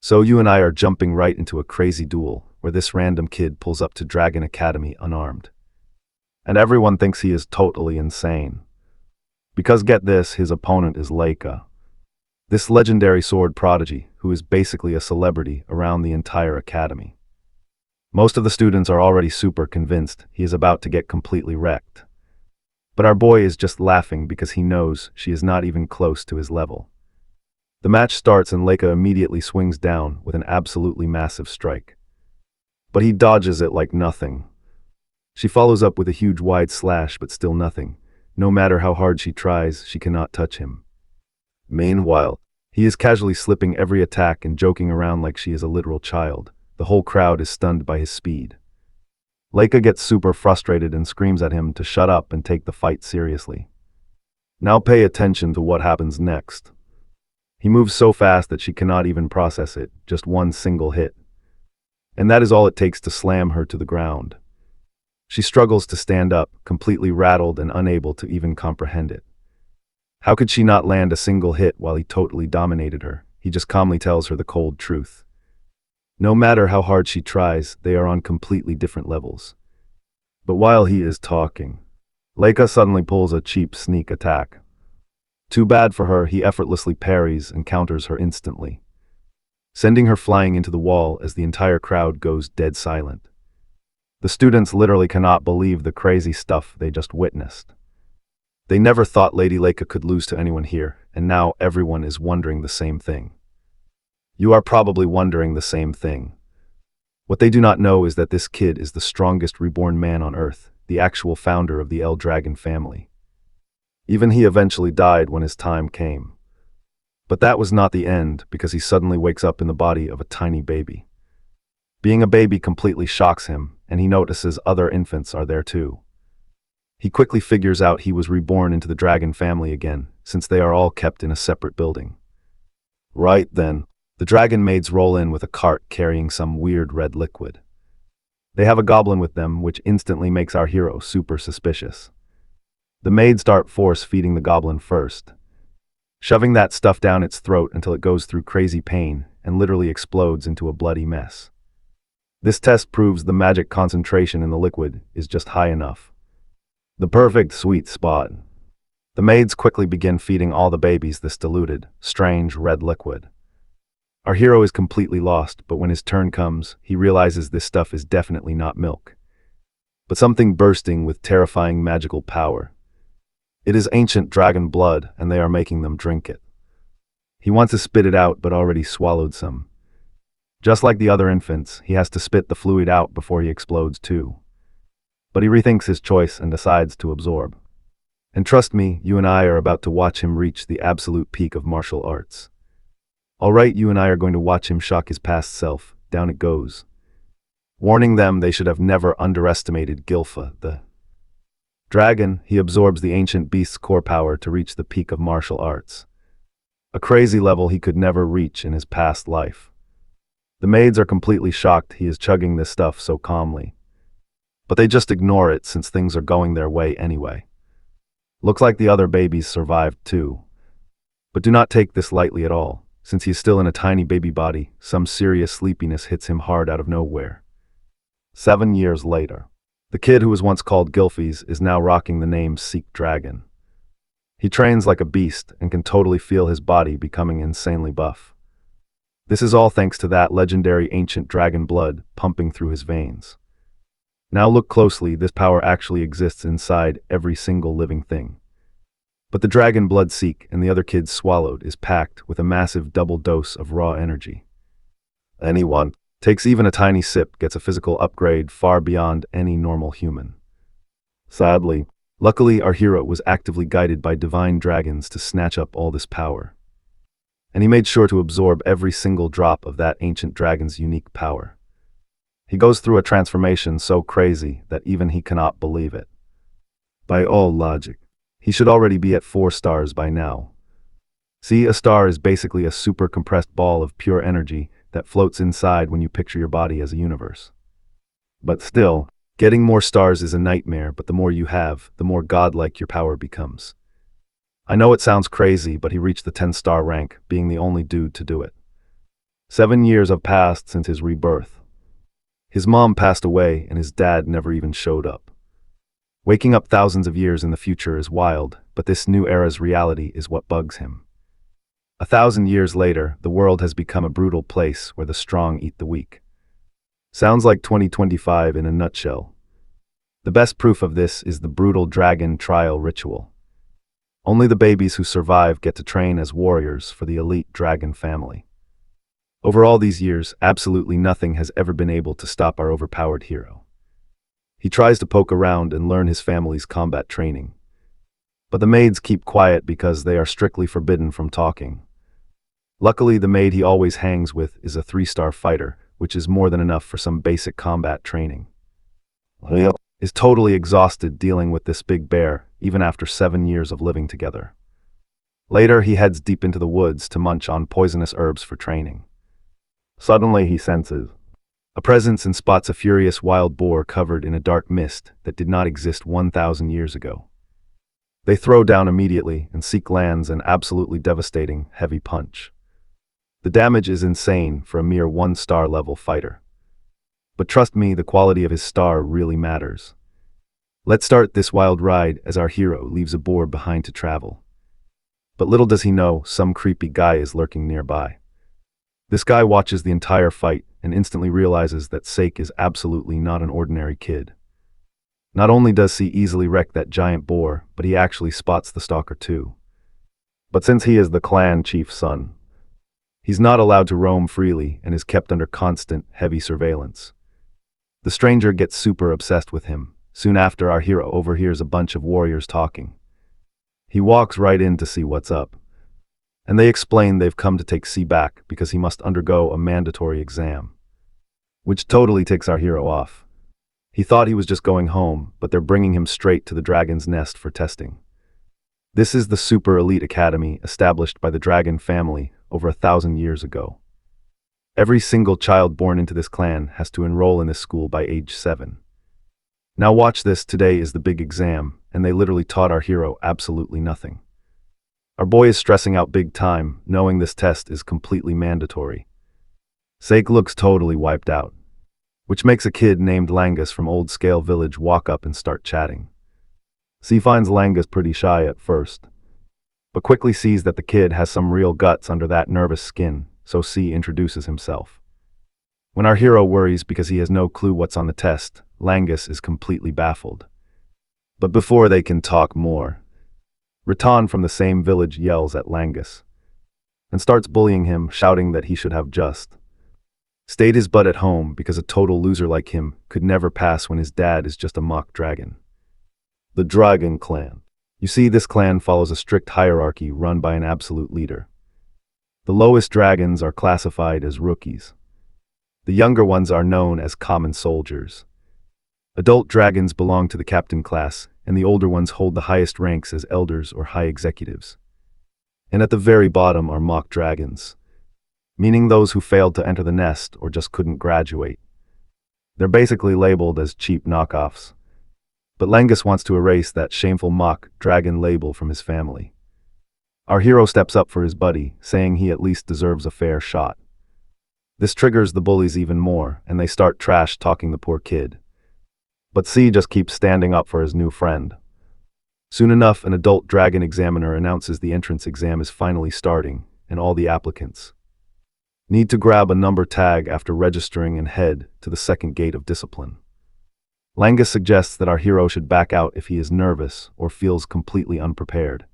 So you and I are jumping right into a crazy duel where this random kid pulls up to Dragon Academy unarmed. And everyone thinks he is totally insane. Because get this, his opponent is Leica, this legendary sword prodigy who is basically a celebrity around the entire academy. Most of the students are already super convinced he is about to get completely wrecked. But our boy is just laughing because he knows she is not even close to his level. The match starts and Leica immediately swings down with an absolutely massive strike. But he dodges it like nothing. She follows up with a huge wide slash, but still nothing. No matter how hard she tries, she cannot touch him. Meanwhile, he is casually slipping every attack and joking around like she is a literal child. The whole crowd is stunned by his speed. Leica gets super frustrated and screams at him to shut up and take the fight seriously. Now pay attention to what happens next. He moves so fast that she cannot even process it, just one single hit. And that is all it takes to slam her to the ground. She struggles to stand up, completely rattled and unable to even comprehend it. How could she not land a single hit while he totally dominated her? He just calmly tells her the cold truth. No matter how hard she tries, they are on completely different levels. But while he is talking, Leica suddenly pulls a cheap sneak attack. Too bad for her, he effortlessly parries and counters her instantly, sending her flying into the wall as the entire crowd goes dead silent. The students literally cannot believe the crazy stuff they just witnessed. They never thought Lady Leica could lose to anyone here, and now everyone is wondering the same thing. You are probably wondering the same thing. What they do not know is that this kid is the strongest reborn man on Earth, the actual founder of the L Dragon family. Even he eventually died when his time came. But that was not the end, because he suddenly wakes up in the body of a tiny baby. Being a baby completely shocks him, and he notices other infants are there too. He quickly figures out he was reborn into the dragon family again, since they are all kept in a separate building. Right then, the dragon maids roll in with a cart carrying some weird red liquid. They have a goblin with them, which instantly makes our hero super suspicious. The maids start force feeding the goblin first, shoving that stuff down its throat until it goes through crazy pain and literally explodes into a bloody mess. This test proves the magic concentration in the liquid is just high enough. The perfect sweet spot. The maids quickly begin feeding all the babies this diluted, strange red liquid. Our hero is completely lost, but when his turn comes, he realizes this stuff is definitely not milk, but something bursting with terrifying magical power. It is ancient dragon blood, and they are making them drink it. He wants to spit it out, but already swallowed some. Just like the other infants, he has to spit the fluid out before he explodes too. But he rethinks his choice and decides to absorb. And trust me, you and I are about to watch him reach the absolute peak of martial arts. Alright, you and I are going to watch him shock his past self. Down it goes. Warning them they should have never underestimated Gilfa, the dragon. He absorbs the ancient beast's core power to reach the peak of martial arts. A crazy level he could never reach in his past life. The maids are completely shocked he is chugging this stuff so calmly. But they just ignore it since things are going their way anyway. Looks like the other babies survived too. But do not take this lightly at all. Since he is still in a tiny baby body, some serious sleepiness hits him hard out of nowhere. 7 years later, the kid who was once called Gilfies is now rocking the name Seek Dragon. He trains like a beast and can totally feel his body becoming insanely buff. This is all thanks to that legendary ancient dragon blood pumping through his veins. Now look closely, this power actually exists inside every single living thing. But the dragon blood Seek and the other kids swallowed is packed with a massive double dose of raw energy. Anyone takes even a tiny sip gets a physical upgrade far beyond any normal human. Sadly, luckily our hero was actively guided by divine dragons to snatch up all this power. And he made sure to absorb every single drop of that ancient dragon's unique power. He goes through a transformation so crazy that even he cannot believe it. By all logic, he should already be at 4 stars by now. See, a star is basically a super compressed ball of pure energy that floats inside when you picture your body as a universe. But still, getting more stars is a nightmare, but the more you have, the more godlike your power becomes. I know it sounds crazy, but he reached the 10-star rank, being the only dude to do it. 7 years have passed since his rebirth. His mom passed away and his dad never even showed up. Waking up thousands of years in the future is wild, but this new era's reality is what bugs him. 1,000 years later, the world has become a brutal place where the strong eat the weak. Sounds like 2025 in a nutshell. The best proof of this is the brutal dragon trial ritual. Only the babies who survive get to train as warriors for the elite dragon family. Over all these years, absolutely nothing has ever been able to stop our overpowered hero. He tries to poke around and learn his family's combat training. But the maids keep quiet because they are strictly forbidden from talking. Luckily, the maid he always hangs with is a 3-star fighter, which is more than enough for some basic combat training. Is totally exhausted dealing with this big bear, even after 7 years of living together. Later, he heads deep into the woods to munch on poisonous herbs for training. Suddenly, he senses a presence and spots a furious wild boar covered in a dark mist that did not exist 1,000 years ago. They throw down immediately, and Seek lands an absolutely devastating, heavy punch. The damage is insane for a mere 1-star level fighter. But trust me, the quality of his star really matters. Let's start this wild ride as our hero leaves a boar behind to travel. But little does he know, some creepy guy is lurking nearby. This guy watches the entire fight and instantly realizes that Seik is absolutely not an ordinary kid. Not only does he easily wreck that giant boar, but he actually spots the stalker too. But since he is the clan chief's son, he's not allowed to roam freely and is kept under constant, heavy surveillance. The stranger gets super obsessed with him. Soon after, our hero overhears a bunch of warriors talking. He walks right in to see what's up. And they explain they've come to take C back because he must undergo a mandatory exam. Which totally ticks our hero off. He thought he was just going home, but they're bringing him straight to the dragon's nest for testing. This is the super elite academy established by the dragon family over 1,000 years ago. Every single child born into this clan has to enroll in this school by age 7. Now watch this, today is the big exam, and they literally taught our hero absolutely nothing. Our boy is stressing out big time, knowing this test is completely mandatory. Seik looks totally wiped out, which makes a kid named Langus from Old Scale Village walk up and start chatting. C finds Langus pretty shy at first, but quickly sees that the kid has some real guts under that nervous skin, so C introduces himself. When our hero worries because he has no clue what's on the test, Langus is completely baffled. But before they can talk more, Ratan from the same village yells at Langus and starts bullying him, shouting that he should have just stayed his butt at home because a total loser like him could never pass when his dad is just a mock dragon. The Dragon Clan. You see, this clan follows a strict hierarchy run by an absolute leader. The lowest dragons are classified as rookies. The younger ones are known as common soldiers. Adult dragons belong to the captain class, and the older ones hold the highest ranks as elders or high executives. And at the very bottom are mock dragons, meaning those who failed to enter the nest or just couldn't graduate. They're basically labeled as cheap knockoffs. But Langus wants to erase that shameful mock dragon label from his family. Our hero steps up for his buddy, saying he at least deserves a fair shot. This triggers the bullies even more, and they start trash-talking the poor kid. But C just keeps standing up for his new friend. Soon enough, an adult dragon examiner announces the entrance exam is finally starting, and all the applicants need to grab a number tag after registering and head to the second gate of discipline. Langus suggests that our hero should back out if he is nervous or feels completely unprepared.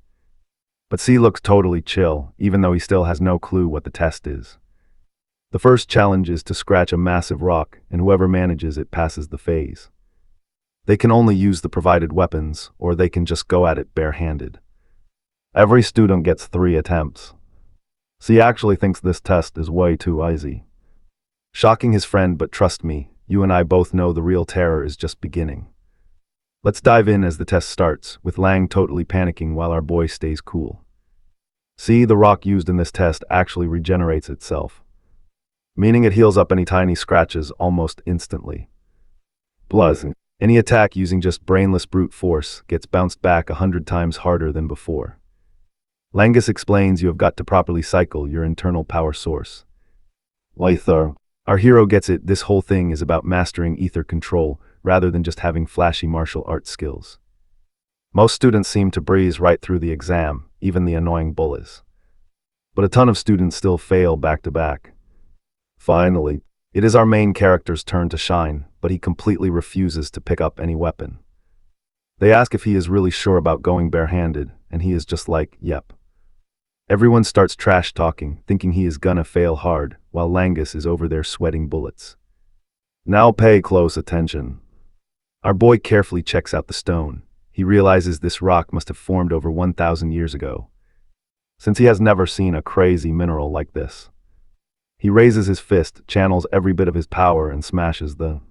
But C looks totally chill, even though he still has no clue what the test is. The first challenge is to scratch a massive rock, and whoever manages it passes the phase. They can only use the provided weapons, or they can just go at it barehanded. Every student gets 3 attempts. C actually thinks this test is way too easy, shocking his friend, but trust me, you and I both know the real terror is just beginning. Let's dive in as the test starts, with Lang totally panicking while our boy stays cool. C, the rock used in this test actually regenerates itself, meaning it heals up any tiny scratches almost instantly. Plus, any attack using just brainless brute force gets bounced back 100 times harder than before. Langus explains you have got to properly cycle your internal power source. Ether. Our hero gets it, this whole thing is about mastering ether control, rather than just having flashy martial arts skills. Most students seem to breeze right through the exam, even the annoying bullies. But a ton of students still fail back to back. Finally, it is our main character's turn to shine, but he completely refuses to pick up any weapon. They ask if he is really sure about going barehanded, and he is just like, yep. Everyone starts trash talking, thinking he is gonna fail hard, while Langus is over there sweating bullets. Now pay close attention. Our boy carefully checks out the stone. He realizes this rock must have formed over 1,000 years ago, since he has never seen a crazy mineral like this. He raises his fist, channels every bit of his power, and smashes the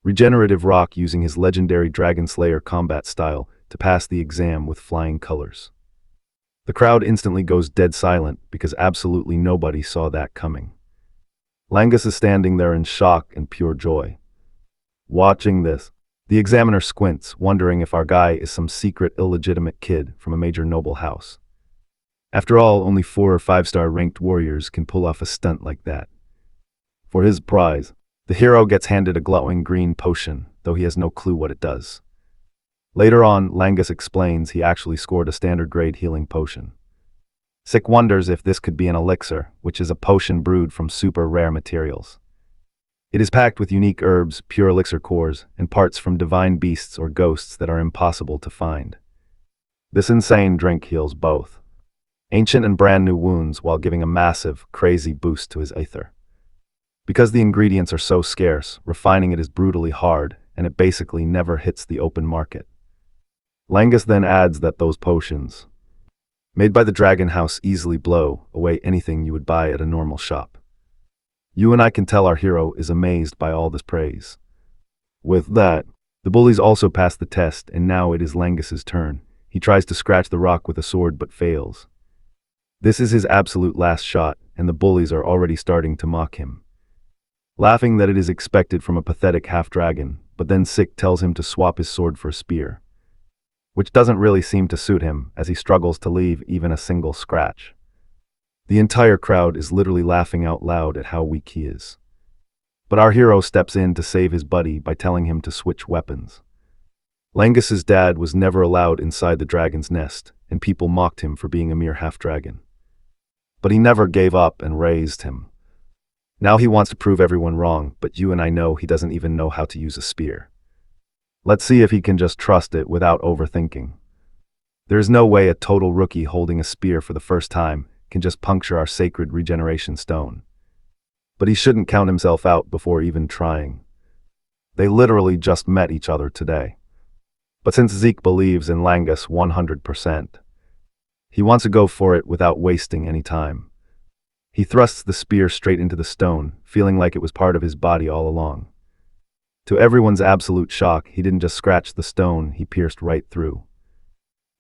regenerative rock using his legendary Dragon Slayer combat style to pass the exam with flying colors. The crowd instantly goes dead silent because absolutely nobody saw that coming. Langus is standing there in shock and pure joy. Watching this, the examiner squints, wondering if our guy is some secret illegitimate kid from a major noble house. After all, only 4 or 5-star ranked warriors can pull off a stunt like that. For his prize, the hero gets handed a glowing green potion, though he has no clue what it does. Later on, Langus explains he actually scored a standard grade healing potion. Sick wonders if this could be an elixir, which is a potion brewed from super rare materials. It is packed with unique herbs, pure elixir cores, and parts from divine beasts or ghosts that are impossible to find. This insane drink heals both ancient and brand new wounds while giving a massive, crazy boost to his ether. Because the ingredients are so scarce, refining it is brutally hard, and it basically never hits the open market. Langus then adds that those potions, made by the Dragon House, easily blow away anything you would buy at a normal shop. You and I can tell our hero is amazed by all this praise. With that, the bullies also pass the test, and now it is Langus's turn. He tries to scratch the rock with a sword but fails. This is his absolute last shot, and the bullies are already starting to mock him, laughing that it is expected from a pathetic half-dragon, but then Sick tells him to swap his sword for a spear, which doesn't really seem to suit him, as he struggles to leave even a single scratch. The entire crowd is literally laughing out loud at how weak he is. But our hero steps in to save his buddy by telling him to switch weapons. Langus's dad was never allowed inside the dragon's nest, and people mocked him for being a mere half-dragon. But he never gave up and raised him. Now he wants to prove everyone wrong, but you and I know he doesn't even know how to use a spear. Let's see if he can just trust it without overthinking. There is no way a total rookie holding a spear for the first time can just puncture our sacred regeneration stone. But he shouldn't count himself out before even trying. They literally just met each other today. But since Zeke believes in Langus 100%, he wants to go for it without wasting any time. He thrusts the spear straight into the stone, feeling like it was part of his body all along. To everyone's absolute shock, he didn't just scratch the stone, he pierced right through.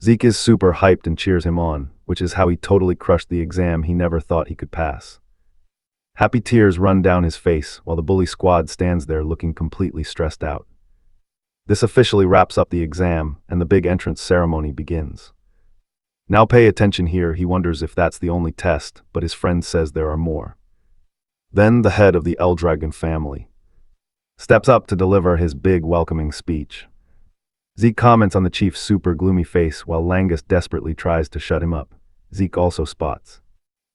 Zeke is super hyped and cheers him on, which is how he totally crushed the exam he never thought he could pass. Happy tears run down his face while the bully squad stands there looking completely stressed out. This officially wraps up the exam, and the big entrance ceremony begins. Now pay attention here, he wonders if that's the only test, but his friend says there are more. Then the head of the Eldragon family steps up to deliver his big welcoming speech. Zeke comments on the chief's super gloomy face while Langus desperately tries to shut him up. Zeke also spots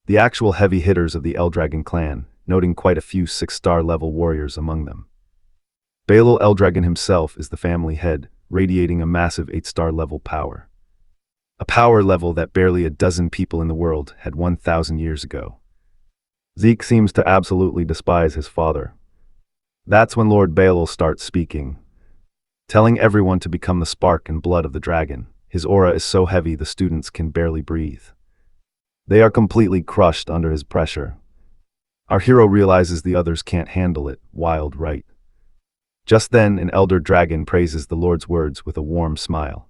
the actual heavy hitters of the Eldragon clan, noting quite a few 6-star level warriors among them. Balel Eldragon himself is the family head, radiating a massive 8-star level power. A power level that barely a dozen people in the world had 1,000 years ago. Zeke seems to absolutely despise his father. That's when Lord Balel starts speaking, telling everyone to become the spark and blood of the dragon. His aura is so heavy the students can barely breathe. They are completely crushed under his pressure. Our hero realizes the others can't handle it, wild right. Just then, an elder dragon praises the Lord's words with a warm smile,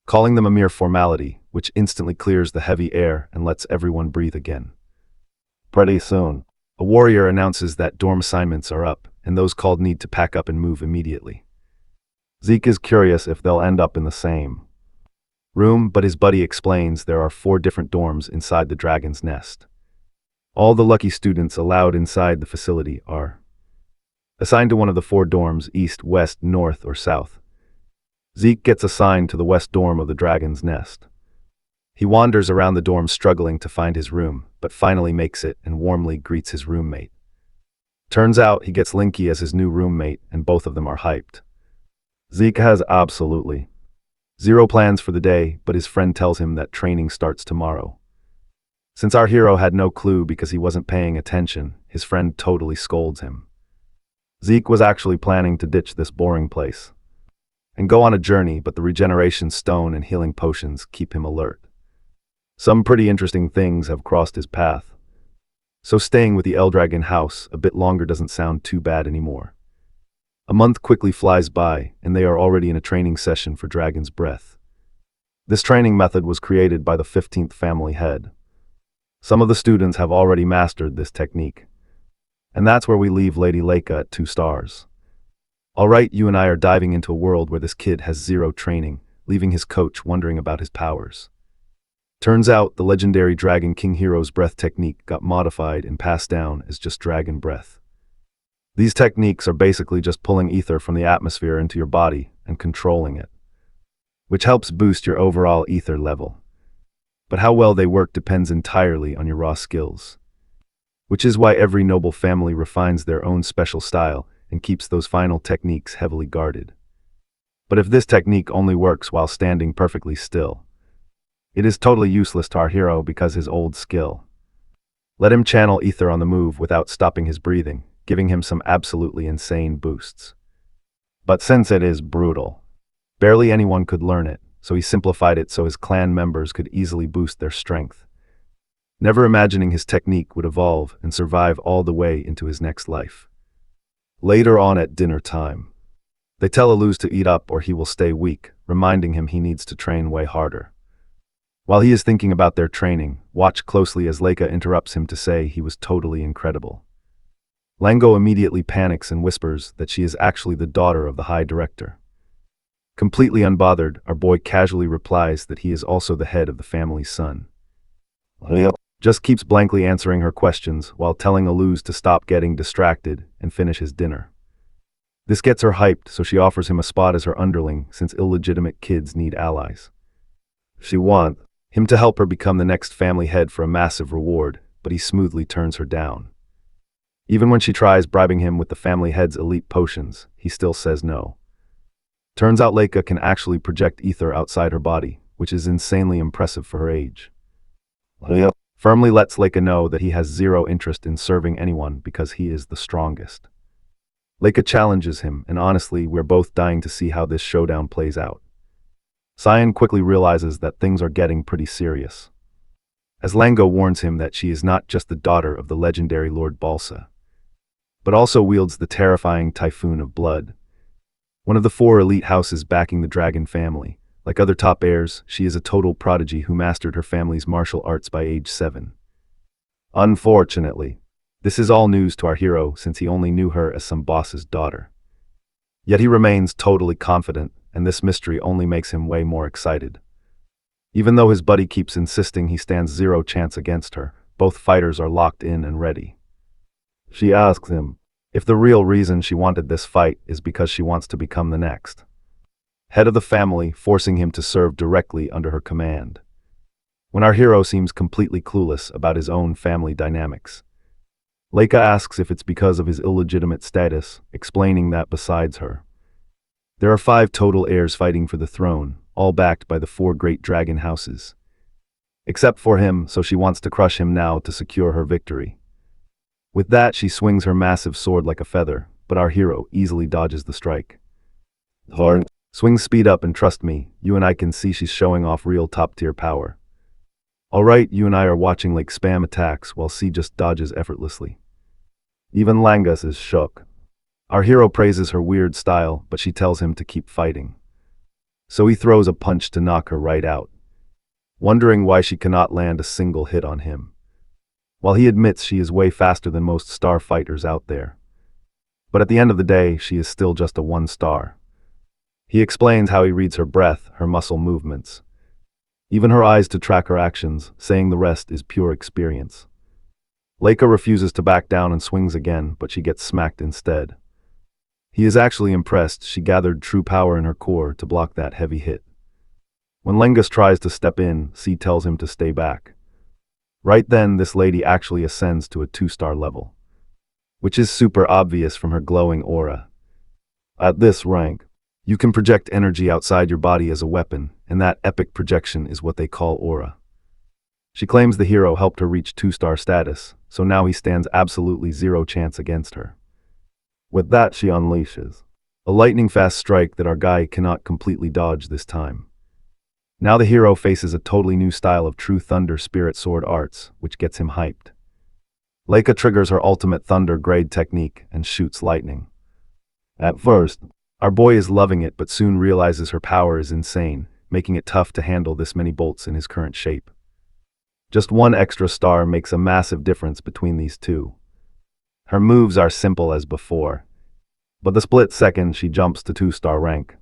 calling them a mere formality, which instantly clears the heavy air and lets everyone breathe again. Pretty soon, a warrior announces that dorm assignments are up, and those called need to pack up and move immediately. Zeke is curious if they'll end up in the same room, but his buddy explains there are 4 different dorms inside the dragon's nest. All the lucky students allowed inside the facility are assigned to one of the 4 dorms, east, west, north, or south. Zeke gets assigned to the west dorm of the Dragon's Nest. He wanders around the dorm struggling to find his room, but finally makes it and warmly greets his roommate. Turns out he gets Linky as his new roommate, and both of them are hyped. Zeke has absolutely zero plans for the day, but his friend tells him that training starts tomorrow. Since our hero had no clue because he wasn't paying attention, his friend totally scolds him. Zeke was actually planning to ditch this boring place and go on a journey, but the regeneration stone and healing potions keep him alert. Some pretty interesting things have crossed his path, so staying with the Eldragon house a bit longer doesn't sound too bad anymore. A month quickly flies by, and they are already in a training session for Dragon's Breath. This training method was created by the 15th family head. Some of the students have already mastered this technique. And that's where we leave Lady Leica at 2 stars. Alright, you and I are diving into a world where this kid has 0 training, leaving his coach wondering about his powers. Turns out the legendary Dragon King hero's breath technique got modified and passed down as just Dragon Breath. These techniques are basically just pulling ether from the atmosphere into your body and controlling it, which helps boost your overall ether level. But how well they work depends entirely on your raw skills, which is why every noble family refines their own special style and keeps those final techniques heavily guarded. But if this technique only works while standing perfectly still, it is totally useless to our hero because his old skill. Let him channel ether on the move without stopping his breathing, giving him some absolutely insane boosts. But since it is brutal, barely anyone could learn it, so he simplified it so his clan members could easily boost their strength, never imagining his technique would evolve and survive all the way into his next life. Later on at dinner time, they tell Aluz to eat up or he will stay weak, reminding him he needs to train way harder. While he is thinking about their training, watch closely as Leica interrupts him to say he was totally incredible. Lango immediately panics and whispers that she is actually the daughter of the High Director. Completely unbothered, our boy casually replies that he is also the head of the family's son. Just keeps blankly answering her questions while telling Aluz to stop getting distracted and finish his dinner. This gets her hyped, so she offers him a spot as her underling since illegitimate kids need allies. She wants him to help her become the next family head for a massive reward, but he smoothly turns her down. Even when she tries bribing him with the family head's elite potions, he still says no. Turns out Leica can actually project ether outside her body, which is insanely impressive for her age. Firmly lets Leica know that he has 0 interest in serving anyone because he is the strongest. Leica challenges him, and honestly, we're both dying to see how this showdown plays out. Cyan quickly realizes that things are getting pretty serious, as Lango warns him that she is not just the daughter of the legendary Lord Balsa, but also wields the terrifying Typhoon of Blood, one of the 4 elite houses backing the Dragon family. Like other top heirs, she is a total prodigy who mastered her family's martial arts by age 7. Unfortunately, this is all news to our hero since he only knew her as some boss's daughter. Yet he remains totally confident, and this mystery only makes him way more excited. Even though his buddy keeps insisting he stands 0 chance against her, both fighters are locked in and ready. She asks him if the real reason she wanted this fight is because she wants to become the next head of the family, forcing him to serve directly under her command. When our hero seems completely clueless about his own family dynamics, Leica asks if it's because of his illegitimate status, explaining that besides her, there are 5 total heirs fighting for the throne, all backed by the 4 great dragon houses. Except for him, so she wants to crush him now to secure her victory. With that, she swings her massive sword like a feather, but our hero easily dodges the strike. Swing speed up and trust me, you and I can see she's showing off real top-tier power. Alright, you and I are watching like spam attacks while C just dodges effortlessly. Even Langus is shook. Our hero praises her weird style, but she tells him to keep fighting. So he throws a punch to knock her right out, wondering why she cannot land a single hit on him, while he admits she is way faster than most star fighters out there. But at the end of the day, she is still just a 1 star. He explains how he reads her breath, her muscle movements, even her eyes to track her actions, saying the rest is pure experience. Leica refuses to back down and swings again, but she gets smacked instead. He is actually impressed. She gathered true power in her core to block that heavy hit. When Lengus tries to step in, C tells him to stay back. Right then, this lady actually ascends to a 2-star level, which is super obvious from her glowing aura. At this rank, you can project energy outside your body as a weapon, and that epic projection is what they call aura. She claims the hero helped her reach 2-star status, so now he stands absolutely zero chance against her. With that, she unleashes a lightning-fast strike that our guy cannot completely dodge this time. Now the hero faces a totally new style of true thunder spirit sword arts, which gets him hyped. Leica triggers her ultimate thunder grade technique and shoots lightning. At first, our boy is loving it, but soon realizes her power is insane, making it tough to handle this many bolts in his current shape. Just one extra star makes a massive difference between these two. Her moves are simple as before, but the split second she jumps to 2-star rank.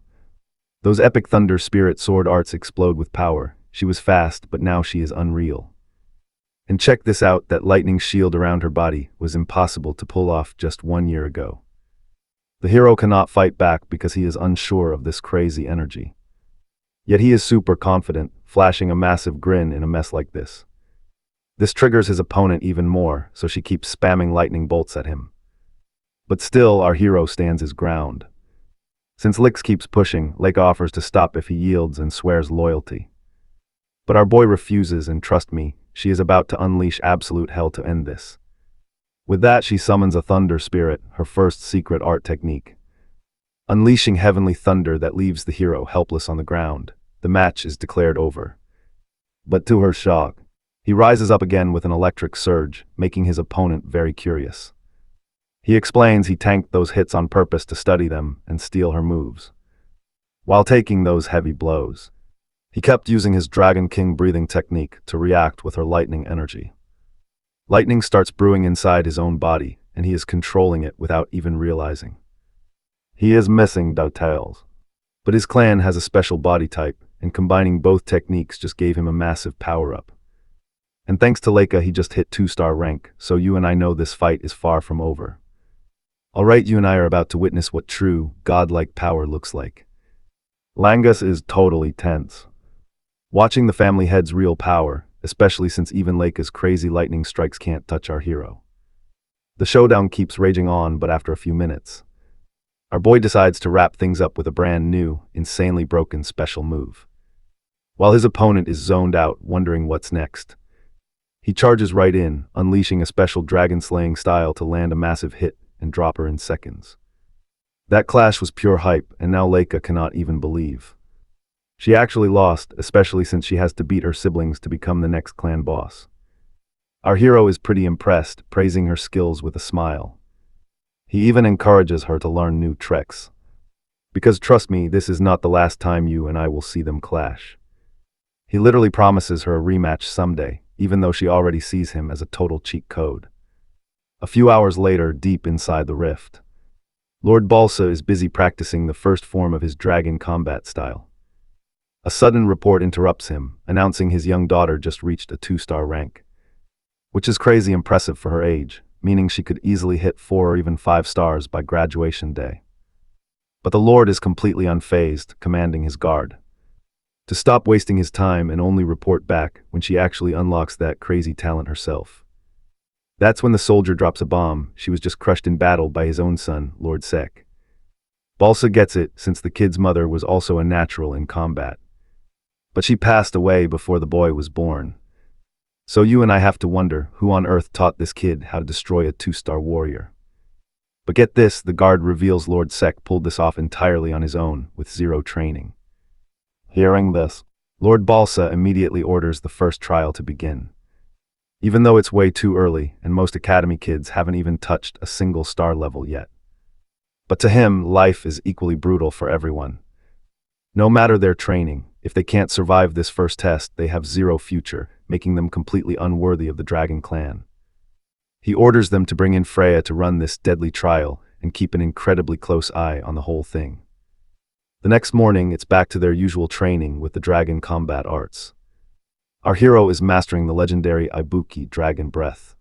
Those epic thunder spirit sword arts explode with power. She was fast, but now she is unreal. And check this out, that lightning shield around her body was impossible to pull off just 1 year ago. The hero cannot fight back because he is unsure of this crazy energy. Yet he is super confident, flashing a massive grin in a mess like this. This triggers his opponent even more, so she keeps spamming lightning bolts at him. But still, our hero stands his ground. Since Lix keeps pushing, Leica offers to stop if he yields and swears loyalty. But our boy refuses, and trust me, she is about to unleash absolute hell to end this. With that, she summons a thunder spirit, her first secret art technique. Unleashing heavenly thunder that leaves the hero helpless on the ground, the match is declared over. But to her shock, he rises up again with an electric surge, making his opponent very curious. He explains he tanked those hits on purpose to study them and steal her moves. While taking those heavy blows, he kept using his Dragon King breathing technique to react with her lightning energy. Lightning starts brewing inside his own body, and he is controlling it without even realizing. He is missing details, but his clan has a special body type, and combining both techniques just gave him a massive power-up. And thanks to Leica, he just hit 2-star rank, so you and I know this fight is far from over. Alright, you and I are about to witness what true, godlike power looks like. Langus is totally tense, watching the family head's real power, especially since even Leica's crazy lightning strikes can't touch our hero. The showdown keeps raging on, but after a few minutes, our boy decides to wrap things up with a brand new, insanely broken special move. While his opponent is zoned out, wondering what's next, he charges right in, unleashing a special dragon-slaying style to land a massive hit and drop her in seconds. That clash was pure hype, and now Leica cannot even believe she actually lost, especially since she has to beat her siblings to become the next clan boss. Our hero is pretty impressed, praising her skills with a smile. He even encourages her to learn new tricks. Because trust me, this is not the last time you and I will see them clash. He literally promises her a rematch someday, even though she already sees him as a total cheat code. A few hours later, deep inside the rift, Lord Balsa is busy practicing the first form of his dragon combat style. A sudden report interrupts him, announcing his young daughter just reached a 2-star rank, which is crazy impressive for her age, meaning she could easily hit 4 or even 5 stars by graduation day. But the Lord is completely unfazed, commanding his guard to stop wasting his time and only report back when she actually unlocks that crazy talent herself. That's when the soldier drops a bomb. She was just crushed in battle by his own son, Lord Sek. Balsa gets it, since the kid's mother was also a natural in combat. But she passed away before the boy was born. So you and I have to wonder who on earth taught this kid how to destroy a 2-star warrior. But get this, the guard reveals Lord Sek pulled this off entirely on his own, with zero training. Hearing this, Lord Balsa immediately orders the first trial to begin. Even though it's way too early, and most academy kids haven't even touched a single star level yet. But to him, life is equally brutal for everyone. No matter their training, if they can't survive this first test, they have zero future, making them completely unworthy of the Dragon Clan. He orders them to bring in Freya to run this deadly trial and keep an incredibly close eye on the whole thing. The next morning, it's back to their usual training with the dragon combat arts. Our hero is mastering the legendary Ibuki Dragon Breath.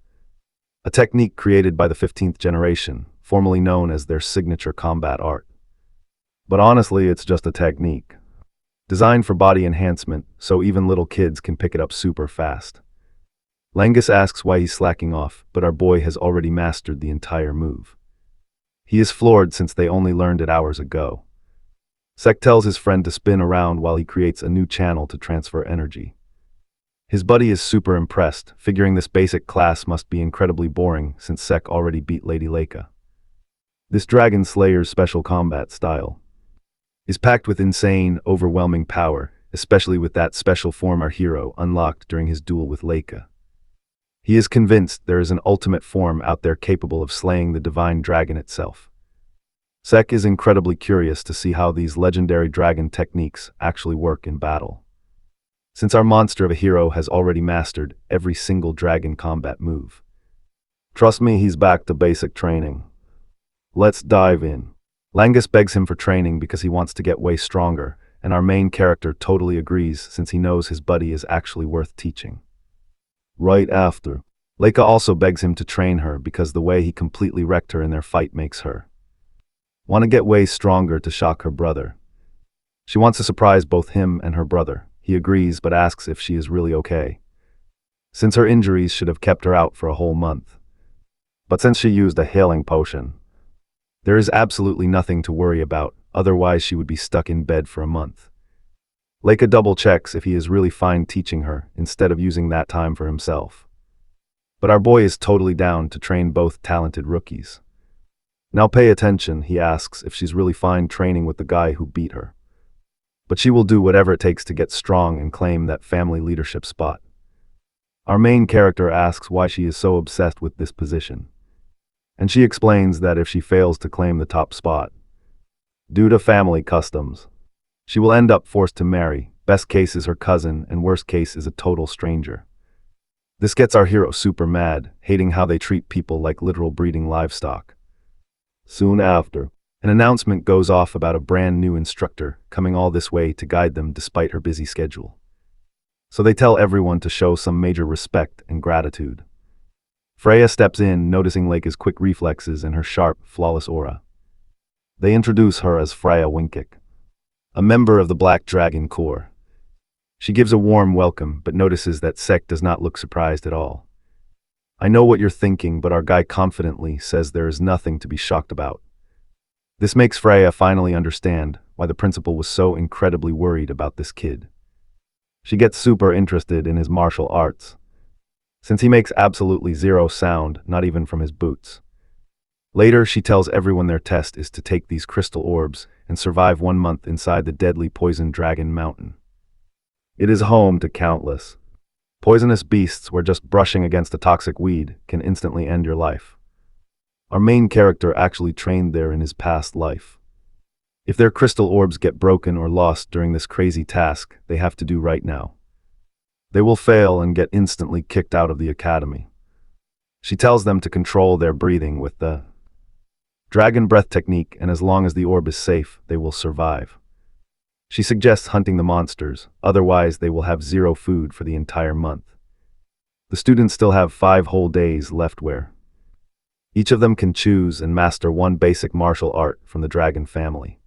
a technique created by the 15th generation, formerly known as their signature combat art. But honestly, it's just a technique, designed for body enhancement, so even little kids can pick it up super fast. Langus asks why he's slacking off, but our boy has already mastered the entire move. He is floored since they only learned it hours ago. Sek tells his friend to spin around while he creates a new channel to transfer energy. His buddy is super impressed, figuring this basic class must be incredibly boring since Sek already beat Lady Leica. This Dragon Slayer's special combat style is packed with insane, overwhelming power, especially with that special form our hero unlocked during his duel with Leica. He is convinced there is an ultimate form out there capable of slaying the divine dragon itself. Sek is incredibly curious to see how these legendary dragon techniques actually work in battle. Since our monster of a hero has already mastered every single dragon combat move. Trust me, he's back to basic training. Let's dive in. Langus begs him for training because he wants to get way stronger, and our main character totally agrees since he knows his buddy is actually worth teaching. Right after, Leica also begs him to train her because the way he completely wrecked her in their fight makes her want to get way stronger to shock her brother. She wants to surprise both him and her brother. He agrees but asks if she is really okay, since her injuries should have kept her out for a whole month. But since she used a healing potion, there is absolutely nothing to worry about, otherwise she would be stuck in bed for a month. Leica double-checks if he is really fine teaching her, instead of using that time for himself. But our boy is totally down to train both talented rookies. Now pay attention, he asks if she's really fine training with the guy who beat her. But she will do whatever it takes to get strong and claim that family leadership spot. Our main character asks why she is so obsessed with this position. And she explains that if she fails to claim the top spot, due to family customs, she will end up forced to marry. Best case is her cousin, and worst case is a total stranger. This gets our hero super mad, hating how they treat people like literal breeding livestock. Soon after, an announcement goes off about a brand new instructor coming all this way to guide them despite her busy schedule. So they tell everyone to show some major respect and gratitude. Freya steps in, noticing Leica's quick reflexes and her sharp, flawless aura. They introduce her as Freya Winkik, a member of the Black Dragon Corps. She gives a warm welcome, but notices that Sek does not look surprised at all. I know what you're thinking, but our guy confidently says there is nothing to be shocked about. This makes Freya finally understand why the principal was so incredibly worried about this kid. She gets super interested in his martial arts, since he makes absolutely zero sound, not even from his boots. Later, she tells everyone their test is to take these crystal orbs and survive 1 month inside the deadly poison dragon mountain. It is home to countless poisonous beasts where just brushing against a toxic weed can instantly end your life. Our main character actually trained there in his past life. If their crystal orbs get broken or lost during this crazy task they have to do right now, they will fail and get instantly kicked out of the academy. She tells them to control their breathing with the dragon breath technique, and as long as the orb is safe, they will survive. She suggests hunting the monsters, otherwise they will have zero food for the entire month. The students still have 5 whole days left where each of them can choose and master one basic martial art from the dragon family.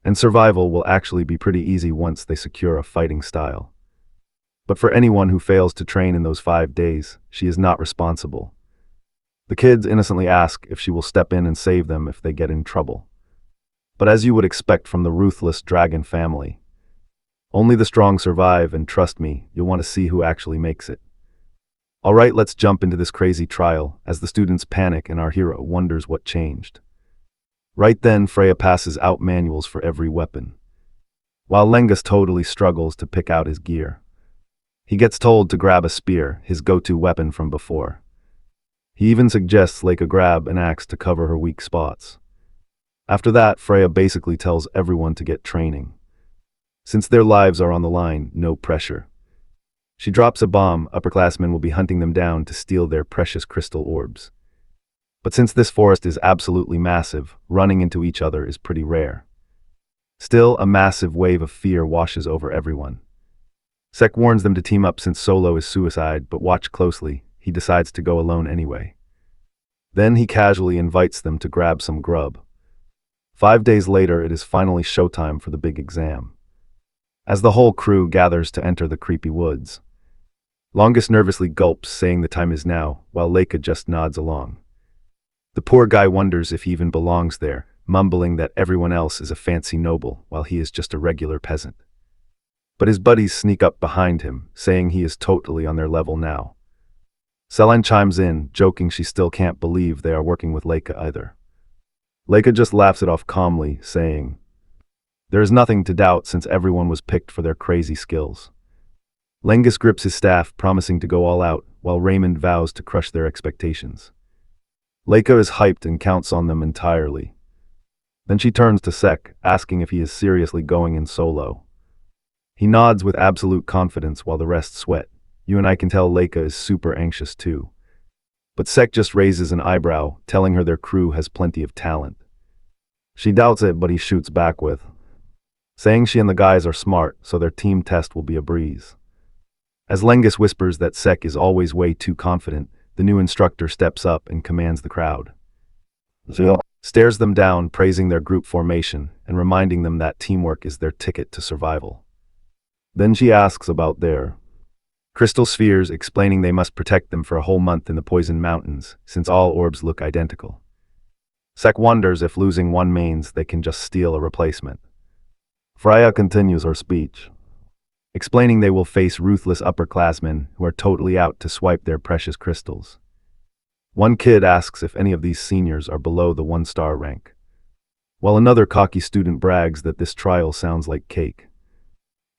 And survival will actually be pretty easy once they secure a fighting style. But for anyone who fails to train in those 5 days, she is not responsible. The kids innocently ask if she will step in and save them if they get in trouble. But as you would expect from the ruthless dragon family, only the strong survive, and trust me, you'll want to see who actually makes it. Alright, let's jump into this crazy trial as the students panic and our hero wonders what changed. Right then, Freya passes out manuals for every weapon, while Langus totally struggles to pick out his gear. He gets told to grab a spear, his go-to weapon from before. He even suggests Leica grab an axe to cover her weak spots. After that, Freya basically tells everyone to get training. Since their lives are on the line, no pressure. She drops a bomb, upperclassmen will be hunting them down to steal their precious crystal orbs. But since this forest is absolutely massive, running into each other is pretty rare. Still, a massive wave of fear washes over everyone. Sek warns them to team up since solo is suicide, but watch closely, he decides to go alone anyway. Then he casually invites them to grab some grub. 5 days later, it is finally showtime for the big exam. As the whole crew gathers to enter the creepy woods, Longest nervously gulps, saying the time is now, while Leica just nods along. The poor guy wonders if he even belongs there, mumbling that everyone else is a fancy noble while he is just a regular peasant. But his buddies sneak up behind him, saying he is totally on their level now. Celine chimes in, joking she still can't believe they are working with Leica either. Leica just laughs it off calmly, saying, "There is nothing to doubt since everyone was picked for their crazy skills." Lengus grips his staff, promising to go all out, while Raymond vows to crush their expectations. Leica is hyped and counts on them entirely. Then she turns to Sek, asking if he is seriously going in solo. He nods with absolute confidence while the rest sweat. You and I can tell Leica is super anxious too. But Sek just raises an eyebrow, telling her their crew has plenty of talent. She doubts it, but he shoots back with, saying she and the guys are smart, so their team test will be a breeze. As Lengus whispers that Sek is always way too confident, the new instructor steps up and commands the crowd. Stares them down, praising their group formation and reminding them that teamwork is their ticket to survival. Then she asks about their crystal spheres, explaining they must protect them for a whole month in the Poison Mountains, since all orbs look identical. Sek wonders if losing one means they can just steal a replacement. Freya continues her speech, explaining they will face ruthless upperclassmen who are totally out to swipe their precious crystals. One kid asks if any of these seniors are below the 1-star rank, while another cocky student brags that this trial sounds like cake.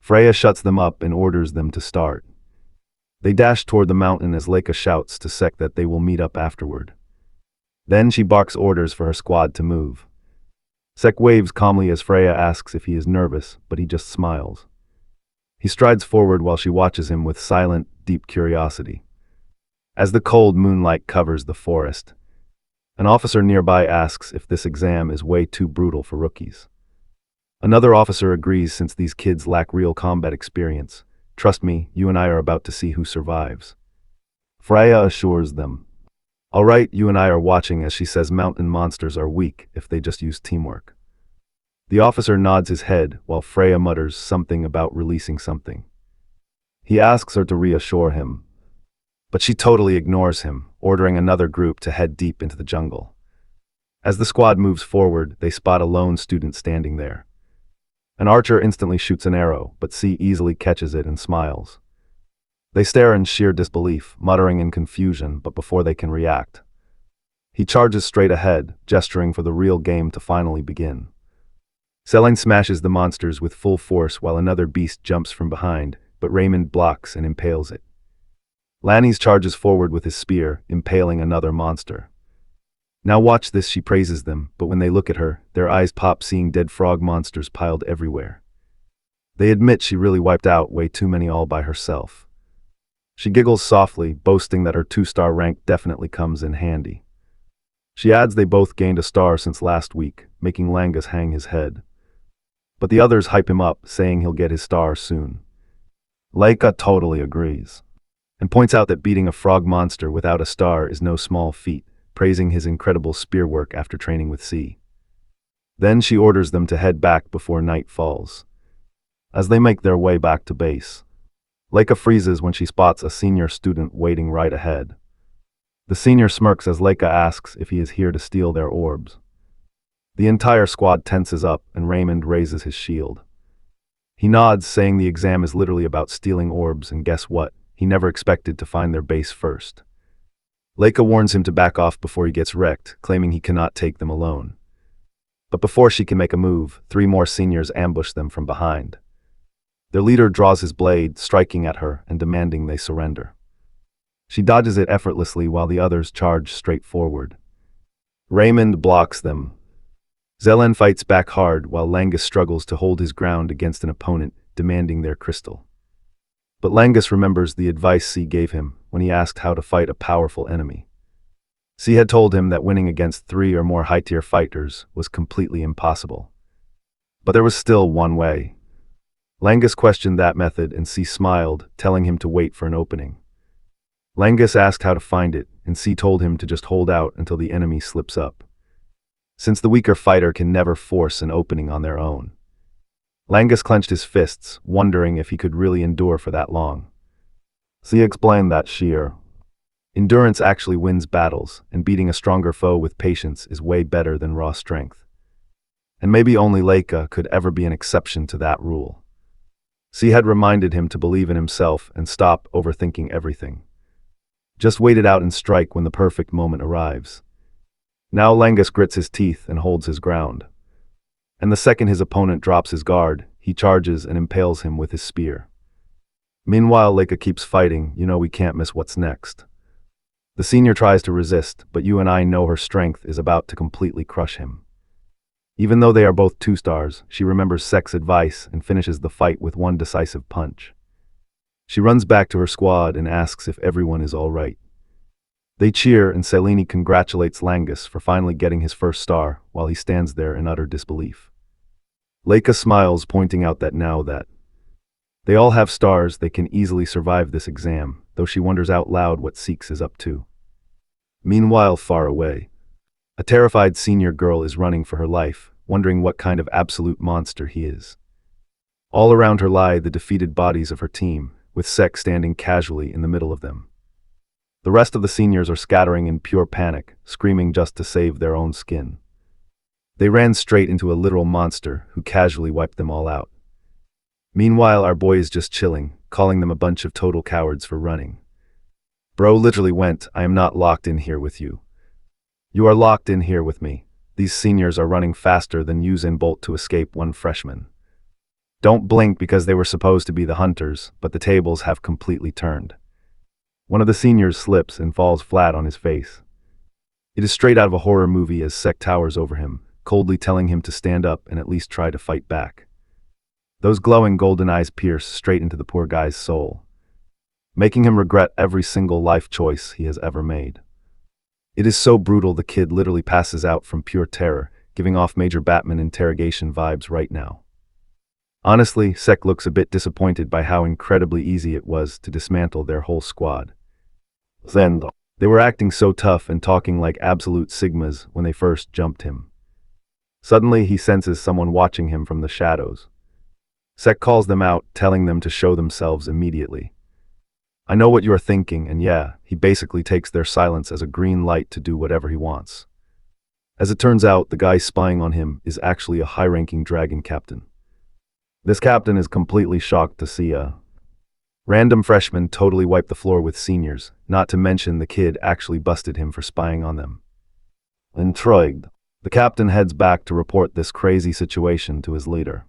Freya shuts them up and orders them to start. They dash toward the mountain as Leica shouts to Sek that they will meet up afterward. Then she barks orders for her squad to move. Sek waves calmly as Freya asks if he is nervous, but he just smiles. He strides forward while she watches him with silent, deep curiosity. As the cold moonlight covers the forest, an officer nearby asks if this exam is way too brutal for rookies. Another officer agrees since these kids lack real combat experience. Trust me, you and I are about to see who survives. Freya assures them. All right, you and I are watching, as she says mountain monsters are weak if they just use teamwork. The officer nods his head while Freya mutters something about releasing something. He asks her to reassure him, but she totally ignores him, ordering another group to head deep into the jungle. As the squad moves forward, they spot a lone student standing there. An archer instantly shoots an arrow, but C easily catches it and smiles. They stare in sheer disbelief, muttering in confusion, but before they can react, he charges straight ahead, gesturing for the real game to finally begin. Celine smashes the monsters with full force while another beast jumps from behind, but Raymond blocks and impales it. Lannis charges forward with his spear, impaling another monster. Now watch this, she praises them, but when they look at her, their eyes pop seeing dead frog monsters piled everywhere. They admit she really wiped out way too many all by herself. She giggles softly, boasting that her 2-star rank definitely comes in handy. She adds they both gained a star since last week, making Langus hang his head. But the others hype him up, saying he'll get his star soon. Leica totally agrees, and points out that beating a frog monster without a star is no small feat, praising his incredible spear work after training with C. Then she orders them to head back before night falls. As they make their way back to base, Leica freezes when she spots a senior student waiting right ahead. The senior smirks as Leica asks if he is here to steal their orbs. The entire squad tenses up and Raymond raises his shield. He nods, saying the exam is literally about stealing orbs, and guess what? He never expected to find their base first. Leica warns him to back off before he gets wrecked, claiming he cannot take them alone. But before she can make a move, 3 more seniors ambush them from behind. Their leader draws his blade, striking at her and demanding they surrender. She dodges it effortlessly while the others charge straight forward. Raymond blocks them. Zelen fights back hard while Langus struggles to hold his ground against an opponent demanding their crystal. But Langus remembers the advice C gave him when he asked how to fight a powerful enemy. C had told him that winning against 3 or more high-tier fighters was completely impossible. But there was still one way. Langus questioned that method and C smiled, telling him to wait for an opening. Langus asked how to find it, and C told him to just hold out until the enemy slips up, since the weaker fighter can never force an opening on their own. Langus clenched his fists, wondering if he could really endure for that long. C explained that sheer endurance actually wins battles, and beating a stronger foe with patience is way better than raw strength. And maybe only Leica could ever be an exception to that rule. C had reminded him to believe in himself and stop overthinking everything. Just wait it out and strike when the perfect moment arrives. Now Langus grits his teeth and holds his ground. And the second his opponent drops his guard, he charges and impales him with his spear. Meanwhile, Leica keeps fighting. We can't miss what's next. The senior tries to resist, but you and I know her strength is about to completely crush him. Even though they are both 2 stars, she remembers Sek's advice and finishes the fight with one decisive punch. She runs back to her squad and asks if everyone is all right. They cheer, and Selene congratulates Langus for finally getting his first star, while he stands there in utter disbelief. Leica smiles, pointing out that now that they all have stars, they can easily survive this exam, though she wonders out loud what Seeks is up to. Meanwhile, far away, a terrified senior girl is running for her life, wondering what kind of absolute monster he is. All around her lie the defeated bodies of her team, with Sek standing casually in the middle of them. The rest of the seniors are scattering in pure panic, screaming just to save their own skin. They ran straight into a literal monster who casually wiped them all out. Meanwhile, our boy is just chilling, calling them a bunch of total cowards for running. Bro literally went, "I am not locked in here with you. You are locked in here with me. These seniors are running faster than Usain Bolt to escape one freshman. Don't blink because they were supposed to be the hunters, but the tables have completely turned." One of the seniors slips and falls flat on his face. It is straight out of a horror movie as Sek towers over him, coldly telling him to stand up and at least try to fight back. Those glowing golden eyes pierce straight into the poor guy's soul, making him regret every single life choice he has ever made. It is so brutal the kid literally passes out from pure terror, giving off Major Batman interrogation vibes right now. Honestly, Sek looks a bit disappointed by how incredibly easy it was to dismantle their whole squad. Then, they were acting so tough and talking like absolute sigmas when they first jumped him. Suddenly, he senses someone watching him from the shadows. Sek calls them out, telling them to show themselves immediately. I know what you are thinking, and yeah, he basically takes their silence as a green light to do whatever he wants. As it turns out, the guy spying on him is actually a high-ranking dragon captain. This captain is completely shocked to see a random freshman totally wipe the floor with seniors, not to mention the kid actually busted him for spying on them. Intrigued, the captain heads back to report this crazy situation to his leader.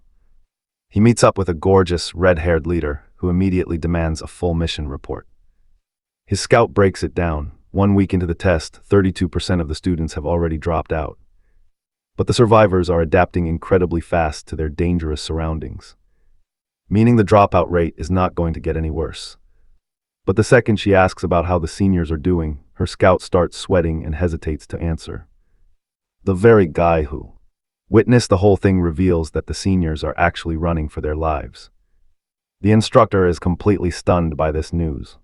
He meets up with a gorgeous, red-haired leader who immediately demands a full mission report. His scout breaks it down. 1 week into the test, 32% of the students have already dropped out. But the survivors are adapting incredibly fast to their dangerous surroundings, meaning the dropout rate is not going to get any worse. But the second she asks about how the seniors are doing, her scout starts sweating and hesitates to answer. The very guy who witnessed the whole thing reveals that the seniors are actually running for their lives. The instructor is completely stunned by this news.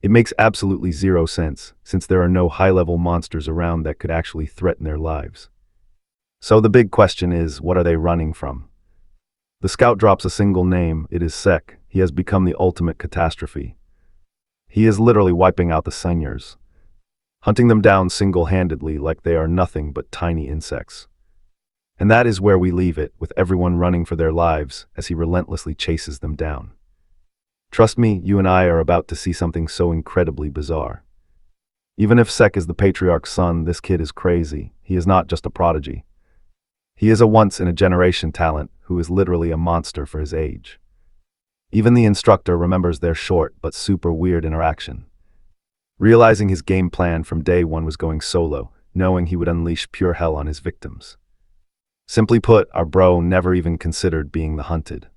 It makes absolutely zero sense, since there are no high-level monsters around that could actually threaten their lives. So the big question is, what are they running from? The scout drops a single name. It is Sek. He has become the ultimate catastrophe. He is literally wiping out the seniors, hunting them down single-handedly like they are nothing but tiny insects. And that is where we leave it, with everyone running for their lives as he relentlessly chases them down. Trust me, you and I are about to see something so incredibly bizarre. Even if Sek is the patriarch's son, this kid is crazy. He is not just a prodigy. He is a once-in-a-generation talent who is literally a monster for his age. Even the instructor remembers their short but super weird interaction. Realizing his game plan from day one was going solo, knowing he would unleash pure hell on his victims. Simply put, our bro never even considered being the hunted.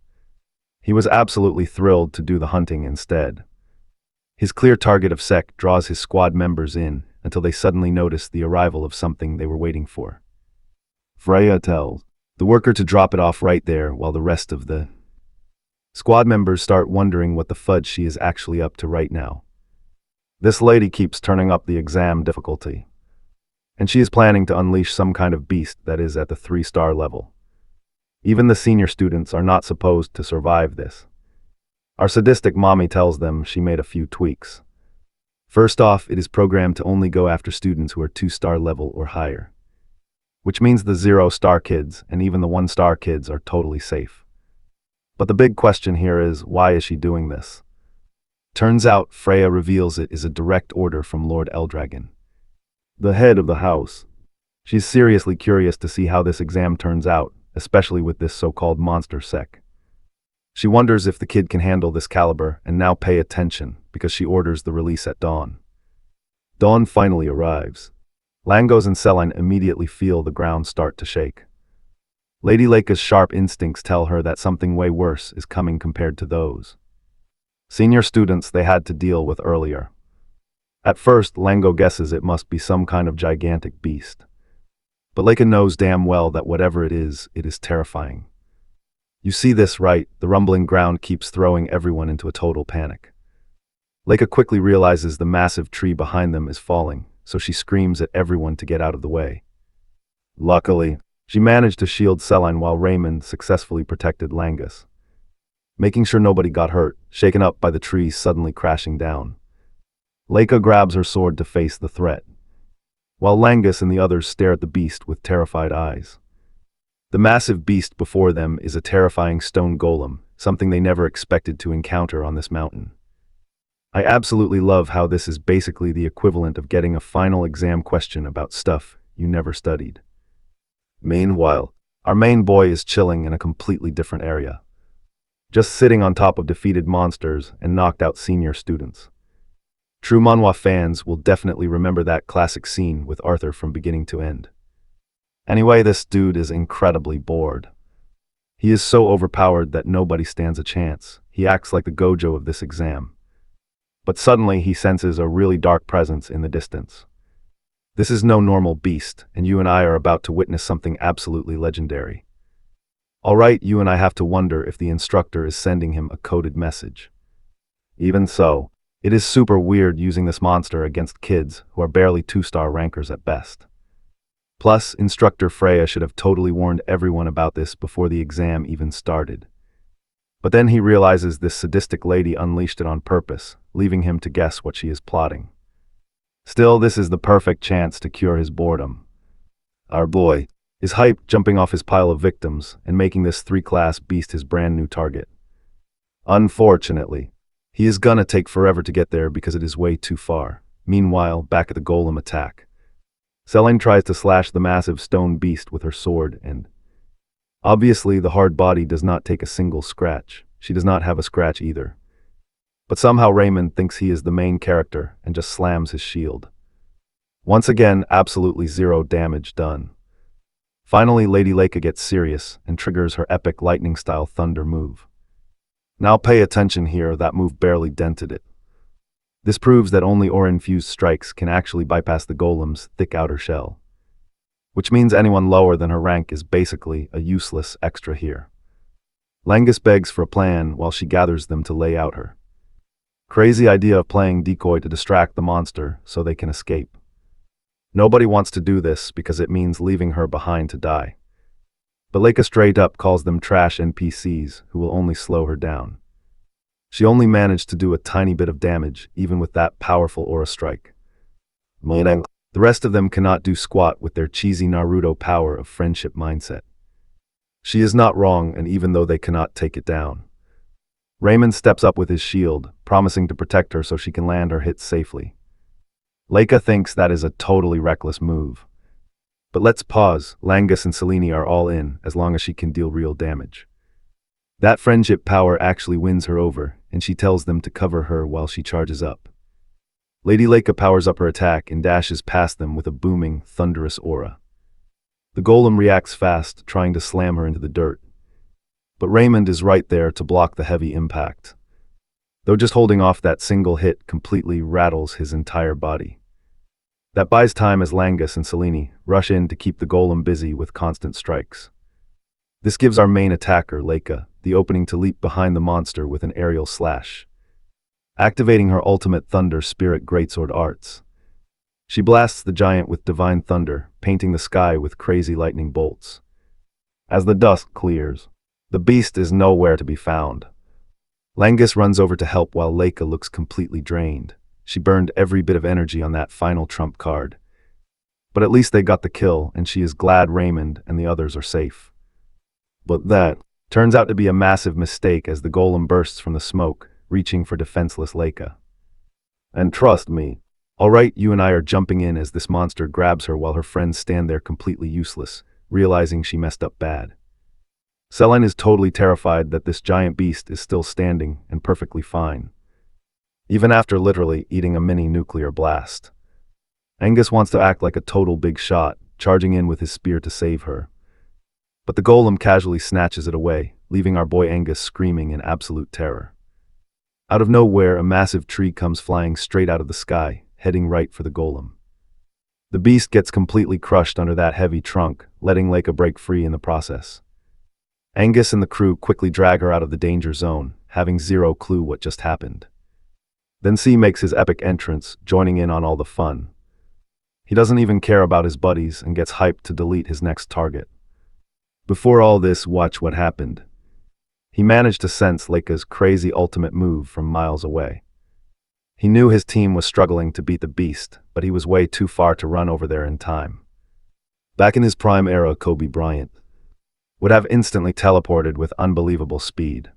He was absolutely thrilled to do the hunting instead. His clear target of Sek draws his squad members in until they suddenly notice the arrival of something they were waiting for. Freya tells the worker to drop it off right there while the rest of the squad members start wondering what the fudge she is actually up to right now. This lady keeps turning up the exam difficulty, and she is planning to unleash some kind of beast that is at the 3-star level. Even the senior students are not supposed to survive this. Our sadistic mommy tells them she made a few tweaks. First off, it is programmed to only go after students who are 2-star level or higher, which means the 0-star kids and even the 1-star kids are totally safe. But the big question here is, why is she doing this? Turns out, Freya reveals it is a direct order from Lord Eldragon, the head of the house. She's seriously curious to see how this exam turns out, especially with this so-called monster sec. She wonders if the kid can handle this caliber, and now pay attention, because she orders the release at dawn. Dawn finally arrives. Langos and Celine immediately feel the ground start to shake. Lady Leika's sharp instincts tell her that something way worse is coming compared to those senior students they had to deal with earlier. At first, Lango guesses it must be some kind of gigantic beast. But Leika knows damn well that whatever it is terrifying. You see this, right? The rumbling ground keeps throwing everyone into a total panic. Leika quickly realizes the massive tree behind them is falling, so she screams at everyone to get out of the way. Luckily, she managed to shield Celine while Raymond successfully protected Langus, making sure nobody got hurt, shaken up by the tree suddenly crashing down. Leika grabs her sword to face the threat, while Langus and the others stare at the beast with terrified eyes. The massive beast before them is a terrifying stone golem, something they never expected to encounter on this mountain. I absolutely love how this is basically the equivalent of getting a final exam question about stuff you never studied. Meanwhile, our main boy is chilling in a completely different area, just sitting on top of defeated monsters and knocked out senior students. True manhwa fans will definitely remember that classic scene with Arthur from beginning to end. Anyway, this dude is incredibly bored. He is so overpowered that nobody stands a chance. He acts like the Gojo of this exam. But suddenly he senses a really dark presence in the distance. This is no normal beast, and you and I are about to witness something absolutely legendary. Alright, you and I have to wonder if the instructor is sending him a coded message. Even so, it is super weird using this monster against kids who are barely 2-star rankers at best. Plus, Instructor Freya should have totally warned everyone about this before the exam even started. But then he realizes this sadistic lady unleashed it on purpose, leaving him to guess what she is plotting. Still, this is the perfect chance to cure his boredom. Our boy is hyped, jumping off his pile of victims and making this 3-class beast his brand new target. Unfortunately, he is gonna take forever to get there because it is way too far. Meanwhile, back at the golem attack, Celine tries to slash the massive stone beast with her sword, and obviously the hard body does not take a single scratch. She does not have a scratch either. But somehow Raymond thinks he is the main character and just slams his shield. Once again, absolutely zero damage done. Finally, Lady Leika gets serious and triggers her epic lightning-style thunder move. Now pay attention here, that move barely dented it. This proves that only aura-infused strikes can actually bypass the golem's thick outer shell, which means anyone lower than her rank is basically a useless extra here. Langus begs for a plan while she gathers them to lay out her crazy idea of playing decoy to distract the monster so they can escape. Nobody wants to do this because it means leaving her behind to die. But Leika straight up calls them trash NPCs who will only slow her down. She only managed to do a tiny bit of damage, even with that powerful aura strike. Meaning, the rest of them cannot do squat with their cheesy Naruto power of friendship mindset. She is not wrong, and even though they cannot take it down, Raymond steps up with his shield, promising to protect her so she can land her hits safely. Leika thinks that is a totally reckless move. But let's pause. Langus and Selene are all in, as long as she can deal real damage. That friendship power actually wins her over, and she tells them to cover her while she charges up. Lady Leika powers up her attack and dashes past them with a booming, thunderous aura. The golem reacts fast, trying to slam her into the dirt. But Raymond is right there to block the heavy impact, though just holding off that single hit completely rattles his entire body. That buys time as Langus and Selene rush in to keep the golem busy with constant strikes. This gives our main attacker, Leika, the opening to leap behind the monster with an aerial slash. activating her ultimate thunder spirit greatsword arts. She blasts the giant with divine thunder, painting the sky with crazy lightning bolts. As the dust clears, the beast is nowhere to be found. Langus runs over to help while Leica looks completely drained. She burned every bit of energy on that final trump card. But at least they got the kill, and she is glad Raymond and the others are safe. But that turns out to be a massive mistake as the golem bursts from the smoke, reaching for defenseless Leica. And trust me, alright, you and I are jumping in as this monster grabs her while her friends stand there completely useless, realizing she messed up bad. Selene is totally terrified that this giant beast is still standing and perfectly fine, even after literally eating a mini nuclear blast. Angus wants to act like a total big shot, charging in with his spear to save her. But the golem casually snatches it away, leaving our boy Angus screaming in absolute terror. Out of nowhere, a massive tree comes flying straight out of the sky, heading right for the golem. The beast gets completely crushed under that heavy trunk, letting Leica break free in the process. Angus and the crew quickly drag her out of the danger zone, having zero clue what just happened. Then C makes his epic entrance, joining in on all the fun. He doesn't even care about his buddies and gets hyped to delete his next target. Before all this, watch what happened. He managed to sense Leica's crazy ultimate move from miles away. He knew his team was struggling to beat the beast, but he was way too far to run over there in time. Back in his prime era, Kobe Bryant would have instantly teleported with unbelievable speed.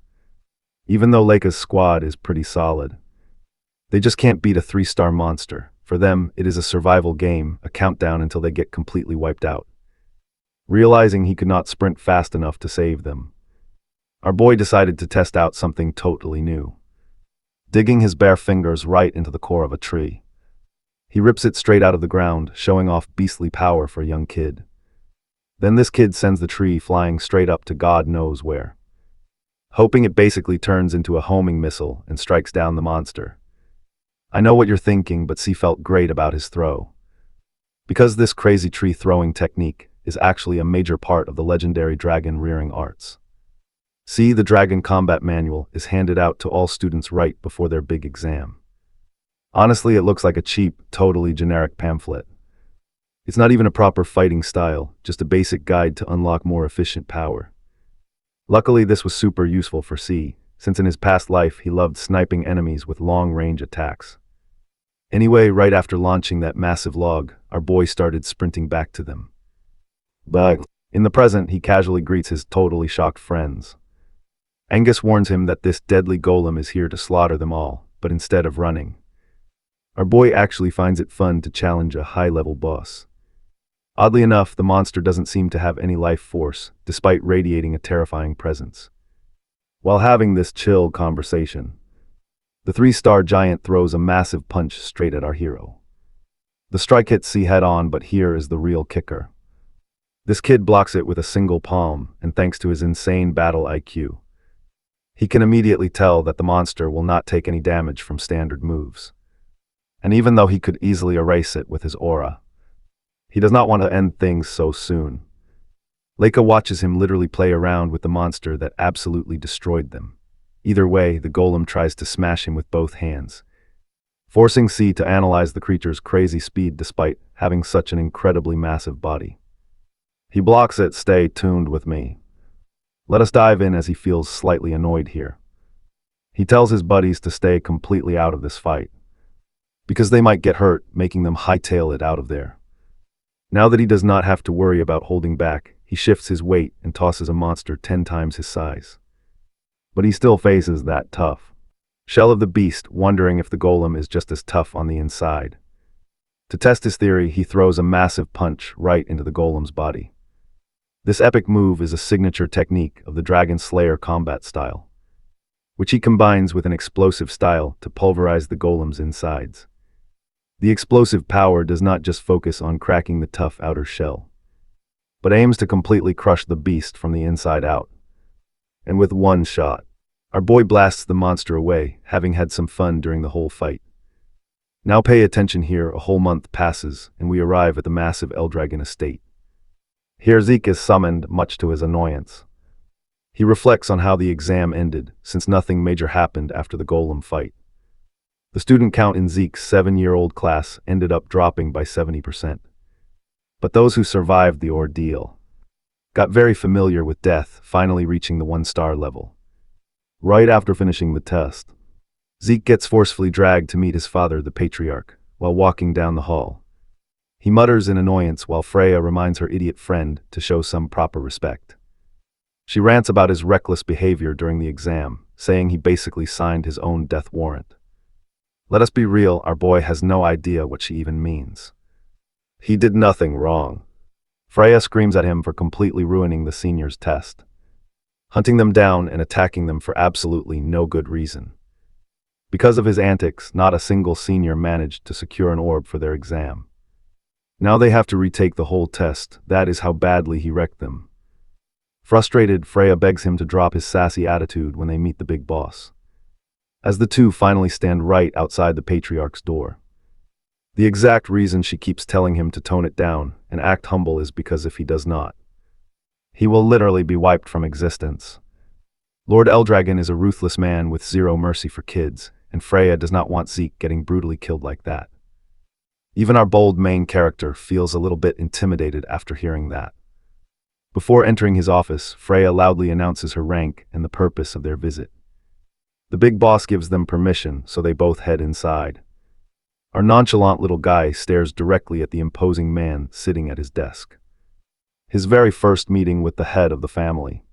Even though Leica's squad is pretty solid, they just can't beat a 3-star monster. For them, it is a survival game, a countdown until they get completely wiped out. Realizing he could not sprint fast enough to save them, our boy decided to test out something totally new. Digging his bare fingers right into the core of a tree, he rips it straight out of the ground, showing off beastly power for a young kid. Then this kid sends the tree flying straight up to God knows where, hoping it basically turns into a homing missile and strikes down the monster. I know what you're thinking, but C felt great about his throw, because this crazy tree throwing technique is actually a major part of the legendary dragon rearing arts. See, the Dragon Combat Manual is handed out to all students right before their big exam. Honestly, it looks like a cheap, totally generic pamphlet. It's not even a proper fighting style, just a basic guide to unlock more efficient power. Luckily, this was super useful for C, since in his past life he loved sniping enemies with long-range attacks. Anyway, right after launching that massive log, our boy started sprinting back to them. But in the present, he casually greets his totally shocked friends. Angus warns him that this deadly golem is here to slaughter them all, but instead of running, our boy actually finds it fun to challenge a high-level boss. Oddly enough, the monster doesn't seem to have any life force, despite radiating a terrifying presence. While having this chill conversation, the 3-star giant throws a massive punch straight at our hero. The strike hits C head-on, but here is the real kicker. This kid blocks it with a single palm, and thanks to his insane battle IQ, he can immediately tell that the monster will not take any damage from standard moves. And even though he could easily erase it with his aura, he does not want to end things so soon. Leica watches him literally play around with the monster that absolutely destroyed them. Either way, the golem tries to smash him with both hands, forcing C to analyze the creature's crazy speed despite having such an incredibly massive body. He blocks it. Stay tuned with me. Let us dive in as he feels slightly annoyed here. He tells his buddies to stay completely out of this fight, because they might get hurt, making them hightail it out of there. Now that he does not have to worry about holding back, he shifts his weight and tosses a monster 10 times his size. But he still faces that tough shell of the beast, wondering if the golem is just as tough on the inside. To test his theory, he throws a massive punch right into the golem's body. This epic move is a signature technique of the Dragon Slayer combat style, which he combines with an explosive style to pulverize the golem's insides. The explosive power does not just focus on cracking the tough outer shell, but aims to completely crush the beast from the inside out. And with one shot, our boy blasts the monster away, having had some fun during the whole fight. Now pay attention here. A whole month passes, and we arrive at the massive Eldragon estate. Here Zeke is summoned, much to his annoyance. He reflects on how the exam ended, since nothing major happened after the golem fight. The student count in Zeke's 7-year-old class ended up dropping by 70%. But those who survived the ordeal got very familiar with death, finally reaching the 1-star level. Right after finishing the test, Zeke gets forcefully dragged to meet his father, the patriarch, while walking down the hall. He mutters in annoyance while Freya reminds her idiot friend to show some proper respect. She rants about his reckless behavior during the exam, saying he basically signed his own death warrant. Let us be real, our boy has no idea what she even means. He did nothing wrong. Freya screams at him for completely ruining the seniors' test, hunting them down and attacking them for absolutely no good reason. Because of his antics, not a single senior managed to secure an orb for their exam. Now they have to retake the whole test. That is how badly he wrecked them. Frustrated, Freya begs him to drop his sassy attitude when they meet the big boss. As the two finally stand right outside the patriarch's door. The exact reason she keeps telling him to tone it down and act humble is because if he does not, he will literally be wiped from existence. Lord Eldragon is a ruthless man with zero mercy for kids, and Freya does not want Zeke getting brutally killed like that. Even our bold main character feels a little bit intimidated after hearing that. Before entering his office, Freya loudly announces her rank and the purpose of their visit. The big boss gives them permission, so they both head inside. Our nonchalant little guy stares directly at the imposing man sitting at his desk. His very first meeting with the head of the family.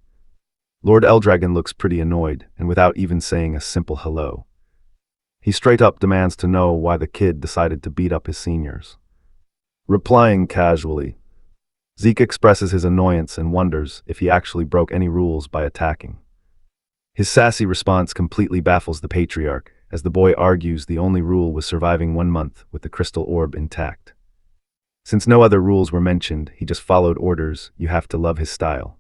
Lord Eldragon looks pretty annoyed, and without even saying a simple hello, he straight up demands to know why the kid decided to beat up his seniors. Replying casually, Zeke expresses his annoyance and wonders if he actually broke any rules by attacking. His sassy response completely baffles the patriarch, as the boy argues the only rule was surviving 1 month with the crystal orb intact. Since no other rules were mentioned, he just followed orders. You have to love his style.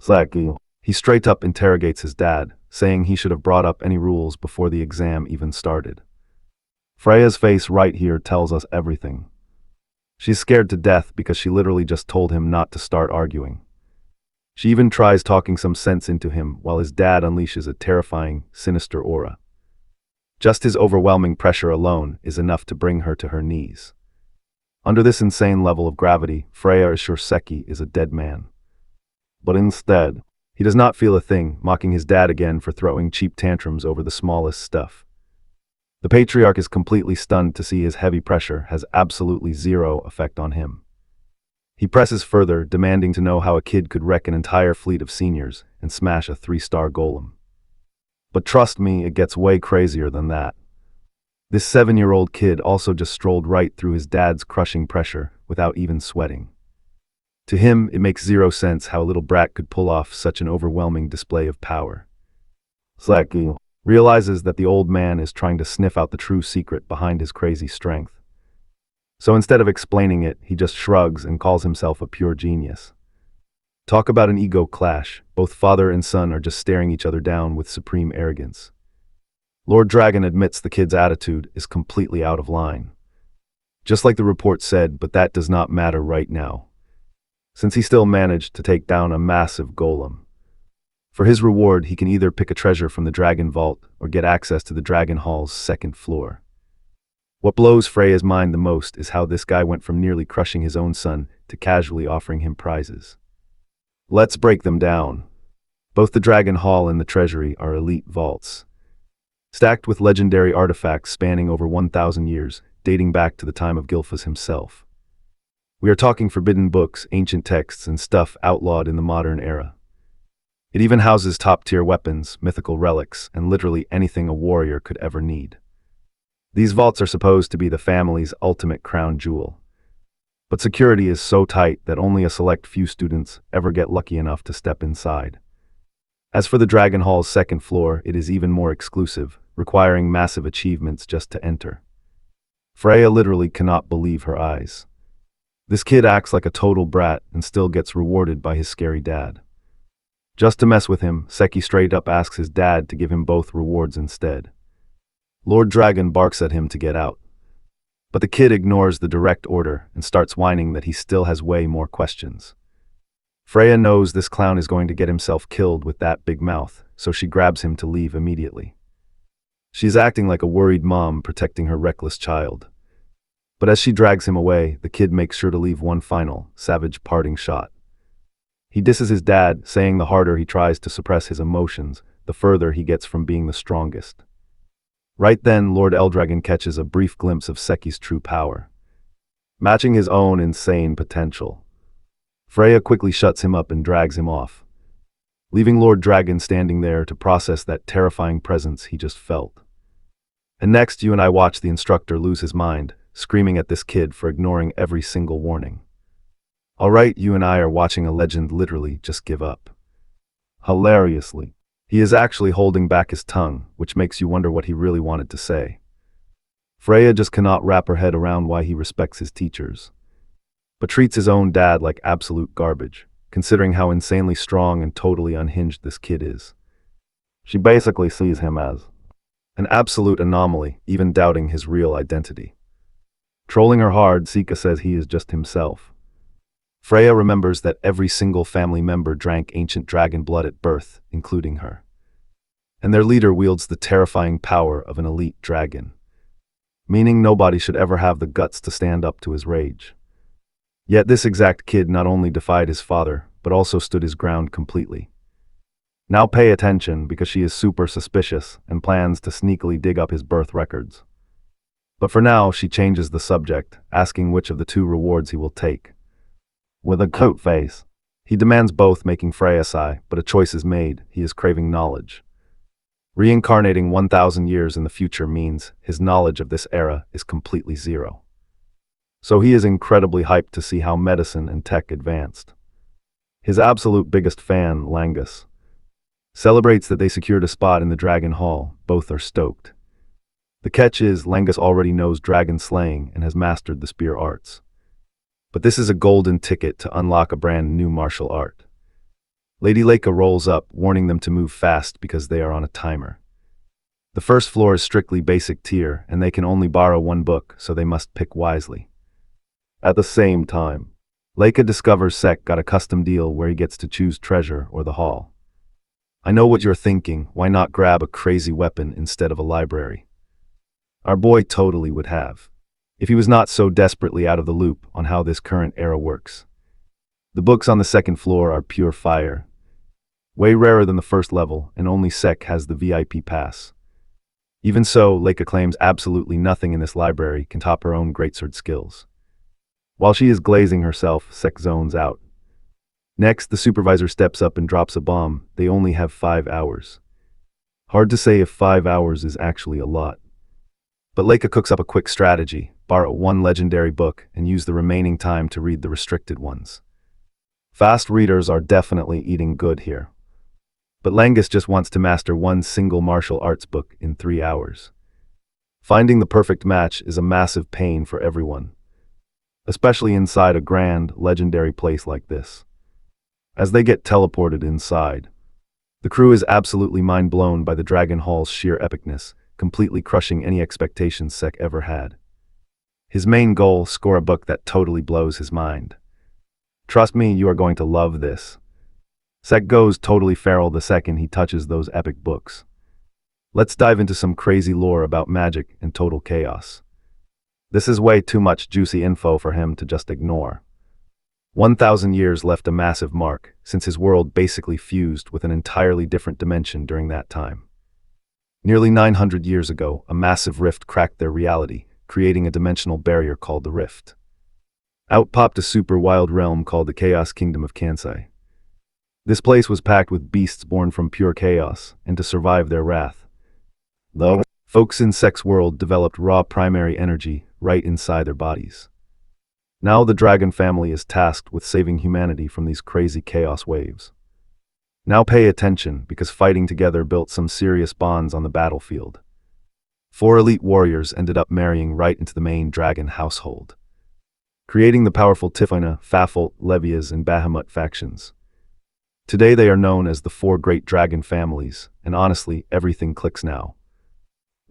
Slacky. He straight up interrogates his dad, saying he should have brought up any rules before the exam even started. Freya's face right here tells us everything. She's scared to death because she literally just told him not to start arguing. She even tries talking some sense into him while his dad unleashes a terrifying, sinister aura. Just his overwhelming pressure alone is enough to bring her to her knees. Under this insane level of gravity, Freya is sure Seki is a dead man. But instead, he does not feel a thing, mocking his dad again for throwing cheap tantrums over the smallest stuff. The patriarch is completely stunned to see his heavy pressure has absolutely zero effect on him. He presses further, demanding to know how a kid could wreck an entire fleet of seniors and smash a 3-star golem. But trust me, it gets way crazier than that. This 7-year-old kid also just strolled right through his dad's crushing pressure without even sweating. To him, it makes zero sense how a little brat could pull off such an overwhelming display of power. Slacky realizes that the old man is trying to sniff out the true secret behind his crazy strength. So instead of explaining it, he just shrugs and calls himself a pure genius. Talk about an ego clash. Both father and son are just staring each other down with supreme arrogance. Lord Dragon admits the kid's attitude is completely out of line. Just like the report said, but that does not matter right now, since he still managed to take down a massive golem. For his reward, he can either pick a treasure from the Dragon Vault or get access to the Dragon Hall's 2nd floor. What blows Freya's mind the most is how this guy went from nearly crushing his own son to casually offering him prizes. Let's break them down. Both the Dragon Hall and the Treasury are elite vaults, stacked with legendary artifacts spanning over 1,000 years, dating back to the time of Gilphas himself. We are talking forbidden books, ancient texts, and stuff outlawed in the modern era. It even houses top-tier weapons, mythical relics, and literally anything a warrior could ever need. These vaults are supposed to be the family's ultimate crown jewel. But security is so tight that only a select few students ever get lucky enough to step inside. As for the Dragon Hall's 2nd floor, it is even more exclusive, requiring massive achievements just to enter. Freya literally cannot believe her eyes. This kid acts like a total brat and still gets rewarded by his scary dad. Just to mess with him, Seki straight up asks his dad to give him both rewards instead. Lord Dragon barks at him to get out. But the kid ignores the direct order and starts whining that he still has way more questions. Freya knows this clown is going to get himself killed with that big mouth, so she grabs him to leave immediately. She's acting like a worried mom protecting her reckless child. But as she drags him away, the kid makes sure to leave one final, savage parting shot. He disses his dad, saying the harder he tries to suppress his emotions, the further he gets from being the strongest. Right then, Lord Eldragon catches a brief glimpse of Seki's true power, matching his own insane potential. Freya quickly shuts him up and drags him off, leaving Lord Dragon standing there to process that terrifying presence he just felt. And next, you and I watch the instructor lose his mind, screaming at this kid for ignoring every single warning. Alright, you and I are watching a legend literally just give up. Hilariously, he is actually holding back his tongue, which makes you wonder what he really wanted to say. Freya just cannot wrap her head around why he respects his teachers, but treats his own dad like absolute garbage, considering how insanely strong and totally unhinged this kid is. She basically sees him as an absolute anomaly, even doubting his real identity. Trolling her hard, Sika says he is just himself. Freya remembers that every single family member drank ancient dragon blood at birth, including her. And their leader wields the terrifying power of an elite dragon, meaning nobody should ever have the guts to stand up to his rage. Yet this exact kid not only defied his father, but also stood his ground completely. Now pay attention, because she is super suspicious and plans to sneakily dig up his birth records. But for now, she changes the subject, asking which of the two rewards he will take. With a coat face, he demands both, making Freya sigh, but a choice is made. He is craving knowledge. Reincarnating 1,000 years in the future means his knowledge of this era is completely zero. So he is incredibly hyped to see how medicine and tech advanced. His absolute biggest fan, Langus, celebrates that they secured a spot in the Dragon Hall. Both are stoked. The catch is, Langus already knows dragon slaying and has mastered the spear arts. But this is a golden ticket to unlock a brand new martial art. Lady Leica rolls up, warning them to move fast because they are on a timer. The first floor is strictly basic tier, and they can only borrow one book, so they must pick wisely. At the same time, Leica discovers Sek got a custom deal where he gets to choose treasure or the hall. I know what you're thinking, why not grab a crazy weapon instead of a library? Our boy totally would have, if he was not so desperately out of the loop on how this current era works. The books on the second floor are pure fire, way rarer than the first level, and only Sek has the VIP pass. Even so, Leica claims absolutely nothing in this library can top her own greatsword skills. While she is glazing herself, Sek zones out. Next, the supervisor steps up and drops a bomb. They only have 5 hours. Hard to say if 5 hours is actually a lot. But Leica cooks up a quick strategy: borrow one legendary book and use the remaining time to read the restricted ones. Fast readers are definitely eating good here. But Langus just wants to master one single martial arts book in 3 hours. Finding the perfect match is a massive pain for everyone, especially inside a grand, legendary place like this. As they get teleported inside, the crew is absolutely mind-blown by the Dragon Hall's sheer epicness, completely crushing any expectations Sek ever had. His main goal: score a book that totally blows his mind. Trust me, you are going to love this. Sek goes totally feral the second he touches those epic books. Let's dive into some crazy lore about magic and total chaos. This is way too much juicy info for him to just ignore. 1,000 years left a massive mark, since his world basically fused with an entirely different dimension during that time. Nearly 900 years ago, a massive rift cracked their reality, creating a dimensional barrier called the Rift. Out popped a super wild realm called the Chaos Kingdom of Kansai. This place was packed with beasts born from pure chaos, and to survive their wrath, the folks in Sek's world developed raw primary energy right inside their bodies. Now the dragon family is tasked with saving humanity from these crazy chaos waves. Now pay attention, because fighting together built some serious bonds on the battlefield. 4 elite warriors ended up marrying right into the main dragon household, creating the powerful Tifina, Fafelt, Levias, and Bahamut factions. Today they are known as the 4 great dragon families, and honestly, everything clicks now.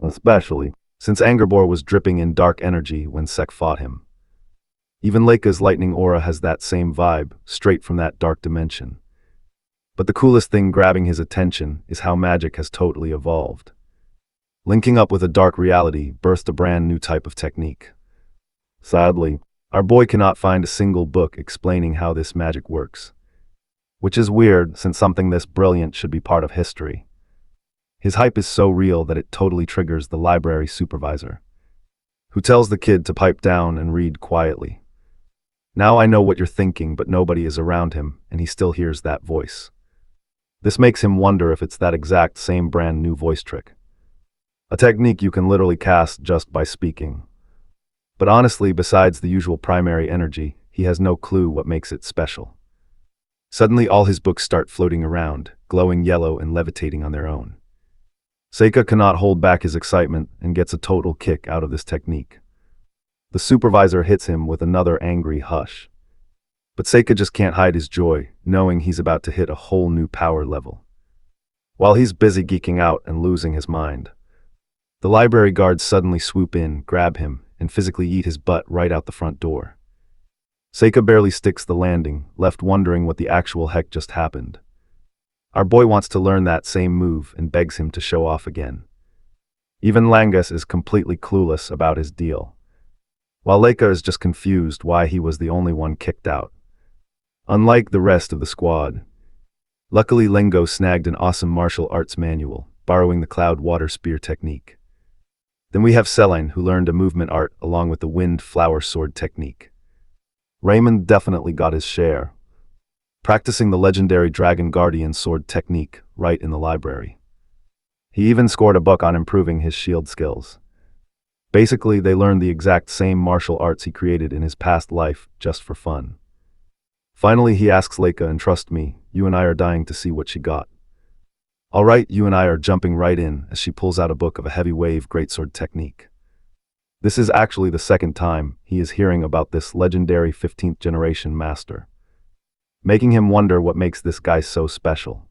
Especially since Angerbor was dripping in dark energy when Sek fought him. Even Leica's lightning aura has that same vibe, straight from that dark dimension. But the coolest thing grabbing his attention is how magic has totally evolved. Linking up with a dark reality birthed a brand new type of technique. Sadly, our boy cannot find a single book explaining how this magic works. Which is weird, since something this brilliant should be part of history. His hype is so real that it totally triggers the library supervisor, who tells the kid to pipe down and read quietly. Now I know what you're thinking, but nobody is around him, and he still hears that voice. This makes him wonder if it's that exact same brand new voice trick. A technique you can literally cast just by speaking. But honestly, besides the usual primary energy, he has no clue what makes it special. Suddenly all his books start floating around, glowing yellow and levitating on their own. Seika cannot hold back his excitement and gets a total kick out of this technique. The supervisor hits him with another angry hush. But Seika just can't hide his joy, knowing he's about to hit a whole new power level. While he's busy geeking out and losing his mind, the library guards suddenly swoop in, grab him, and physically eat his butt right out the front door. Seika barely sticks the landing, left wondering what the actual heck just happened. Our boy wants to learn that same move and begs him to show off again. Even Langus is completely clueless about his deal, while Leica is just confused why he was the only one kicked out. Unlike the rest of the squad, luckily Lingo snagged an awesome martial arts manual, borrowing the cloud water spear technique. Then we have Celine, who learned a movement art along with the wind flower sword technique. Raymond definitely got his share, practicing the legendary Dragon Guardian sword technique right in the library. He even scored a buck on improving his shield skills. Basically, they learned the exact same martial arts he created in his past life, just for fun. Finally, he asks Leica, and trust me, you and I are dying to see what she got. Alright, you and I are jumping right in as she pulls out a book of a heavy wave greatsword technique. This is actually the second time he is hearing about this legendary 15th generation master, making him wonder what makes this guy so special.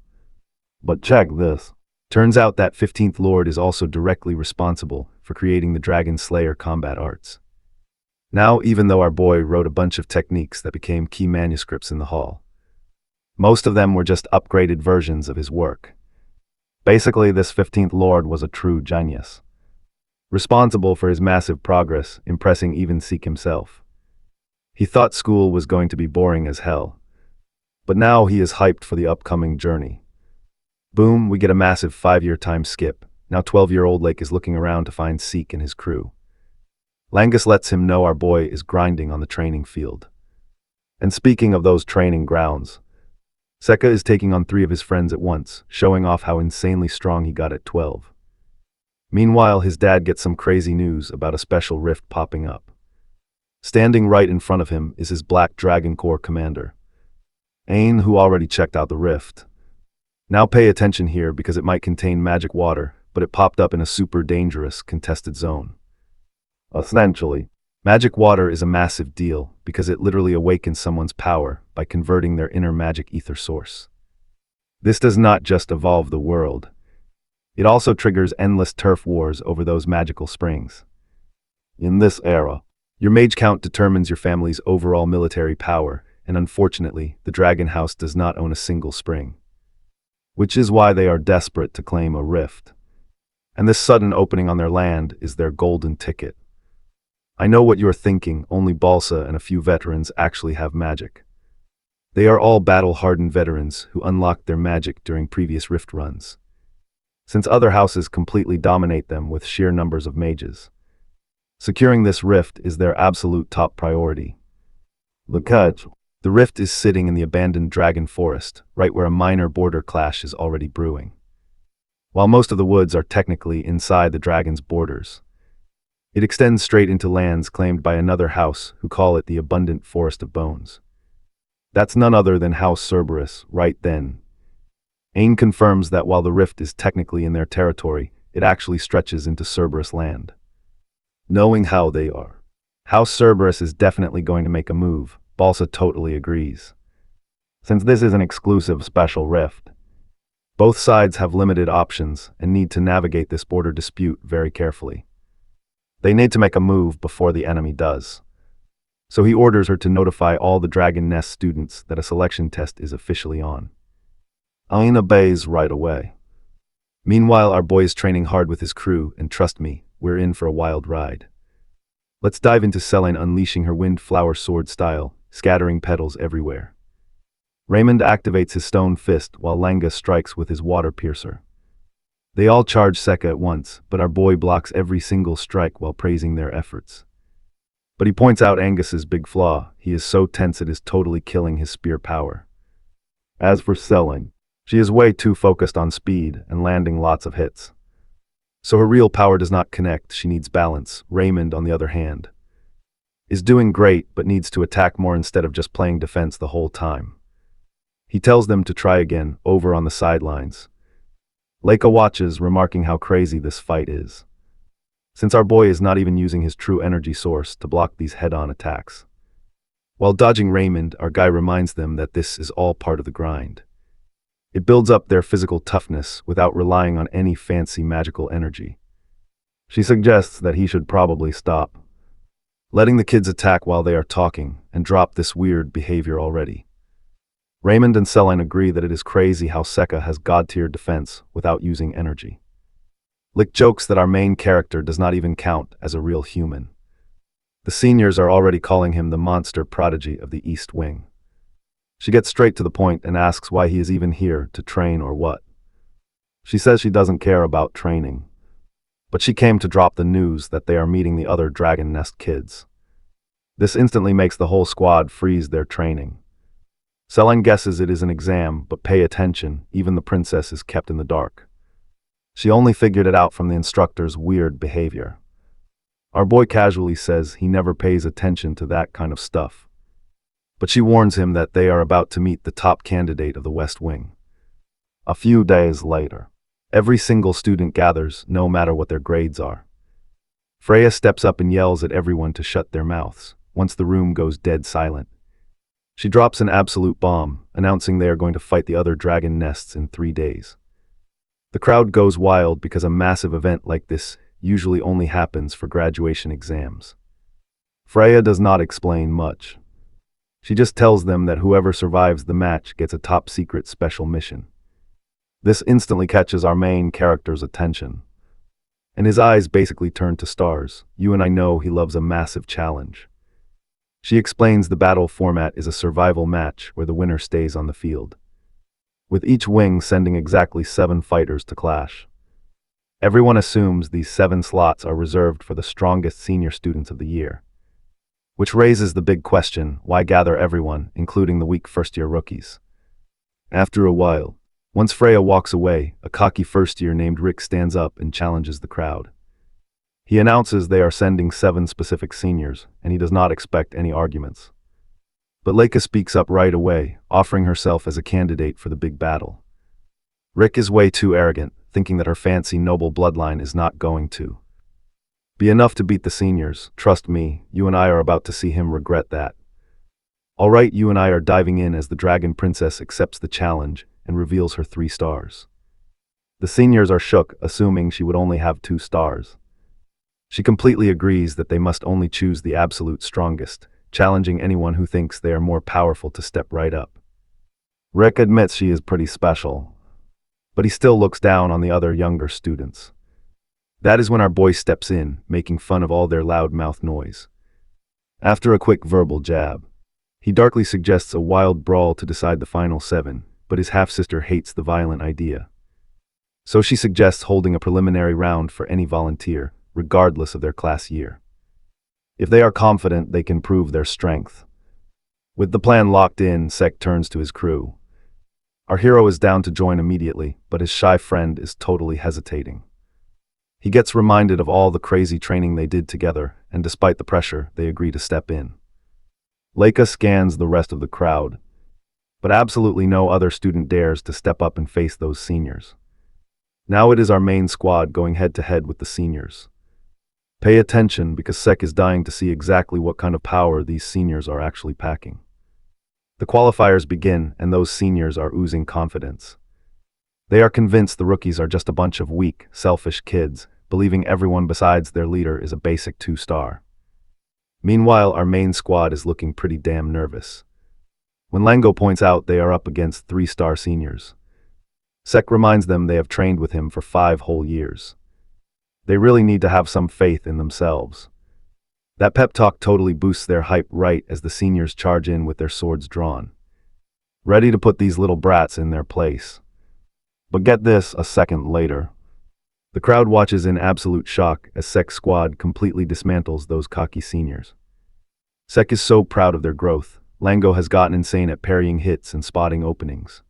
But check this. Turns out that 15th Lord is also directly responsible for creating the Dragon Slayer combat arts. Now, even though our boy wrote a bunch of techniques that became key manuscripts in the hall, most of them were just upgraded versions of his work. Basically, this 15th Lord was a true genius, responsible for his massive progress, impressing even Seek himself. He thought school was going to be boring as hell, but now he is hyped for the upcoming journey. Boom, we get a massive 5-year time skip. Now 12-year-old Lake is looking around to find Seek and his crew. Langus lets him know our boy is grinding on the training field. And speaking of those training grounds, Seka is taking on 3 of his friends at once, showing off how insanely strong he got at 12. Meanwhile, his dad gets some crazy news about a special rift popping up. Standing right in front of him is his Black Dragon Corps commander, Ain, who already checked out the rift. Now pay attention here because it might contain magic water, but it popped up in a super dangerous, contested zone. Essentially, magic water is a massive deal because it literally awakens someone's power by converting their inner magic ether source. This does not just evolve the world. It also triggers endless turf wars over those magical springs. In this era, your mage count determines your family's overall military power, and unfortunately, the Dragon House does not own a single spring, which is why they are desperate to claim a rift. And this sudden opening on their land is their golden ticket. I know what you're thinking, only Balsa and a few veterans actually have magic. They are all battle-hardened veterans who unlocked their magic during previous rift runs, since other houses completely dominate them with sheer numbers of mages. Securing this rift is their absolute top priority. The catch: the rift is sitting in the abandoned dragon forest, right where a minor border clash is already brewing. While most of the woods are technically inside the dragon's borders, it extends straight into lands claimed by another house who call it the Abundant Forest of Bones. That's none other than House Cerberus, right then. Ain confirms that while the rift is technically in their territory, it actually stretches into Cerberus land. Knowing how they are, House Cerberus is definitely going to make a move. Balsa totally agrees. Since this is an exclusive special rift, both sides have limited options and need to navigate this border dispute very carefully. They need to make a move before the enemy does. So he orders her to notify all the Dragon Nest students that a selection test is officially on. Ain obeys right away. Meanwhile, our boy is training hard with his crew, and trust me, we're in for a wild ride. Let's dive into Celine unleashing her windflower sword style, scattering petals everywhere. Raymond activates his stone fist while Langa strikes with his water piercer. They all charge Sekka at once, but our boy blocks every single strike while praising their efforts. But he points out Angus's big flaw: he is so tense it is totally killing his spear power. As for Celine, she is way too focused on speed and landing lots of hits. So her real power does not connect, she needs balance. Raymond, on the other hand, is doing great but needs to attack more instead of just playing defense the whole time. He tells them to try again, over on the sidelines. Leica watches, remarking how crazy this fight is, since our boy is not even using his true energy source to block these head-on attacks. While dodging Raymond, our guy reminds them that this is all part of the grind. It builds up their physical toughness without relying on any fancy magical energy. She suggests that he should probably stop letting the kids attack while they are talking and drop this weird behavior already. Raymond and Celine agree that it is crazy how Sekka has god-tier defense without using energy. Lick jokes that our main character does not even count as a real human. The seniors are already calling him the monster prodigy of the East Wing. She gets straight to the point and asks why he is even here, to train or what. She says she doesn't care about training, but she came to drop the news that they are meeting the other Dragon Nest kids. This instantly makes the whole squad freeze their training. Celine guesses it is an exam, but pay attention, even the princess is kept in the dark. She only figured it out from the instructor's weird behavior. Our boy casually says he never pays attention to that kind of stuff, but she warns him that they are about to meet the top candidate of the West Wing. A few days later, every single student gathers, no matter what their grades are. Freya steps up and yells at everyone to shut their mouths, once the room goes dead silent. She drops an absolute bomb, announcing they are going to fight the other dragon nests in 3 days. The crowd goes wild because a massive event like this usually only happens for graduation exams. Freya does not explain much. She just tells them that whoever survives the match gets a top-secret special mission. This instantly catches our main character's attention, and his eyes basically turn to stars. You and I know he loves a massive challenge. She explains the battle format is a survival match where the winner stays on the field, with each wing sending exactly 7 fighters to clash. Everyone assumes these 7 slots are reserved for the strongest senior students of the year, which raises the big question: why gather everyone, including the weak first-year rookies? After a while, once Freya walks away, a cocky first-year named Rick stands up and challenges the crowd. He announces they are sending 7 specific seniors, and he does not expect any arguments. But Leica speaks up right away, offering herself as a candidate for the big battle. Rick is way too arrogant, thinking that her fancy noble bloodline is not going to be enough to beat the seniors. Trust me, you and I are about to see him regret that. Alright, you and I are diving in as the Dragon Princess accepts the challenge and reveals her 3 stars. The seniors are shook, assuming she would only have 2 stars. She completely agrees that they must only choose the absolute strongest, challenging anyone who thinks they are more powerful to step right up. Rick admits she is pretty special, but he still looks down on the other younger students. That is when our boy steps in, making fun of all their loud mouth noise. After a quick verbal jab, he darkly suggests a wild brawl to decide the final 7, but his half-sister hates the violent idea. So she suggests holding a preliminary round for any volunteer, regardless of their class year. If they are confident, they can prove their strength. With the plan locked in, Sek turns to his crew. Our hero is down to join immediately, but his shy friend is totally hesitating. He gets reminded of all the crazy training they did together, and despite the pressure, they agree to step in. Leica scans the rest of the crowd, but absolutely no other student dares to step up and face those seniors. Now it is our main squad going head-to-head with the seniors. Pay attention, because Sek is dying to see exactly what kind of power these seniors are actually packing. The qualifiers begin, and those seniors are oozing confidence. They are convinced the rookies are just a bunch of weak, selfish kids, believing everyone besides their leader is a basic 2-star. Meanwhile, our main squad is looking pretty damn nervous when Lango points out they are up against 3-star seniors. Sek reminds them they have trained with him for 5 whole years. They really need to have some faith in themselves. That pep talk totally boosts their hype right as the seniors charge in with their swords drawn, ready to put these little brats in their place. But get this, a second later. The crowd watches in absolute shock as Sek's squad completely dismantles those cocky seniors. Sek is so proud of their growth. Lango has gotten insane at parrying hits and spotting openings.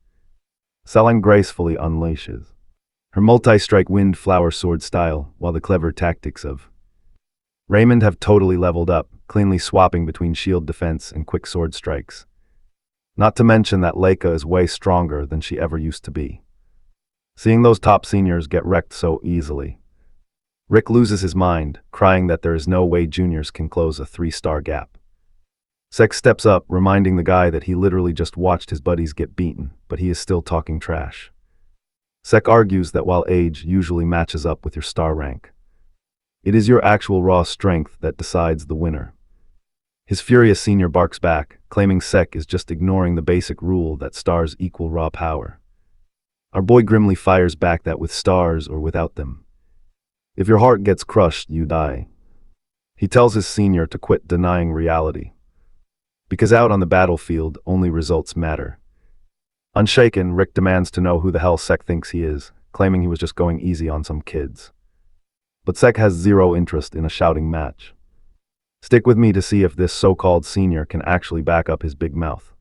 Selen gracefully unleashes her multi-strike wind flower sword style, while the clever tactics of Raymond have totally leveled up, cleanly swapping between shield defense and quick sword strikes. Not to mention that Leica is way stronger than she ever used to be. Seeing those top seniors get wrecked so easily, Rick loses his mind, crying that there is no way juniors can close a 3-star gap. Sek steps up, reminding the guy that he literally just watched his buddies get beaten, but he is still talking trash. Sek argues that while age usually matches up with your star rank, it is your actual raw strength that decides the winner. His furious senior barks back, claiming Sek is just ignoring the basic rule that stars equal raw power. Our boy grimly fires back that with stars or without them, if your heart gets crushed, you die. He tells his senior to quit denying reality, because out on the battlefield, only results matter. Unshaken, Rick demands to know who the hell Sek thinks he is, claiming he was just going easy on some kids. But Sek has zero interest in a shouting match. Stick with me to see if this so-called senior can actually back up his big mouth.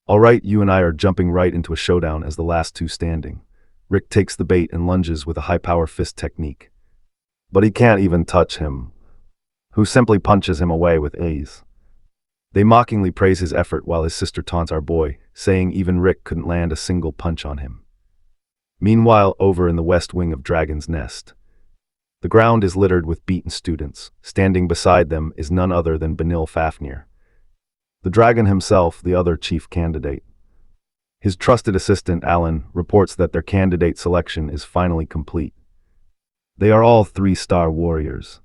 Alright, you and I are jumping right into a showdown as the last two standing. Rick takes the bait and lunges with a high-power fist technique. But he can't even touch him, who simply punches him away with ease. They mockingly praise his effort while his sister taunts our boy, saying even Rick couldn't land a single punch on him. Meanwhile, over in the west wing of Dragon's Nest, the ground is littered with beaten students. Standing beside them is none other than Benil Fafnir, the dragon himself, the other chief candidate. His trusted assistant, Alan, reports that their candidate selection is finally complete. They are all 3-star warriors.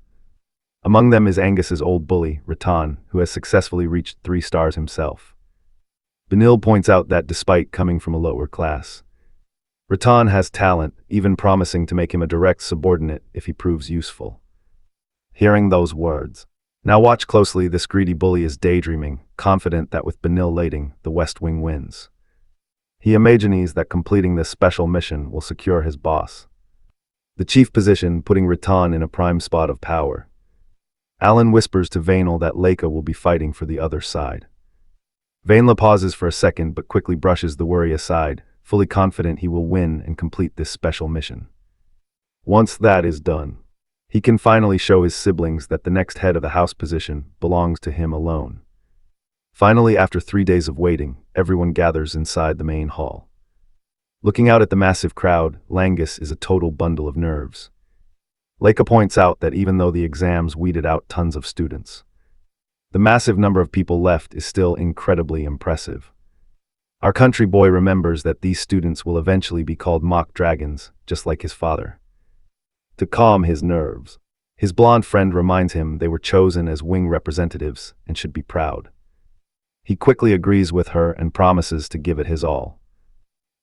Among them is Angus's old bully, Ratan, who has successfully reached 3 stars himself. Benil points out that despite coming from a lower class, Ratan has talent, even promising to make him a direct subordinate if he proves useful. Hearing those words, now watch closely, this greedy bully is daydreaming, confident that with Benil leading, the West Wing wins. He imagines that completing this special mission will secure his boss the chief position, putting Ratan in a prime spot of power. Alan whispers to Vainel that Leica will be fighting for the other side. Vainla pauses for a second but quickly brushes the worry aside, fully confident he will win and complete this special mission. Once that is done, he can finally show his siblings that the next head of the house position belongs to him alone. Finally, after 3 days of waiting, everyone gathers inside the main hall. Looking out at the massive crowd, Langus is a total bundle of nerves. Leica points out that even though the exams weeded out tons of students, the massive number of people left is still incredibly impressive. Our country boy remembers that these students will eventually be called mock dragons, just like his father. To calm his nerves, his blonde friend reminds him they were chosen as wing representatives and should be proud. He quickly agrees with her and promises to give it his all.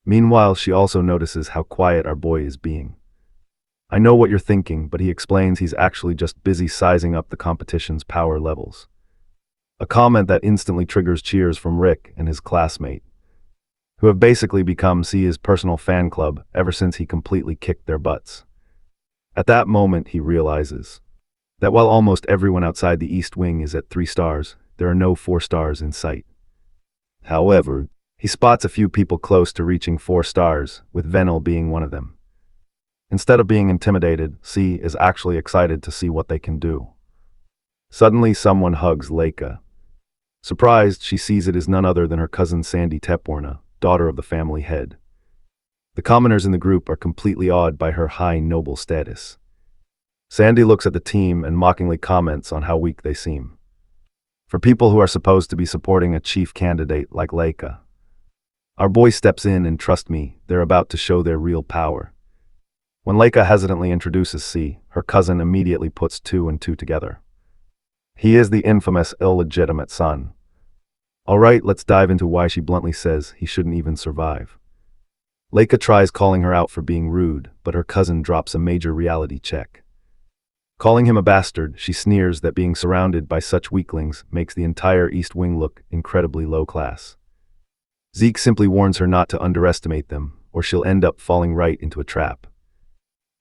Meanwhile, she also notices how quiet our boy is being. I know what you're thinking, but he explains he's actually just busy sizing up the competition's power levels. A comment that instantly triggers cheers from Rick and his classmate, who have basically become his personal fan club ever since he completely kicked their butts. At that moment, he realizes that while almost everyone outside the East Wing is at 3 stars, there are no 4 stars in sight. However, he spots a few people close to reaching 4 stars, with Venel being one of them. Instead of being intimidated, C is actually excited to see what they can do. Suddenly, someone hugs Leica. Surprised, she sees it is none other than her cousin Sandy Tepwarna, daughter of the family head. The commoners in the group are completely awed by her high noble status. Sandy looks at the team and mockingly comments on how weak they seem. For people who are supposed to be supporting a chief candidate like Leica. Our boy steps in and trust me, they're about to show their real power. When Leica hesitantly introduces C, her cousin immediately puts 2 and 2 together. He is the infamous illegitimate son. Alright, let's dive into why she bluntly says he shouldn't even survive. Leica tries calling her out for being rude, but her cousin drops a major reality check. Calling him a bastard, she sneers that being surrounded by such weaklings makes the entire East Wing look incredibly low class. Zeke simply warns her not to underestimate them, or she'll end up falling right into a trap.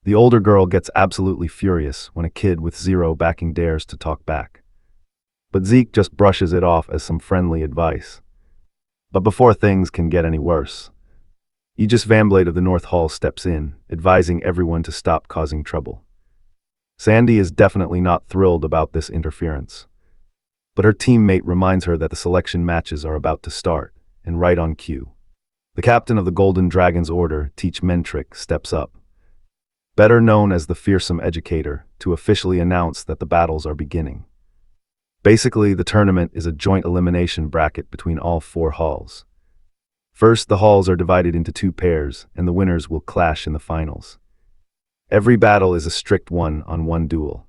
The older girl gets absolutely furious when a kid with zero backing dares to talk back. But Zeke just brushes it off as some friendly advice. But before things can get any worse, Aegis Vanblade of the North Hall steps in, advising everyone to stop causing trouble. Sandy is definitely not thrilled about this interference. But her teammate reminds her that the selection matches are about to start, and right on cue. The captain of the Golden Dragon's Order, Teach Mentric, steps up, better known as the Fearsome Educator, to officially announce that the battles are beginning. Basically, the tournament is a joint elimination bracket between all 4 halls. First, the halls are divided into 2 pairs, and the winners will clash in the finals. Every battle is a strict 1-on-1 duel.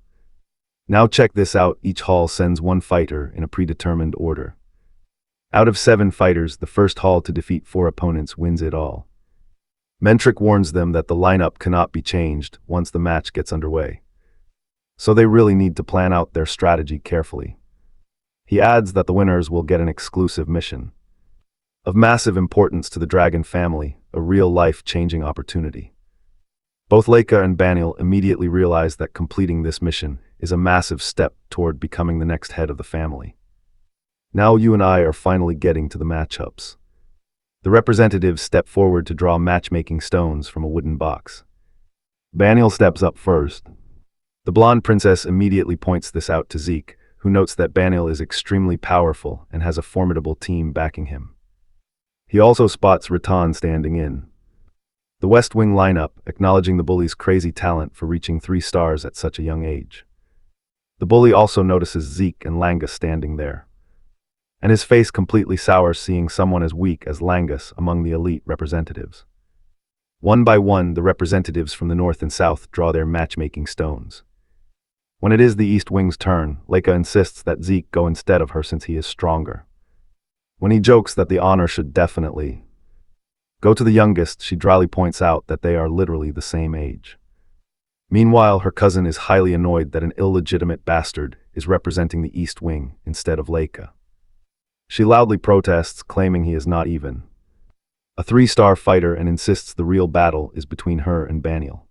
Now check this out, each hall sends 1 fighter in a predetermined order. Out of 7 fighters, the first hall to defeat 4 opponents wins it all. Mentric warns them that the lineup cannot be changed once the match gets underway. So they really need to plan out their strategy carefully. He adds that the winners will get an exclusive mission of massive importance to the Dragon family, a real life-changing opportunity. Both Leica and Baniel immediately realize that completing this mission is a massive step toward becoming the next head of the family. Now you and I are finally getting to the matchups. The representatives step forward to draw matchmaking stones from a wooden box. Baniel steps up first. The blonde princess immediately points this out to Zeke, who notes that Baniel is extremely powerful and has a formidable team backing him. He also spots Rattan standing in the West Wing lineup, acknowledging the bully's crazy talent for reaching 3 stars at such a young age. The bully also notices Zeke and Langus standing there, and his face completely sours seeing someone as weak as Langus among the elite representatives. One by one, the representatives from the north and south draw their matchmaking stones. When it is the East Wing's turn, Leica insists that Zeke go instead of her since he is stronger. When he jokes that the honor should definitely go to the youngest, she dryly points out that they are literally the same age. Meanwhile, her cousin is highly annoyed that an illegitimate bastard is representing the East Wing instead of Leica. She loudly protests, claiming he is not even a 3-star fighter and insists the real battle is between her and Baniel.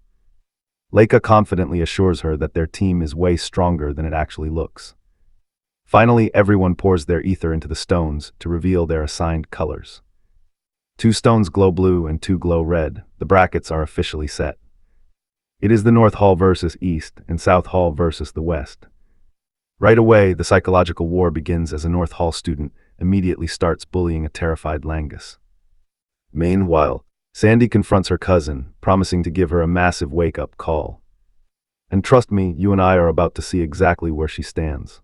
Leica confidently assures her that their team is way stronger than it actually looks. Finally, everyone pours their ether into the stones to reveal their assigned colors. 2 stones glow blue and 2 glow red. The brackets are officially set. It is the North Hall versus East and South Hall versus the West. Right away, the psychological war begins as a North Hall student immediately starts bullying a terrified Langus. Meanwhile, Sandy confronts her cousin, promising to give her a massive wake-up call. And trust me, you and I are about to see exactly where she stands.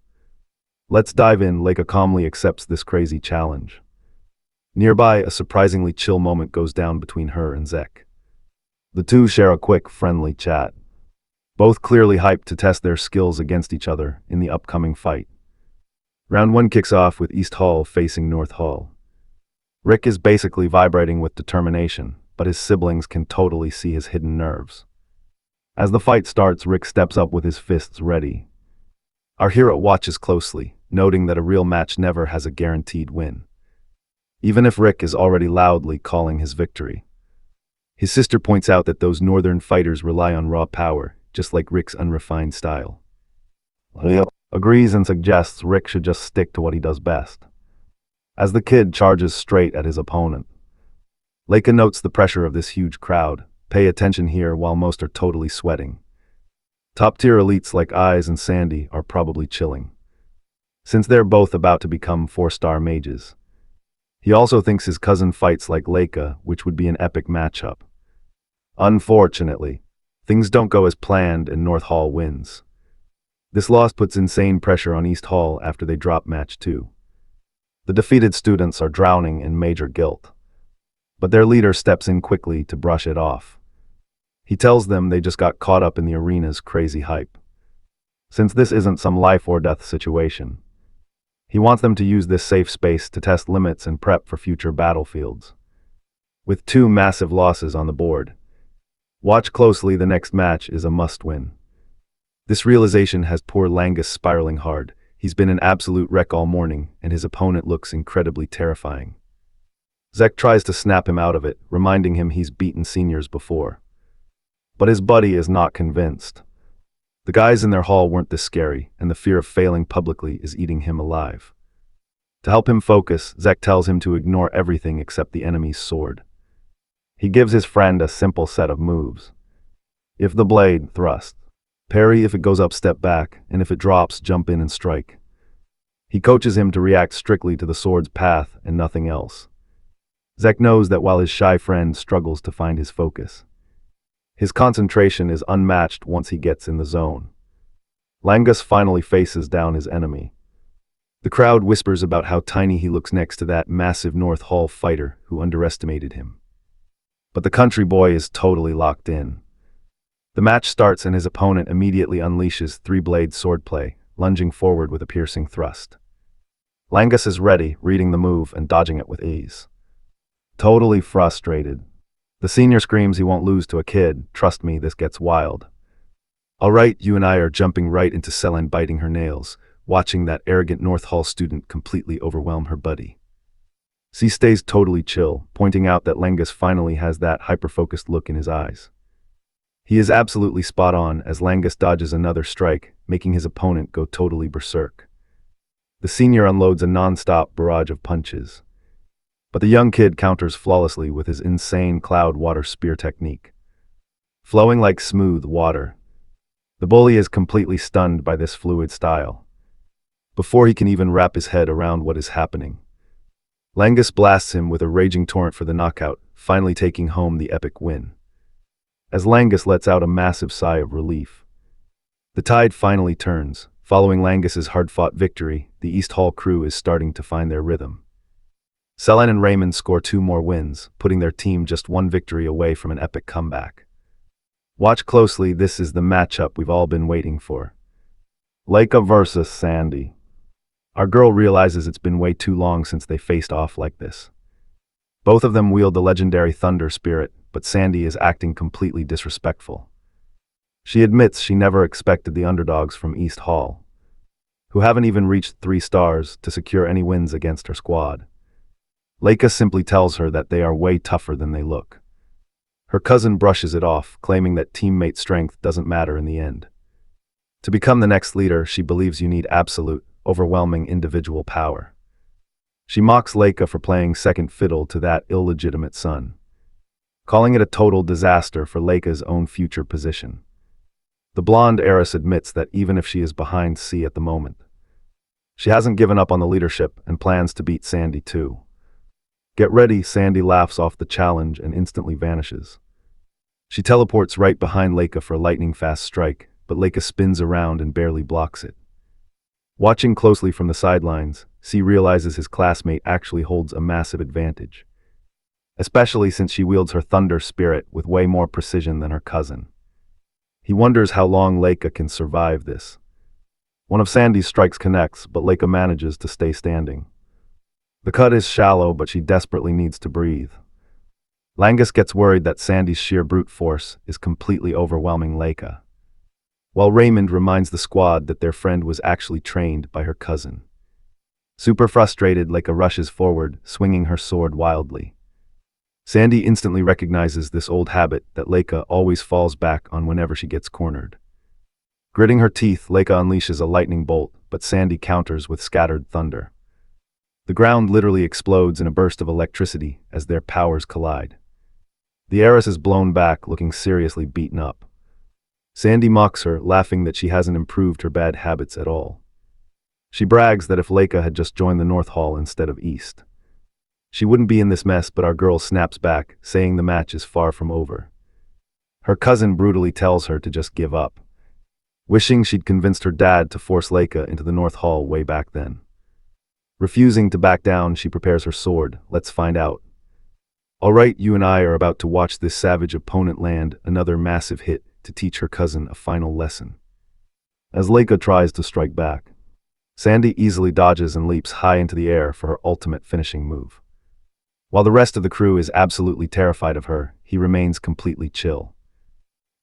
Let's dive in. Leica calmly accepts this crazy challenge. Nearby, a surprisingly chill moment goes down between her and Zek. The two share a quick, friendly chat, both clearly hyped to test their skills against each other in the upcoming fight. Round 1 kicks off with East Hall facing North Hall. Rick is basically vibrating with determination, but his siblings can totally see his hidden nerves. As the fight starts, Rick steps up with his fists ready. Our hero watches closely, noting that a real match never has a guaranteed win, even if Rick is already loudly calling his victory. His sister points out that those northern fighters rely on raw power, just like Rick's unrefined style. Leo agrees and suggests Rick should just stick to what he does best. As the kid charges straight at his opponent, Leica notes the pressure of this huge crowd. Pay attention here while most are totally sweating. Top-tier elites like Eyes and Sandy are probably chilling, since they're both about to become 4-star mages. He also thinks his cousin fights like Leica, which would be an epic matchup. Unfortunately, things don't go as planned and North Hall wins. This loss puts insane pressure on East Hall after they drop match 2. The defeated students are drowning in major guilt, but their leader steps in quickly to brush it off. He tells them they just got caught up in the arena's crazy hype. Since this isn't some life or death situation, he wants them to use this safe space to test limits and prep for future battlefields. with 2 massive losses on the board. Watch closely, the next match is a must-win. This realization has poor Langus spiraling hard. He's been an absolute wreck all morning, and his opponent looks incredibly terrifying. Zek tries to snap him out of it, reminding him he's beaten seniors before. But his buddy is not convinced. The guys in their hall weren't this scary, and the fear of failing publicly is eating him alive. To help him focus, Zek tells him to ignore everything except the enemy's sword. He gives his friend a simple set of moves. If the blade, thrust. Parry if it goes up, step back, and if it drops, jump in and strike. He coaches him to react strictly to the sword's path and nothing else. Zek knows that while his shy friend struggles to find his focus, his concentration is unmatched once he gets in the zone. Langus finally faces down his enemy. The crowd whispers about how tiny he looks next to that massive North Hall fighter who underestimated him. But the country boy is totally locked in. The match starts and his opponent immediately unleashes 3-blade swordplay, lunging forward with a piercing thrust. Langus is ready, reading the move and dodging it with ease. Totally frustrated, the senior screams he won't lose to a kid. Trust me, this gets wild. Alright, you and I are jumping right into Selene biting her nails, watching that arrogant North Hall student completely overwhelm her buddy. She stays totally chill, pointing out that Langus finally has that hyper-focused look in his eyes. He is absolutely spot on as Langus dodges another strike, making his opponent go totally berserk. The senior unloads a non-stop barrage of punches. But the young kid counters flawlessly with his insane cloud water spear technique. Flowing like smooth water, the bully is completely stunned by this fluid style. Before he can even wrap his head around what is happening, Langus blasts him with a raging torrent for the knockout, finally taking home the epic win. As Langus lets out a massive sigh of relief, the tide finally turns. Following Langus's hard-fought victory, the East Hall crew is starting to find their rhythm. Selene and Raymond score 2 more wins, putting their team just 1 victory away from an epic comeback. Watch closely, this is the matchup we've all been waiting for. Leica versus Sandy. Our girl realizes it's been way too long since they faced off like this. Both of them wield the legendary Thunder Spirit, but Sandy is acting completely disrespectful. She admits she never expected the underdogs from East Hall, who haven't even reached 3 stars, to secure any wins against her squad. Leica simply tells her that they are way tougher than they look. Her cousin brushes it off, claiming that teammate strength doesn't matter in the end. To become the next leader, she believes you need absolute, overwhelming individual power. She mocks Leica for playing second fiddle to that illegitimate son, calling it a total disaster for Leica's own future position. The blonde heiress admits that even if she is behind C at the moment, she hasn't given up on the leadership and plans to beat Sandy too. Get ready, Sandy laughs off the challenge and instantly vanishes. She teleports right behind Leica for a lightning-fast strike, but Leica spins around and barely blocks it. Watching closely from the sidelines, C realizes his classmate actually holds a massive advantage, especially since she wields her Thunder Spirit with way more precision than her cousin. He wonders how long Leica can survive this. One of Sandy's strikes connects, but Leica manages to stay standing. The cut is shallow, but she desperately needs to breathe. Langus gets worried that Sandy's sheer brute force is completely overwhelming Leica, while Raymond reminds the squad that their friend was actually trained by her cousin. Super frustrated, Leica rushes forward, swinging her sword wildly. Sandy instantly recognizes this old habit that Leica always falls back on whenever she gets cornered. Gritting her teeth, Leica unleashes a lightning bolt, but Sandy counters with scattered thunder. The ground literally explodes in a burst of electricity as their powers collide. The heiress is blown back, looking seriously beaten up. Sandy mocks her, laughing that she hasn't improved her bad habits at all. She brags that if Leica had just joined the North Hall instead of East, she wouldn't be in this mess, but our girl snaps back, saying the match is far from over. Her cousin brutally tells her to just give up, wishing she'd convinced her dad to force Leica into the North Hall way back then. Refusing to back down, she prepares her sword. Let's find out. Alright, you and I are about to watch this savage opponent land another massive hit to teach her cousin a final lesson. As Leica tries to strike back, Sandy easily dodges and leaps high into the air for her ultimate finishing move. While the rest of the crew is absolutely terrified of her, he remains completely chill.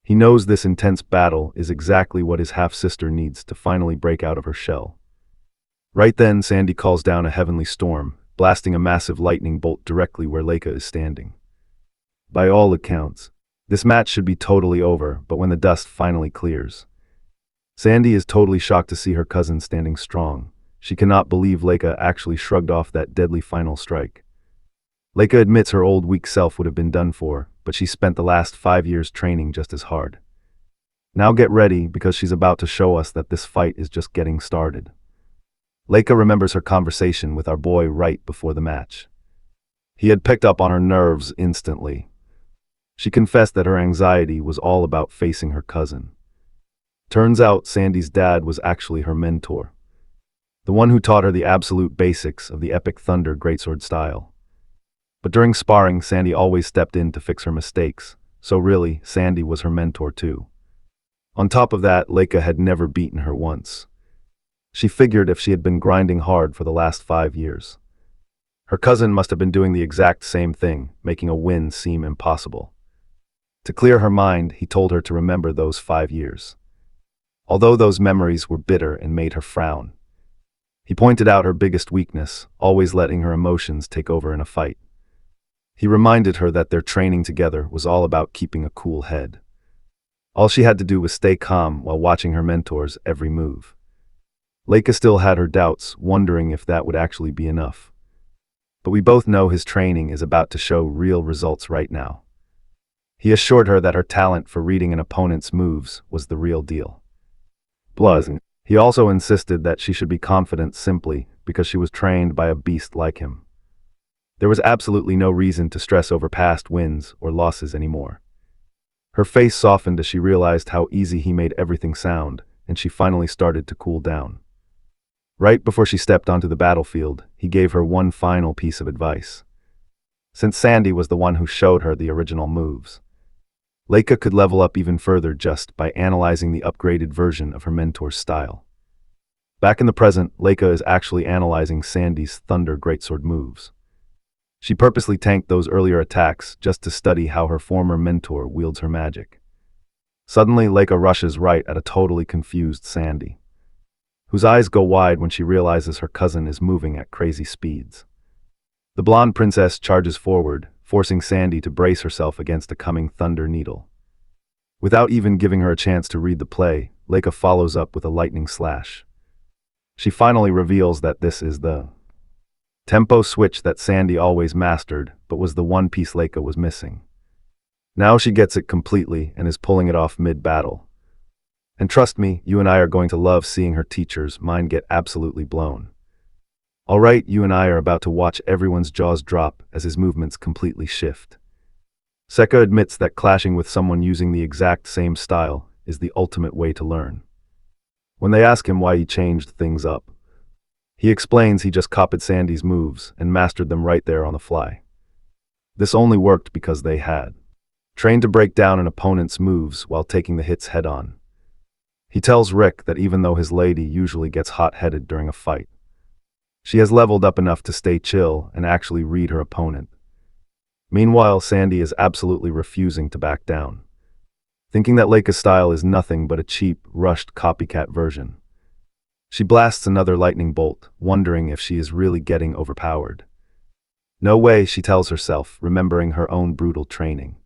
He knows this intense battle is exactly what his half-sister needs to finally break out of her shell. Right then, Sandy calls down a heavenly storm, blasting a massive lightning bolt directly where Leica is standing. By all accounts, this match should be totally over, but when the dust finally clears, Sandy is totally shocked to see her cousin standing strong. She cannot believe Leica actually shrugged off that deadly final strike. Leica admits her old weak self would have been done for, but she spent the last 5 years training just as hard. Now get ready, because she's about to show us that this fight is just getting started. Leica remembers her conversation with our boy right before the match. He had picked up on her nerves instantly. She confessed that her anxiety was all about facing her cousin. Turns out Sandy's dad was actually her mentor, the one who taught her the absolute basics of the epic Thunder greatsword style. But during sparring, Sandy always stepped in to fix her mistakes, so really, Sandy was her mentor too. On top of that, Leica had never beaten her once. She figured if she had been grinding hard for the last 5 years, her cousin must have been doing the exact same thing, making a win seem impossible. To clear her mind, he told her to remember those 5 years. Although those memories were bitter and made her frown, he pointed out her biggest weakness, always letting her emotions take over in a fight. He reminded her that their training together was all about keeping a cool head. All she had to do was stay calm while watching her mentor's every move. Leica still had her doubts, wondering if that would actually be enough. But we both know his training is about to show real results right now. He assured her that her talent for reading an opponent's moves was the real deal. Plus, he also insisted that she should be confident simply because she was trained by a beast like him. There was absolutely no reason to stress over past wins or losses anymore. Her face softened as she realized how easy he made everything sound, and she finally started to cool down. Right before she stepped onto the battlefield, he gave her one final piece of advice. Since Sandy was the one who showed her the original moves, Leica could level up even further just by analyzing the upgraded version of her mentor's style. Back in the present, Leica is actually analyzing Sandy's Thunder greatsword moves. She purposely tanked those earlier attacks just to study how her former mentor wields her magic. Suddenly, Leica rushes right at a totally confused Sandy, whose eyes go wide when she realizes her cousin is moving at crazy speeds. The blonde princess charges forward, forcing Sandy to brace herself against a coming thunder needle. Without even giving her a chance to read the play, Leica follows up with a lightning slash. She finally reveals that this is the tempo switch that Sandy always mastered, but was the one piece Leica was missing. Now she gets it completely and is pulling it off mid-battle. And trust me, you and I are going to love seeing her teacher's mind get absolutely blown. Alright, you and I are about to watch everyone's jaws drop as his movements completely shift. Seka admits that clashing with someone using the exact same style is the ultimate way to learn. When they ask him why he changed things up, he explains he just copied Sandy's moves and mastered them right there on the fly. This only worked because they had trained to break down an opponent's moves while taking the hits head-on. He tells Rick that even though his lady usually gets hot-headed during a fight, she has leveled up enough to stay chill and actually read her opponent. Meanwhile, Sandy is absolutely refusing to back down, thinking that Leica's style is nothing but a cheap, rushed copycat version. She blasts another lightning bolt, wondering if she is really getting overpowered. No way, she tells herself, remembering her own brutal training.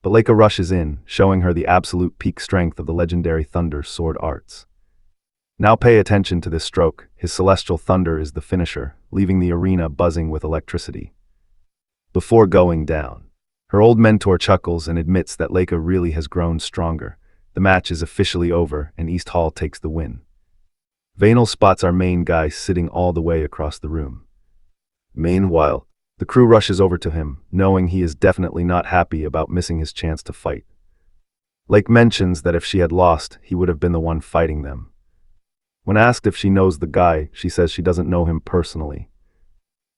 But Leica rushes in, showing her the absolute peak strength of the legendary Thunder sword arts. Now pay attention to this stroke. His celestial thunder is the finisher, leaving the arena buzzing with electricity. Before going down, her old mentor chuckles and admits that Leica really has grown stronger. The match is officially over, and East Hall takes the win. Vanel spots our main guy sitting all the way across the room. Meanwhile, the crew rushes over to him, knowing he is definitely not happy about missing his chance to fight. Lake mentions that if she had lost, he would have been the one fighting them. When asked if she knows the guy, she says she doesn't know him personally,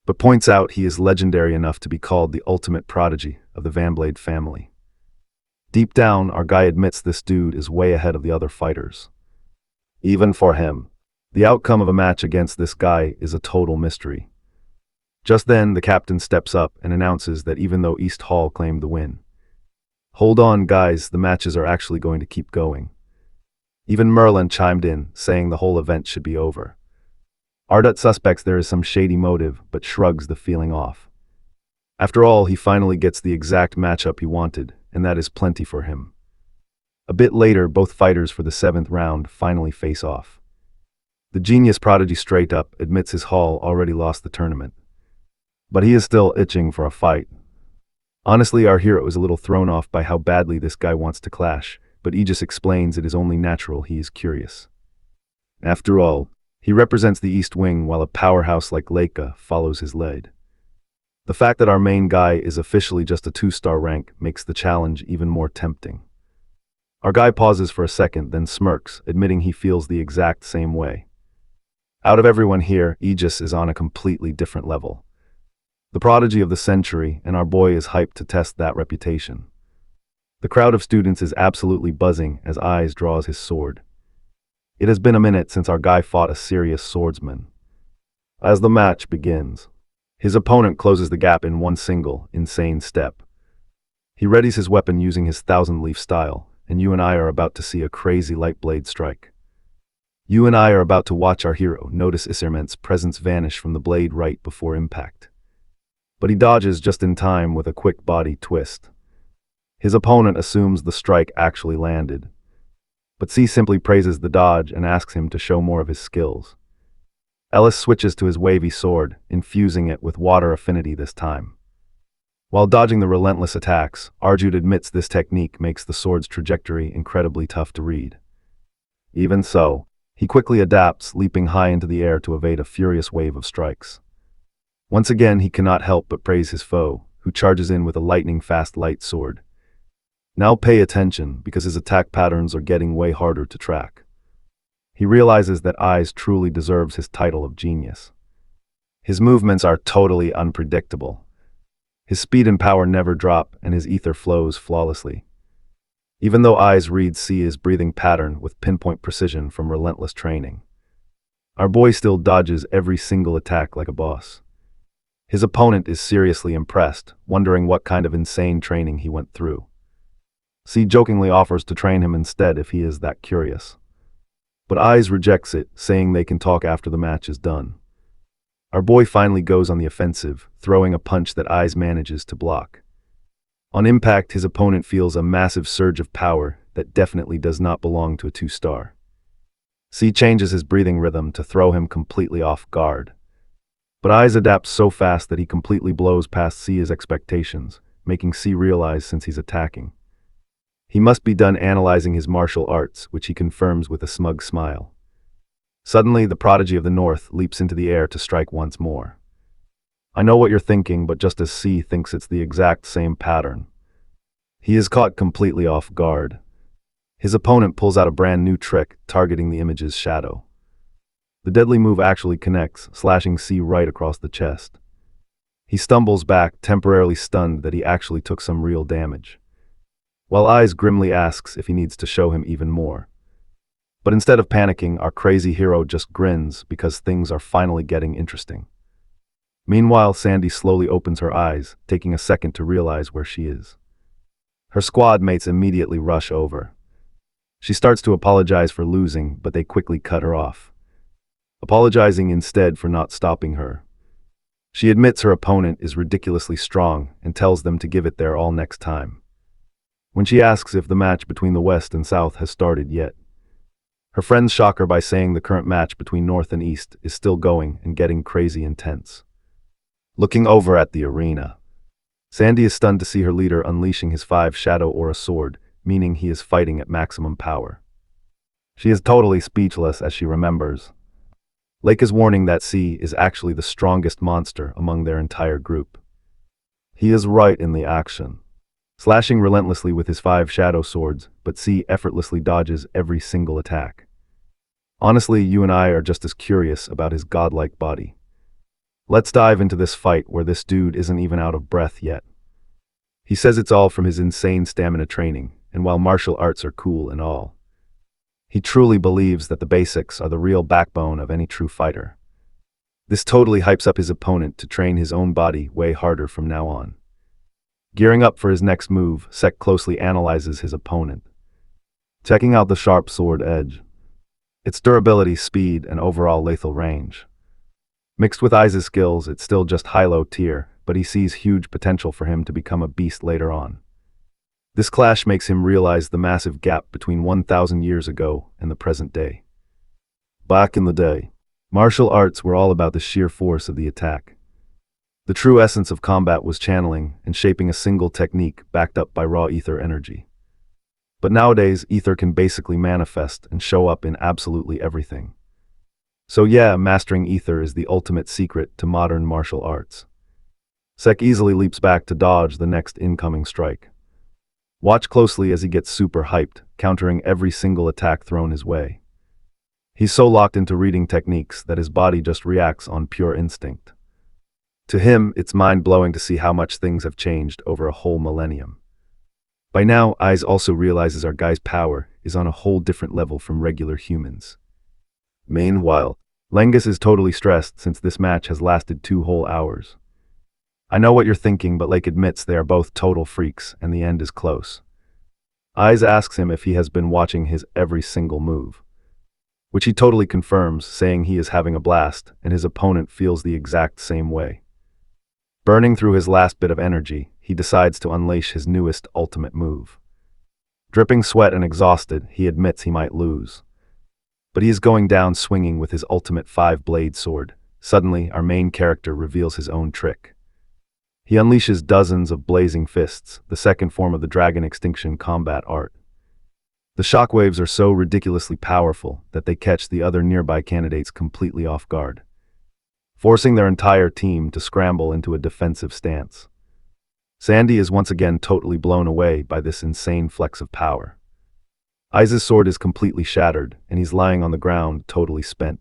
but points out he is legendary enough to be called the ultimate prodigy of the Vanblade family. Deep down, our guy admits this dude is way ahead of the other fighters. Even for him, the outcome of a match against this guy is a total mystery. Just then, the captain steps up and announces that even though East Hall claimed the win, hold on, guys, the matches are actually going to keep going. Even Merlin chimed in, saying the whole event should be over. Ardut suspects there is some shady motive, but shrugs the feeling off. After all, he finally gets the exact matchup he wanted, and that is plenty for him. A bit later, both fighters for the 7th round finally face off. The genius prodigy straight up admits his Hall already lost the tournament. But he is still itching for a fight. Honestly, our hero is a little thrown off by how badly this guy wants to clash, but Aegis explains it is only natural he is curious. After all, he represents the East Wing while a powerhouse like Leica follows his lead. The fact that our main guy is officially just a 2-star rank makes the challenge even more tempting. Our guy pauses for a second, then smirks, admitting he feels the exact same way. Out of everyone here, Aegis is on a completely different level. The prodigy of the century, and our boy is hyped to test that reputation. The crowd of students is absolutely buzzing as Eyes draws his sword. It has been a minute since our guy fought a serious swordsman. As the match begins, his opponent closes the gap in one single, insane step. He readies his weapon using his 1,000-leaf style, and you and I are about to see a crazy light blade strike. You and I are about to watch our hero notice Isserment's presence vanish from the blade right before impact. But he dodges just in time with a quick body twist. His opponent assumes the strike actually landed, but C simply praises the dodge and asks him to show more of his skills. Ellis switches to his wavy sword, infusing it with water affinity this time. While dodging the relentless attacks, Arjun admits this technique makes the sword's trajectory incredibly tough to read. Even so, he quickly adapts, leaping high into the air to evade a furious wave of strikes. Once again, he cannot help but praise his foe, who charges in with a lightning-fast light sword. Now pay attention, because his attack patterns are getting way harder to track. He realizes that Eyes truly deserves his title of genius. His movements are totally unpredictable. His speed and power never drop, and his ether flows flawlessly. Even though Eyes reads C's breathing pattern with pinpoint precision from relentless training, our boy still dodges every single attack like a boss. His opponent is seriously impressed, wondering what kind of insane training he went through. C jokingly offers to train him instead if he is that curious. But Eyes rejects it, saying they can talk after the match is done. Our boy finally goes on the offensive, throwing a punch that Eyes manages to block. On impact, his opponent feels a massive surge of power that definitely does not belong to a 2-star. C changes his breathing rhythm to throw him completely off guard. But Eyes adapts so fast that he completely blows past C's expectations, making C realize since he's attacking, he must be done analyzing his martial arts, which he confirms with a smug smile. Suddenly, the prodigy of the north leaps into the air to strike once more. I know what you're thinking, but just as C thinks it's the exact same pattern, he is caught completely off guard. His opponent pulls out a brand new trick, targeting the image's shadow. The deadly move actually connects, slashing C right across the chest. He stumbles back, temporarily stunned that he actually took some real damage, while Eyes grimly asks if he needs to show him even more. But instead of panicking, our crazy hero just grins because things are finally getting interesting. Meanwhile, Sandy slowly opens her eyes, taking a second to realize where she is. Her squad mates immediately rush over. She starts to apologize for losing, but they quickly cut her off, apologizing instead for not stopping her. She admits her opponent is ridiculously strong and tells them to give it their all next time. When she asks if the match between the West and South has started yet, her friends shock her by saying the current match between North and East is still going and getting crazy intense. Looking over at the arena, Sandy is stunned to see her leader unleashing his 5 shadow aura sword, meaning he is fighting at maximum power. She is totally speechless as she remembers Leica's warning that C is actually the strongest monster among their entire group. He is right in the action, slashing relentlessly with his 5 shadow swords, but C effortlessly dodges every single attack. Honestly, you and I are just as curious about his godlike body. Let's dive into this fight where this dude isn't even out of breath yet. He says it's all from his insane stamina training, and while martial arts are cool and all, he truly believes that the basics are the real backbone of any true fighter. This totally hypes up his opponent to train his own body way harder from now on. Gearing up for his next move, Sek closely analyzes his opponent, checking out the sharp sword edge, its durability, speed, and overall lethal range. Mixed with Aiza's skills, it's still just high-low tier, but he sees huge potential for him to become a beast later on. This clash makes him realize the massive gap between 1,000 years ago and the present day. Back in the day, martial arts were all about the sheer force of the attack. The true essence of combat was channeling and shaping a single technique backed up by raw ether energy. But nowadays, ether can basically manifest and show up in absolutely everything. So yeah, mastering ether is the ultimate secret to modern martial arts. Sek easily leaps back to dodge the next incoming strike. Watch closely as he gets super hyped, countering every single attack thrown his way. He's so locked into reading techniques that his body just reacts on pure instinct. To him, it's mind-blowing to see how much things have changed over a whole millennium. By now, Aiz also realizes our guy's power is on a whole different level from regular humans. Meanwhile, Lengus is totally stressed since this match has lasted 2 whole hours. I know what you're thinking, but Lake admits they are both total freaks and the end is close. Aiz asks him if he has been watching his every single move, which he totally confirms, saying he is having a blast and his opponent feels the exact same way. Burning through his last bit of energy, he decides to unleash his newest ultimate move. Dripping sweat and exhausted, he admits he might lose. But he is going down swinging with his ultimate 5-blade sword. Suddenly, our main character reveals his own trick. He unleashes dozens of blazing fists, the second form of the dragon extinction combat art. The shockwaves are so ridiculously powerful that they catch the other nearby candidates completely off guard, forcing their entire team to scramble into a defensive stance. Sandy is once again totally blown away by this insane flex of power. Aiz's sword is completely shattered, and he's lying on the ground, totally spent.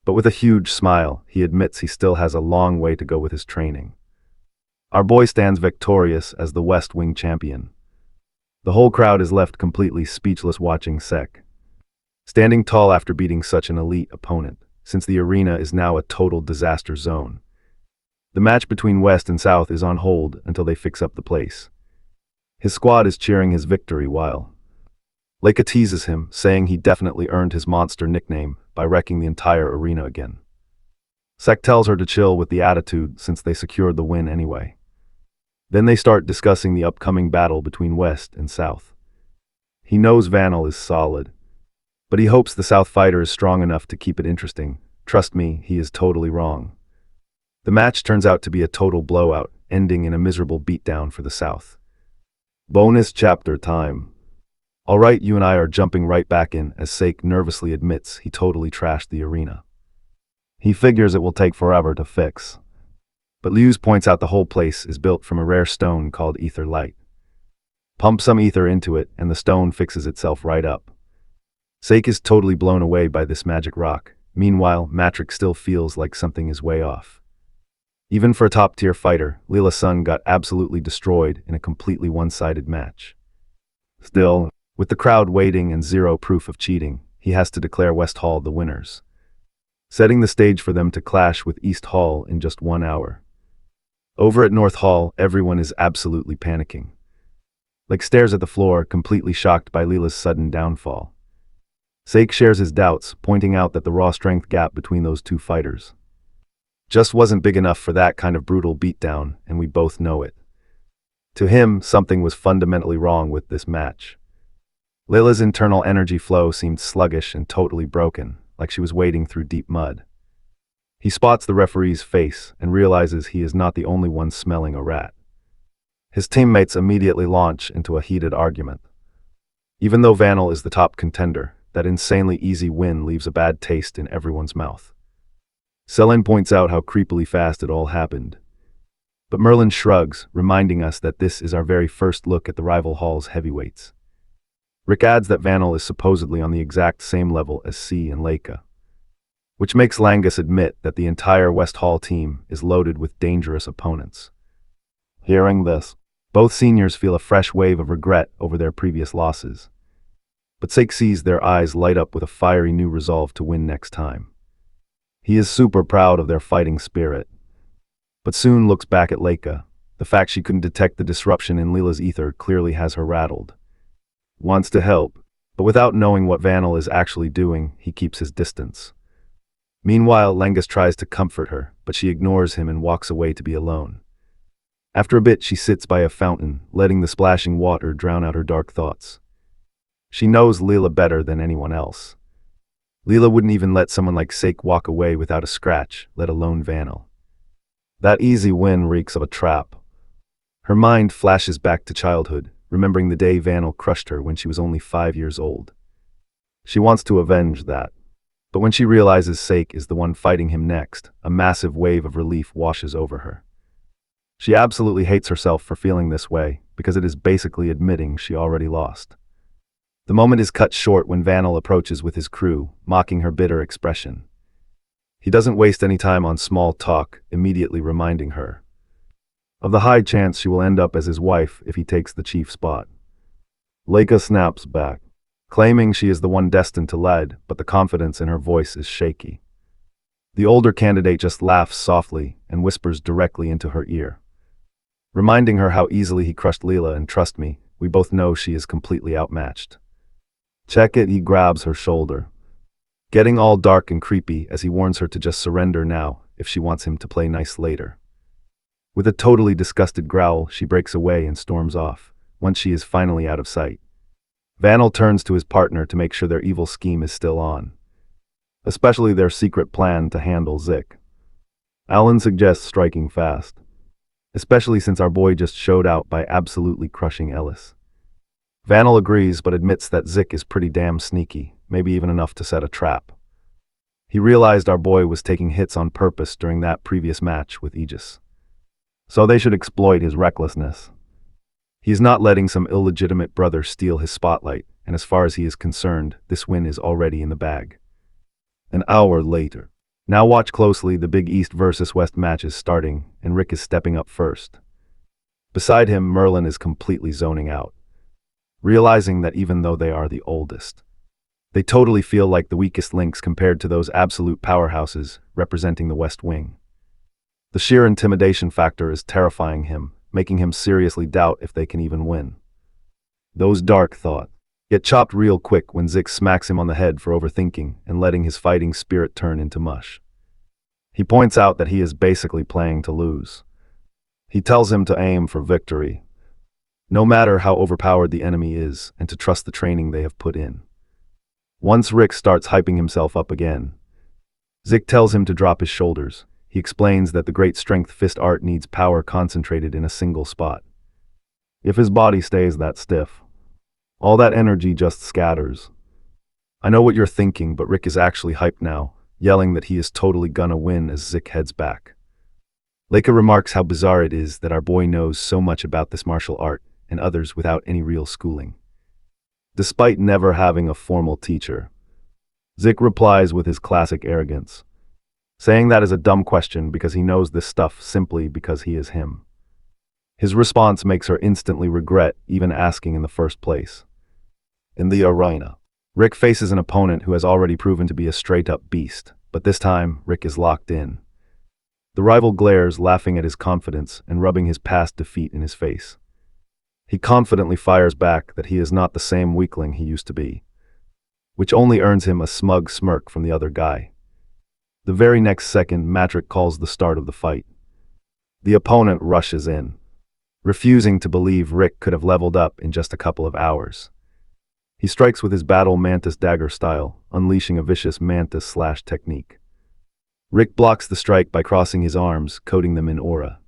But with a huge smile, he admits he still has a long way to go with his training. Our boy stands victorious as the West Wing champion. The whole crowd is left completely speechless watching Sek, standing tall after beating such an elite opponent, since the arena is now a total disaster zone. The match between West and South is on hold until they fix up the place. His squad is cheering his victory while Leica teases him, saying he definitely earned his monster nickname by wrecking the entire arena again. Sek tells her to chill with the attitude since they secured the win anyway. Then they start discussing the upcoming battle between West and South. He knows Vanel is solid, but he hopes the South fighter is strong enough to keep it interesting. Trust me, he is totally wrong. The match turns out to be a total blowout, ending in a miserable beatdown for the South. Bonus chapter time. Alright, you and I are jumping right back in as Sek nervously admits he totally trashed the arena. He figures it will take forever to fix. But Liu's points out the whole place is built from a rare stone called ether light. Pump some ether into it and the stone fixes itself right up. Sek is totally blown away by this magic rock. Meanwhile, Matrix still feels like something is way off. Even for a top-tier fighter, Lila Sun got absolutely destroyed in a completely one-sided match. Still, with the crowd waiting and zero proof of cheating, he has to declare West Hall the winners, setting the stage for them to clash with East Hall in just 1 hour. Over at North Hall, everyone is absolutely panicking. Like stares at the floor, completely shocked by Lila's sudden downfall. Sek shares his doubts, pointing out that the raw strength gap between those two fighters just wasn't big enough for that kind of brutal beatdown, and we both know it. To him, something was fundamentally wrong with this match. Lila's internal energy flow seemed sluggish and totally broken, like she was wading through deep mud. He spots the referee's face and realizes he is not the only one smelling a rat. His teammates immediately launch into a heated argument. Even though Vanel is the top contender, that insanely easy win leaves a bad taste in everyone's mouth. Selene points out how creepily fast it all happened. But Merlin shrugs, reminding us that this is our very first look at the rival hall's heavyweights. Rick adds that Vanel is supposedly on the exact same level as C and Leica, which makes Langus admit that the entire West Hall team is loaded with dangerous opponents. Hearing this, both seniors feel a fresh wave of regret over their previous losses. But Sek sees their eyes light up with a fiery new resolve to win next time. He is super proud of their fighting spirit, but soon looks back at Leica. The fact she couldn't detect the disruption in Leela's ether clearly has her rattled. Wants to help, but without knowing what Vanel is actually doing, he keeps his distance. Meanwhile, Lengus tries to comfort her, but she ignores him and walks away to be alone. After a bit, she sits by a fountain, letting the splashing water drown out her dark thoughts. She knows Leela better than anyone else. Leela wouldn't even let someone like Sake walk away without a scratch, let alone Vanel. That easy win reeks of a trap. Her mind flashes back to childhood, remembering the day Vanel crushed her when she was only 5 years old. She wants to avenge that. But when she realizes Sake is the one fighting him next, a massive wave of relief washes over her. She absolutely hates herself for feeling this way, because it is basically admitting she already lost. The moment is cut short when Vanel approaches with his crew, mocking her bitter expression. He doesn't waste any time on small talk, immediately reminding her of the high chance she will end up as his wife if he takes the chief spot. Leica snaps back, claiming she is the one destined to lead, but the confidence in her voice is shaky. The older candidate just laughs softly and whispers directly into her ear, reminding her how easily he crushed Leela, and trust me, we both know she is completely outmatched. Check it, he grabs her shoulder, getting all dark and creepy as he warns her to just surrender now if she wants him to play nice later. With a totally disgusted growl, she breaks away and storms off, once she is finally out of sight. Vanel turns to his partner to make sure their evil scheme is still on, especially their secret plan to handle Zik. Alan suggests striking fast, especially since our boy just showed out by absolutely crushing Ellis. Vanel agrees but admits that Zik is pretty damn sneaky, maybe even enough to set a trap. He realized our boy was taking hits on purpose during that previous match with Aegis, so they should exploit his recklessness. He's not letting some illegitimate brother steal his spotlight, and as far as he is concerned, this win is already in the bag. An hour later. Now watch closely, the big East versus West match is starting, and Rick is stepping up first. Beside him, Merlin is completely zoning out, realizing that even though they are the oldest, they totally feel like the weakest links compared to those absolute powerhouses representing the West Wing. The sheer intimidation factor is terrifying him, making him seriously doubt if they can even win. Those dark thoughts get chopped real quick when Zik smacks him on the head for overthinking and letting his fighting spirit turn into mush. He points out that he is basically playing to lose. He tells him to aim for victory, no matter how overpowered the enemy is, and to trust the training they have put in. Once Rick starts hyping himself up again, Zik tells him to drop his shoulders. He explains that the great strength fist art needs power concentrated in a single spot. If his body stays that stiff, all that energy just scatters. I know what you're thinking, but Rick is actually hyped now, yelling that he is totally gonna win as Zik heads back. Leica remarks how bizarre it is that our boy knows so much about this martial art and others without any real schooling, despite never having a formal teacher. Zik replies with his classic arrogance, saying that is a dumb question because he knows this stuff simply because he is him. His response makes her instantly regret even asking in the first place. In the arena, Rick faces an opponent who has already proven to be a straight-up beast, but this time, Rick is locked in. The rival glares, laughing at his confidence and rubbing his past defeat in his face. He confidently fires back that he is not the same weakling he used to be, which only earns him a smug smirk from the other guy. The very next second, Matrick calls the start of the fight. The opponent rushes in, refusing to believe Rick could have leveled up in just a couple of hours. He strikes with his battle mantis dagger style, unleashing a vicious mantis slash technique. Rick blocks the strike by crossing his arms, coating them in aura.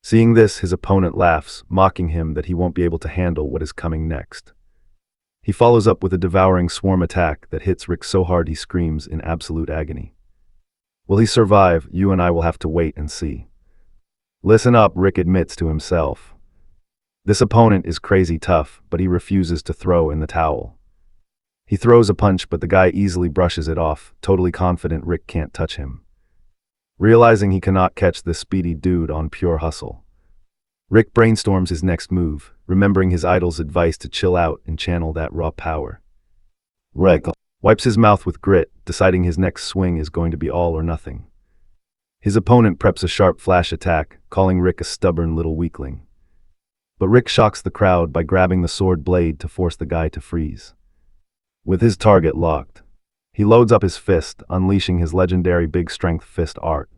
Seeing this, his opponent laughs, mocking him that he won't be able to handle what is coming next. He follows up with a devouring swarm attack that hits Rick so hard he screams in absolute agony. Will he survive? You and I will have to wait and see. Listen up, Rick admits to himself. This opponent is crazy tough, but he refuses to throw in the towel. He throws a punch, but the guy easily brushes it off, totally confident Rick can't touch him. Realizing he cannot catch this speedy dude on pure hustle, Rick brainstorms his next move, remembering his idol's advice to chill out and channel that raw power. Rick wipes his mouth with grit, deciding his next swing is going to be all or nothing. His opponent preps a sharp flash attack, calling Rick a stubborn little weakling. But Rick shocks the crowd by grabbing the sword blade to force the guy to freeze. With his target locked, he loads up his fist, unleashing his legendary big strength fist art.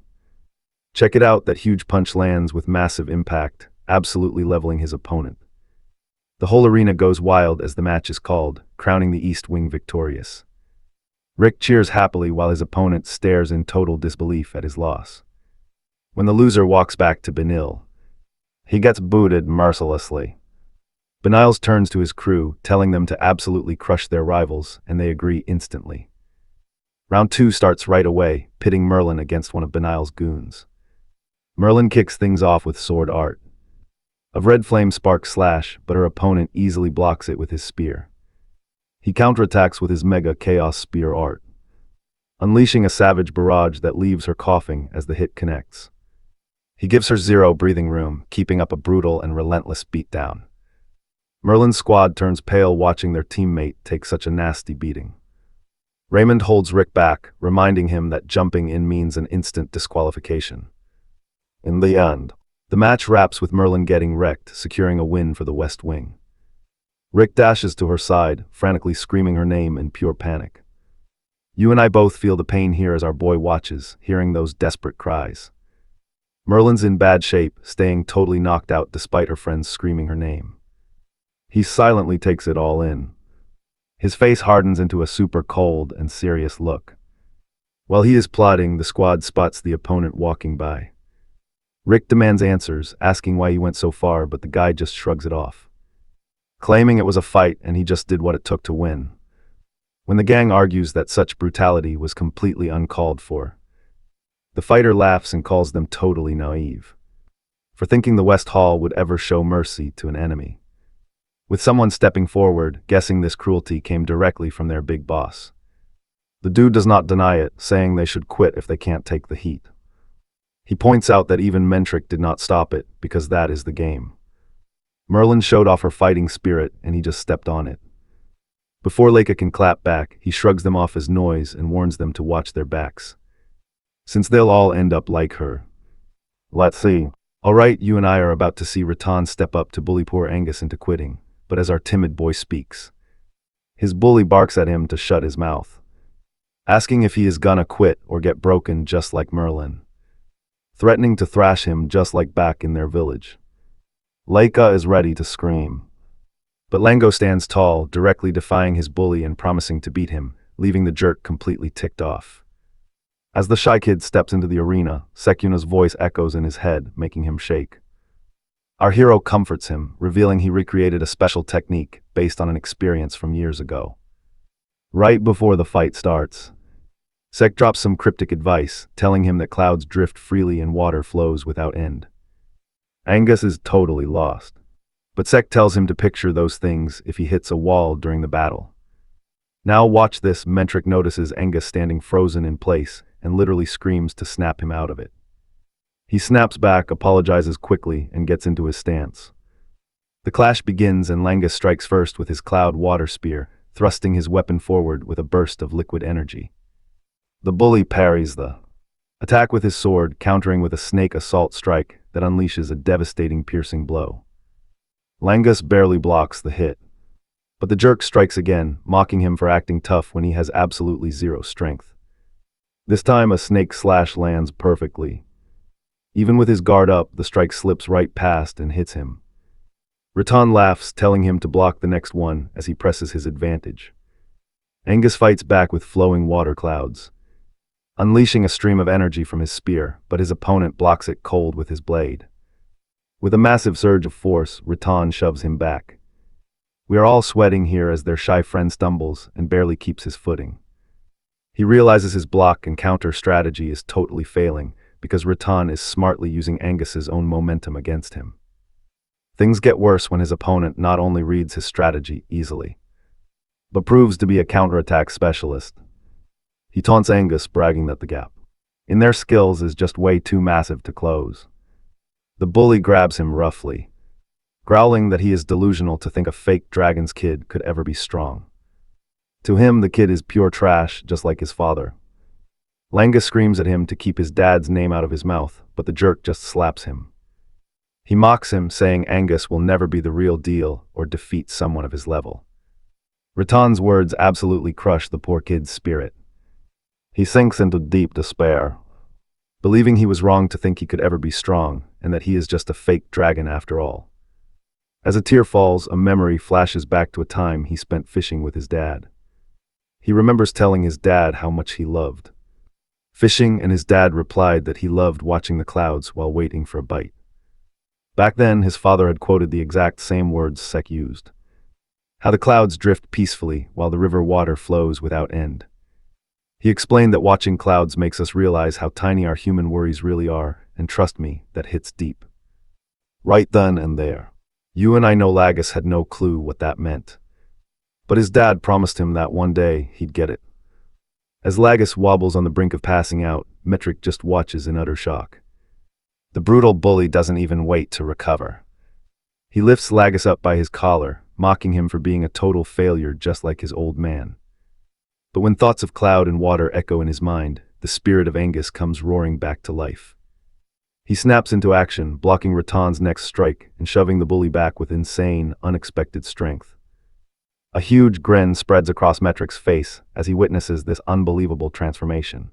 Check it out, that huge punch lands with massive impact, absolutely leveling his opponent. The whole arena goes wild as the match is called, crowning the East Wing victorious. Rick cheers happily while his opponent stares in total disbelief at his loss. When the loser walks back to Benil, he gets booted mercilessly. Beniles turns to his crew, telling them to absolutely crush their rivals, and they agree instantly. Round 2 starts right away, pitting Merlin against one of Benile's goons. Merlin kicks things off with sword art. A red flame sparks slash, but her opponent easily blocks it with his spear. He counterattacks with his mega chaos spear art, unleashing a savage barrage that leaves her coughing as the hit connects. He gives her zero breathing room, keeping up a brutal and relentless beatdown. Merlin's squad turns pale watching their teammate take such a nasty beating. Raymond holds Rick back, reminding him that jumping in means an instant disqualification. In the end, the match wraps with Merlin getting wrecked, securing a win for the West Wing. Rick dashes to her side, frantically screaming her name in pure panic. You and I both feel the pain here as our boy watches, hearing those desperate cries. Merlin's in bad shape, staying totally knocked out despite her friends screaming her name. He silently takes it all in. His face hardens into a super cold and serious look. While he is plotting, the squad spots the opponent walking by. Rick demands answers, asking why he went so far, but the guy just shrugs it off, claiming it was a fight and he just did what it took to win. When the gang argues that such brutality was completely uncalled for, the fighter laughs and calls them totally naive for thinking the West Hall would ever show mercy to an enemy, with someone stepping forward, guessing this cruelty came directly from their big boss. The dude does not deny it, saying they should quit if they can't take the heat. He points out that even Mentric did not stop it, because that is the game. Merlin showed off her fighting spirit, and he just stepped on it. Before Leica can clap back, he shrugs them off as noise and warns them to watch their backs, since they'll all end up like her. Let's see. Alright, you and I are about to see Rattan step up to bully poor Angus into quitting, but as our timid boy speaks, his bully barks at him to shut his mouth, asking if he is gonna quit or get broken just like Merlin, threatening to thrash him just like back in their village. Leica is ready to scream, but Lango stands tall, directly defying his bully and promising to beat him, leaving the jerk completely ticked off. As the shy kid steps into the arena, Sekuna's voice echoes in his head, making him shake. Our hero comforts him, revealing he recreated a special technique based on an experience from years ago. Right before the fight starts, Sek drops some cryptic advice, telling him that clouds drift freely and water flows without end. Angus is totally lost, but Sek tells him to picture those things if he hits a wall during the battle. Now watch this. Mentric notices Angus standing frozen in place and literally screams to snap him out of it. He snaps back, apologizes quickly, and gets into his stance. The clash begins and Langus strikes first with his cloud water spear, thrusting his weapon forward with a burst of liquid energy. The bully parries the attack with his sword, countering with a snake assault strike that unleashes a devastating piercing blow. Langus barely blocks the hit, but the jerk strikes again, mocking him for acting tough when he has absolutely zero strength. This time a snake slash lands perfectly. Even with his guard up, the strike slips right past and hits him. Rattan laughs, telling him to block the next one as he presses his advantage. Angus fights back with flowing water clouds, unleashing a stream of energy from his spear, but his opponent blocks it cold with his blade. With a massive surge of force, Rattan shoves him back. We are all sweating here as their shy friend stumbles and barely keeps his footing. He realizes his block and counter strategy is totally failing because Rattan is smartly using Angus's own momentum against him. Things get worse when his opponent not only reads his strategy easily, but proves to be a counterattack specialist. He taunts Angus, bragging that the gap in their skills is just way too massive to close. The bully grabs him roughly, growling that he is delusional to think a fake dragon's kid could ever be strong. To him, the kid is pure trash, just like his father. Langus screams at him to keep his dad's name out of his mouth, but the jerk just slaps him. He mocks him, saying Angus will never be the real deal or defeat someone of his level. Ratan's words absolutely crush the poor kid's spirit. He sinks into deep despair, believing he was wrong to think he could ever be strong, and that he is just a fake dragon after all. As a tear falls, a memory flashes back to a time he spent fishing with his dad. He remembers telling his dad how much he loved fishing, and his dad replied that he loved watching the clouds while waiting for a bite. Back then, his father had quoted the exact same words Sek used. How the clouds drift peacefully while the river water flows without end. He explained that watching clouds makes us realize how tiny our human worries really are, and trust me, that hits deep. Right then and there. You and I know Lagus had no clue what that meant. But his dad promised him that one day he'd get it. As Lagus wobbles on the brink of passing out, Metric just watches in utter shock. The brutal bully doesn't even wait to recover. He lifts Lagus up by his collar, mocking him for being a total failure just like his old man. But when thoughts of cloud and water echo in his mind, the spirit of Angus comes roaring back to life. He snaps into action, blocking Ratan's next strike and shoving the bully back with insane, unexpected strength. A huge grin spreads across Metric's face as he witnesses this unbelievable transformation.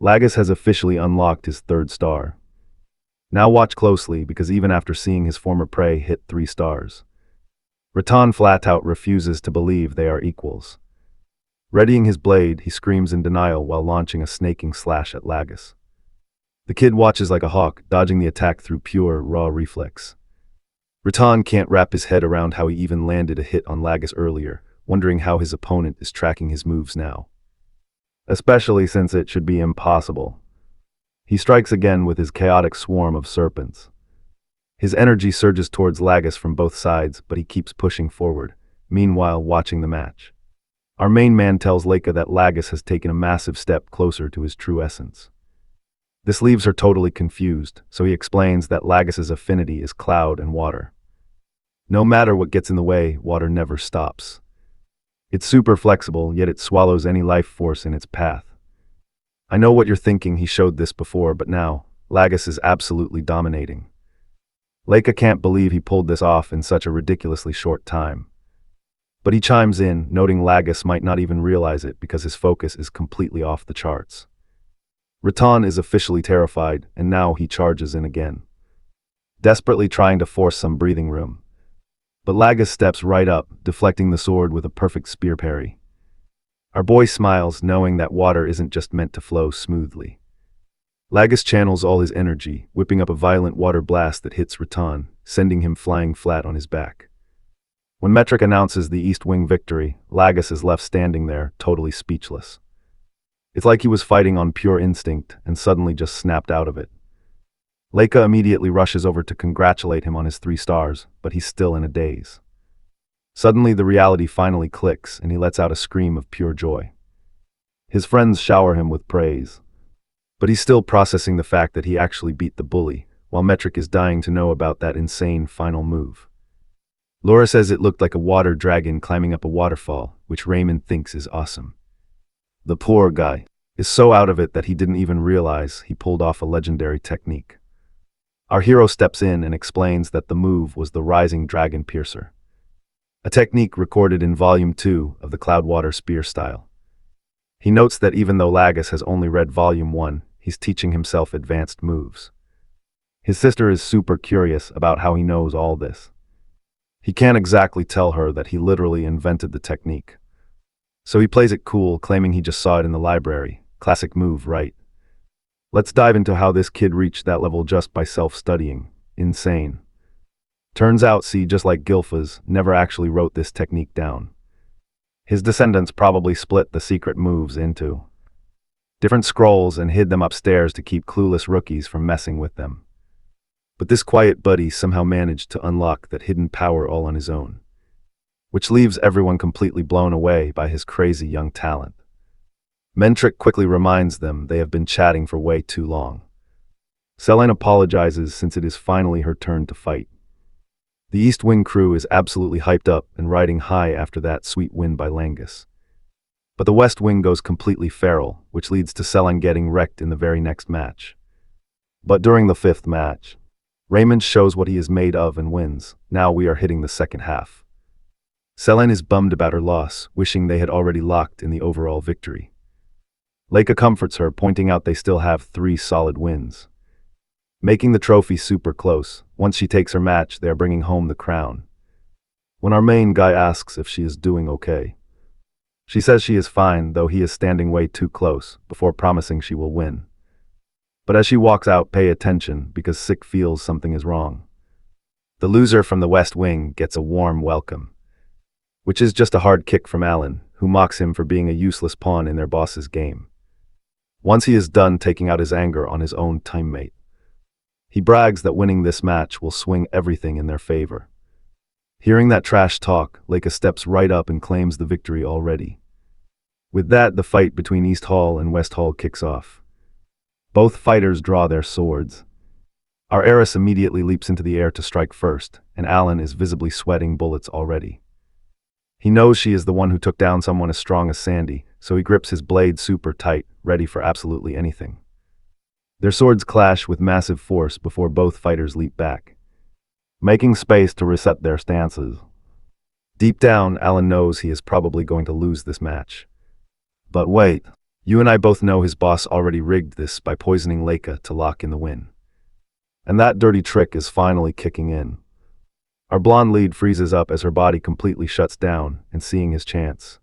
Lagus has officially unlocked his third star. Now watch closely, because even after seeing his former prey hit 3 stars, Ratan flat out refuses to believe they are equals. Readying his blade, he screams in denial while launching a snaking slash at Lagus. The kid watches like a hawk, dodging the attack through pure, raw reflex. Ratan can't wrap his head around how he even landed a hit on Lagus earlier, wondering how his opponent is tracking his moves now. Especially since it should be impossible. He strikes again with his chaotic swarm of serpents. His energy surges towards Lagus from both sides, but he keeps pushing forward, meanwhile watching the match. Our main man tells Leica that Lagus has taken a massive step closer to his true essence. This leaves her totally confused, so he explains that Lagus's affinity is cloud and water. No matter what gets in the way, water never stops. It's super flexible, yet it swallows any life force in its path. I know what you're thinking, he showed this before, but now, Lagus is absolutely dominating. Leica can't believe he pulled this off in such a ridiculously short time. But he chimes in, noting Lagus might not even realize it because his focus is completely off the charts. Ratan is officially terrified, and now he charges in again, desperately trying to force some breathing room. But Lagus steps right up, deflecting the sword with a perfect spear parry. Our boy smiles, knowing that water isn't just meant to flow smoothly. Lagus channels all his energy, whipping up a violent water blast that hits Ratan, sending him flying flat on his back. When Metric announces the East Wing victory, Lagus is left standing there, totally speechless. It's like he was fighting on pure instinct and suddenly just snapped out of it. Leica immediately rushes over to congratulate him on his 3 stars, but he's still in a daze. Suddenly the reality finally clicks, and he lets out a scream of pure joy. His friends shower him with praise, but he's still processing the fact that he actually beat the bully, while Metric is dying to know about that insane final move. Laura says it looked like a water dragon climbing up a waterfall, which Raymond thinks is awesome. The poor guy is so out of it that he didn't even realize he pulled off a legendary technique. Our hero steps in and explains that the move was the Rising Dragon Piercer, a technique recorded in Volume 2 of the Cloudwater Spear style. He notes that even though Lagus has only read Volume 1, he's teaching himself advanced moves. His sister is super curious about how he knows all this. He can't exactly tell her that he literally invented the technique. So he plays it cool, claiming he just saw it in the library. Classic move, right? Let's dive into how this kid reached that level just by self-studying. Insane. Turns out, just like Gilfa's, never actually wrote this technique down. His descendants probably split the secret moves into different scrolls and hid them upstairs to keep clueless rookies from messing with them. But this quiet buddy somehow managed to unlock that hidden power all on his own, which leaves everyone completely blown away by his crazy young talent. Metric quickly reminds them they have been chatting for way too long. Selene apologizes since it is finally her turn to fight. The East Wing crew is absolutely hyped up and riding high after that sweet win by Langus. But the West Wing goes completely feral, which leads to Selen getting wrecked in the very next match. But during the fifth match, Raymond shows what he is made of and wins. Now we are hitting the second half. Selen is bummed about her loss, wishing they had already locked in the overall victory. Leica comforts her, pointing out they still have 3 solid wins, making the trophy super close. Once she takes her match, they are bringing home the crown. When our main guy asks if she is doing okay, she says she is fine, though he is standing way too close, before promising she will win. But as she walks out, pay attention, because Sick feels something is wrong. The loser from the West Wing gets a warm welcome, which is just a hard kick from Alan, who mocks him for being a useless pawn in their boss's game. Once he is done taking out his anger on his own teammate, he brags that winning this match will swing everything in their favor. Hearing that trash talk, Leica steps right up and claims the victory already. With that, the fight between East Hall and West Hall kicks off. Both fighters draw their swords. Our heiress immediately leaps into the air to strike first, and Alan is visibly sweating bullets already. He knows she is the one who took down someone as strong as Sandy, so he grips his blade super tight, ready for absolutely anything. Their swords clash with massive force before both fighters leap back, making space to reset their stances. Deep down, Alan knows he is probably going to lose this match. But wait, you and I both know his boss already rigged this by poisoning Leica to lock in the win. And that dirty trick is finally kicking in. Our blonde lead freezes up as her body completely shuts down, and seeing his chance,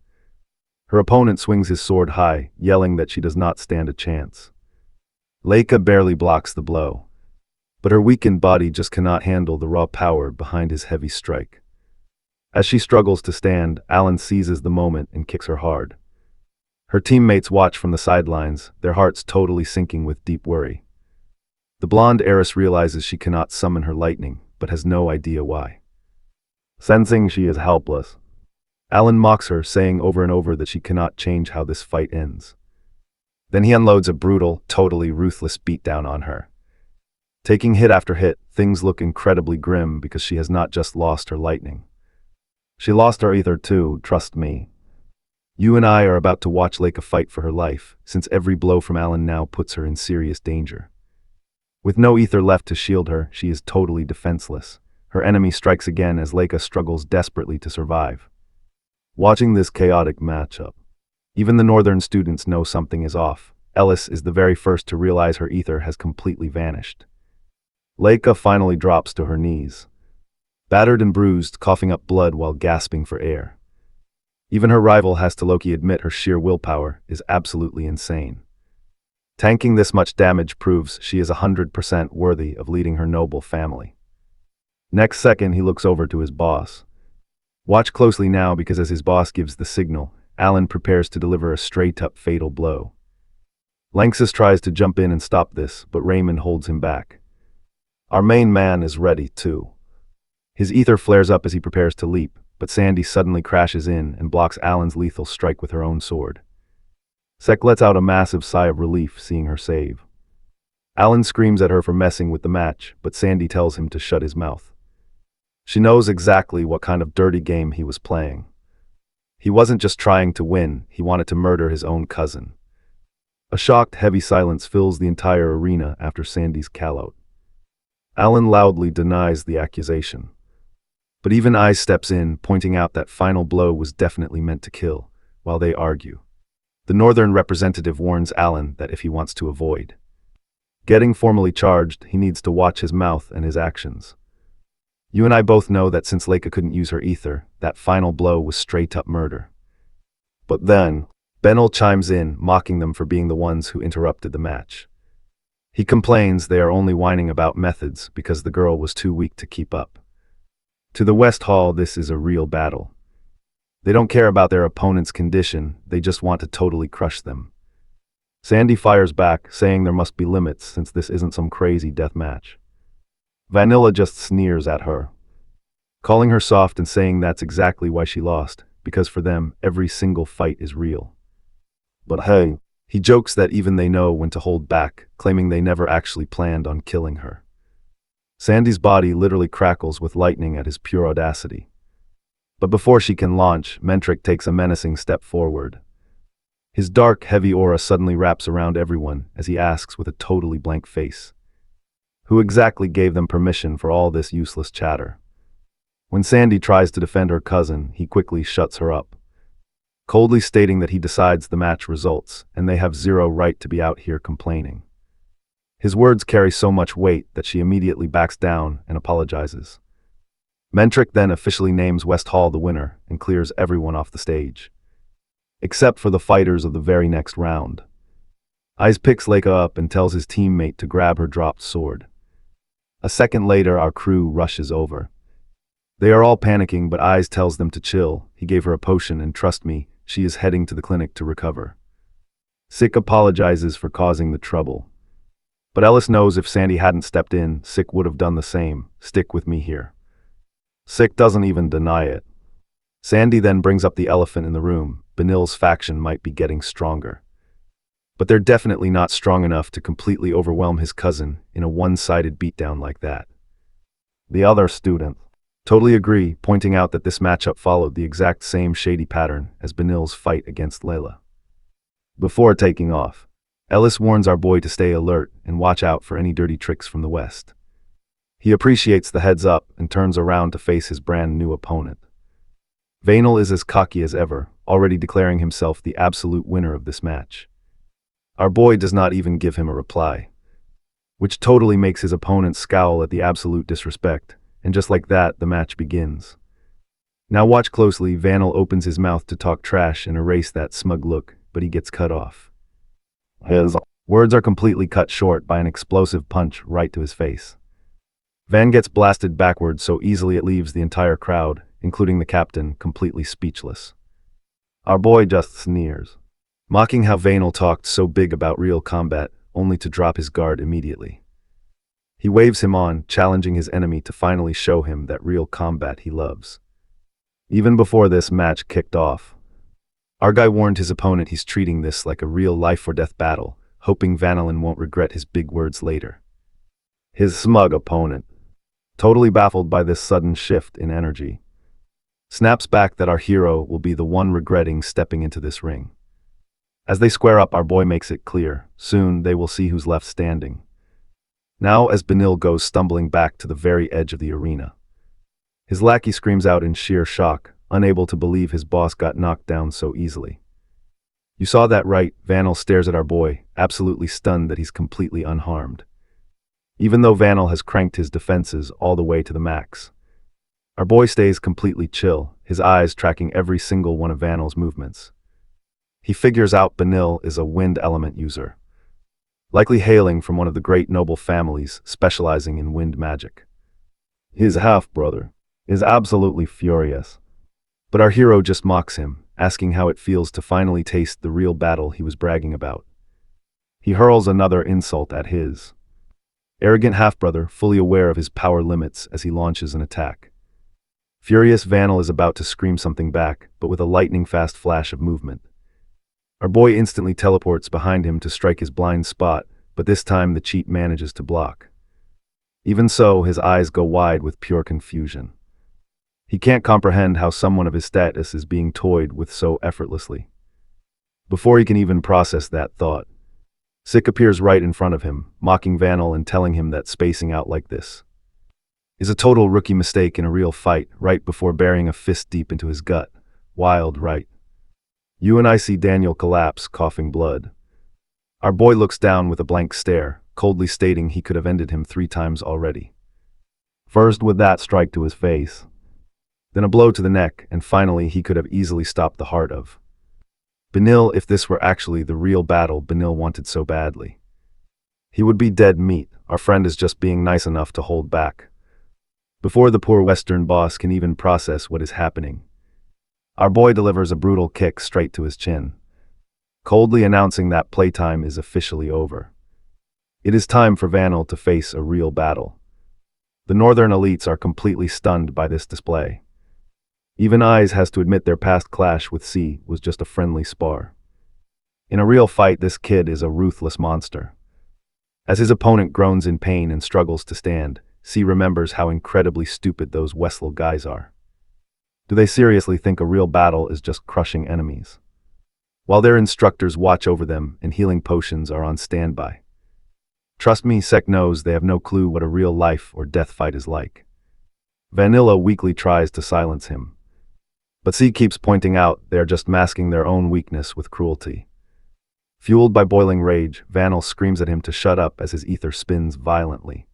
her opponent swings his sword high, yelling that she does not stand a chance. Leica barely blocks the blow, but her weakened body just cannot handle the raw power behind his heavy strike. As she struggles to stand, Alan seizes the moment and kicks her hard. Her teammates watch from the sidelines, their hearts totally sinking with deep worry. The blonde heiress realizes she cannot summon her lightning, but has no idea why. Sensing she is helpless, Alan mocks her, saying over and over that she cannot change how this fight ends. Then he unloads a brutal, totally ruthless beatdown on her. Taking hit after hit, things look incredibly grim because she has not just lost her lightning. She lost her ether too, trust me. You and I are about to watch Leica fight for her life, since every blow from Alan now puts her in serious danger. With no ether left to shield her, she is totally defenseless. Her enemy strikes again as Leica struggles desperately to survive. Watching this chaotic matchup, even the northern students know something is off. Ellis is the very first to realize her ether has completely vanished. Leica finally drops to her knees, battered and bruised, coughing up blood while gasping for air. Even her rival has to Loki admit her sheer willpower is absolutely insane. Tanking this much damage proves she is 100% worthy of leading her noble family. Next second, he looks over to his boss. Watch closely now, because as his boss gives the signal, Alan prepares to deliver a straight-up fatal blow. Lanxus tries to jump in and stop this, but Raymond holds him back. Our main man is ready, too. His ether flares up as he prepares to leap, but Sandy suddenly crashes in and blocks Alan's lethal strike with her own sword. Sek lets out a massive sigh of relief seeing her save. Alan screams at her for messing with the match, but Sandy tells him to shut his mouth. She knows exactly what kind of dirty game he was playing. He wasn't just trying to win, he wanted to murder his own cousin. A shocked, heavy silence fills the entire arena after Sandy's call-out. Alan loudly denies the accusation, but even Eyes steps in, pointing out that final blow was definitely meant to kill, while they argue. The northern representative warns Alan that if he wants to avoid getting formally charged, he needs to watch his mouth and his actions. You and I both know that since Leica couldn't use her ether, that final blow was straight-up murder. But then, Benel chimes in, mocking them for being the ones who interrupted the match. He complains they are only whining about methods because the girl was too weak to keep up. To the West Hall, this is a real battle. They don't care about their opponent's condition, they just want to totally crush them. Sandy fires back, saying there must be limits since this isn't some crazy death match. Vanilla just sneers at her, calling her soft and saying that's exactly why she lost, because for them, every single fight is real. But hey, he jokes that even they know when to hold back, claiming they never actually planned on killing her. Sandy's body literally crackles with lightning at his pure audacity. But before she can launch, Mentric takes a menacing step forward. His dark, heavy aura suddenly wraps around everyone as he asks with a totally blank face, who exactly gave them permission for all this useless chatter? When Sandy tries to defend her cousin, he quickly shuts her up, coldly stating that he decides the match results, and they have zero right to be out here complaining. His words carry so much weight that she immediately backs down and apologizes. Mentric then officially names West Hall the winner and clears everyone off the stage, except for the fighters of the very next round. Aiz picks Leica up and tells his teammate to grab her dropped sword. A second later, our crew rushes over. They are all panicking, but Aiz tells them to chill. He gave her a potion, and trust me, she is heading to the clinic to recover. Sick apologizes for causing the trouble, but Ellis knows if Sandy hadn't stepped in, Sick would have done the same. Stick with me here. Sick doesn't even deny it. Sandy then brings up the elephant in the room. Benil's faction might be getting stronger, but they're definitely not strong enough to completely overwhelm his cousin in a one-sided beatdown like that. The other students totally agree, pointing out that this matchup followed the exact same shady pattern as Benil's fight against Layla. Before taking off, Ellis warns our boy to stay alert and watch out for any dirty tricks from the West. He appreciates the heads up and turns around to face his brand new opponent. Vanel is as cocky as ever, already declaring himself the absolute winner of this match. Our boy does not even give him a reply, which totally makes his opponent scowl at the absolute disrespect, and just like that, the match begins. Now watch closely. Vanel opens his mouth to talk trash and erase that smug look, but he gets cut off. His words are completely cut short by an explosive punch right to his face. Van gets blasted backwards so easily it leaves the entire crowd, including the captain, completely speechless. Our boy just sneers, mocking how Vanel talked so big about real combat, only to drop his guard immediately. He waves him on, challenging his enemy to finally show him that real combat he loves. Even before this match kicked off, our guy warned his opponent he's treating this like a real life-or-death battle, hoping Vanillin won't regret his big words later. His smug opponent, totally baffled by this sudden shift in energy, snaps back that our hero will be the one regretting stepping into this ring. As they square up, our boy makes it clear, soon they will see who's left standing. Now as Benil goes stumbling back to the very edge of the arena, his lackey screams out in sheer shock, unable to believe his boss got knocked down so easily. You saw that right. Vanel stares at our boy, absolutely stunned that he's completely unharmed, even though Vanel has cranked his defenses all the way to the max. Our boy stays completely chill, his eyes tracking every single one of Vanel's movements. He figures out Benil is a wind element user, likely hailing from one of the great noble families specializing in wind magic. His half-brother is absolutely furious, but our hero just mocks him, asking how it feels to finally taste the real battle he was bragging about. He hurls another insult at his arrogant half-brother, fully aware of his power limits as he launches an attack. Furious Vanel is about to scream something back, but with a lightning-fast flash of movement, our boy instantly teleports behind him to strike his blind spot, but this time the cheat manages to block. Even so, his eyes go wide with pure confusion. He can't comprehend how someone of his status is being toyed with so effortlessly. Before he can even process that thought, Sick appears right in front of him, mocking Vanel and telling him that spacing out like this is a total rookie mistake in a real fight, right before burying a fist deep into his gut. Wild, right? You and I see Daniel collapse, coughing blood. Our boy looks down with a blank stare, coldly stating he could have ended him 3 times already. First with that strike to his face, then a blow to the neck, and finally he could have easily stopped the heart of Benil if this were actually the real battle Benil wanted so badly. He would be dead meat. Our friend is just being nice enough to hold back. Before the poor Western boss can even process what is happening, our boy delivers a brutal kick straight to his chin, coldly announcing that playtime is officially over. It is time for Vanel to face a real battle. The Northern elites are completely stunned by this display. Even Aiz has to admit their past clash with C was just a friendly spar. In a real fight, this kid is a ruthless monster. As his opponent groans in pain and struggles to stand, C remembers how incredibly stupid those Westl guys are. Do they seriously think a real battle is just crushing enemies? while their instructors watch over them and healing potions are on standby. Trust me, Sek knows they have no clue what a real life or death fight is like. Vanilla weakly tries to silence him, but C keeps pointing out they are just masking their own weakness with cruelty. Fueled by boiling rage, Vanil screams at him to shut up as his ether spins violently,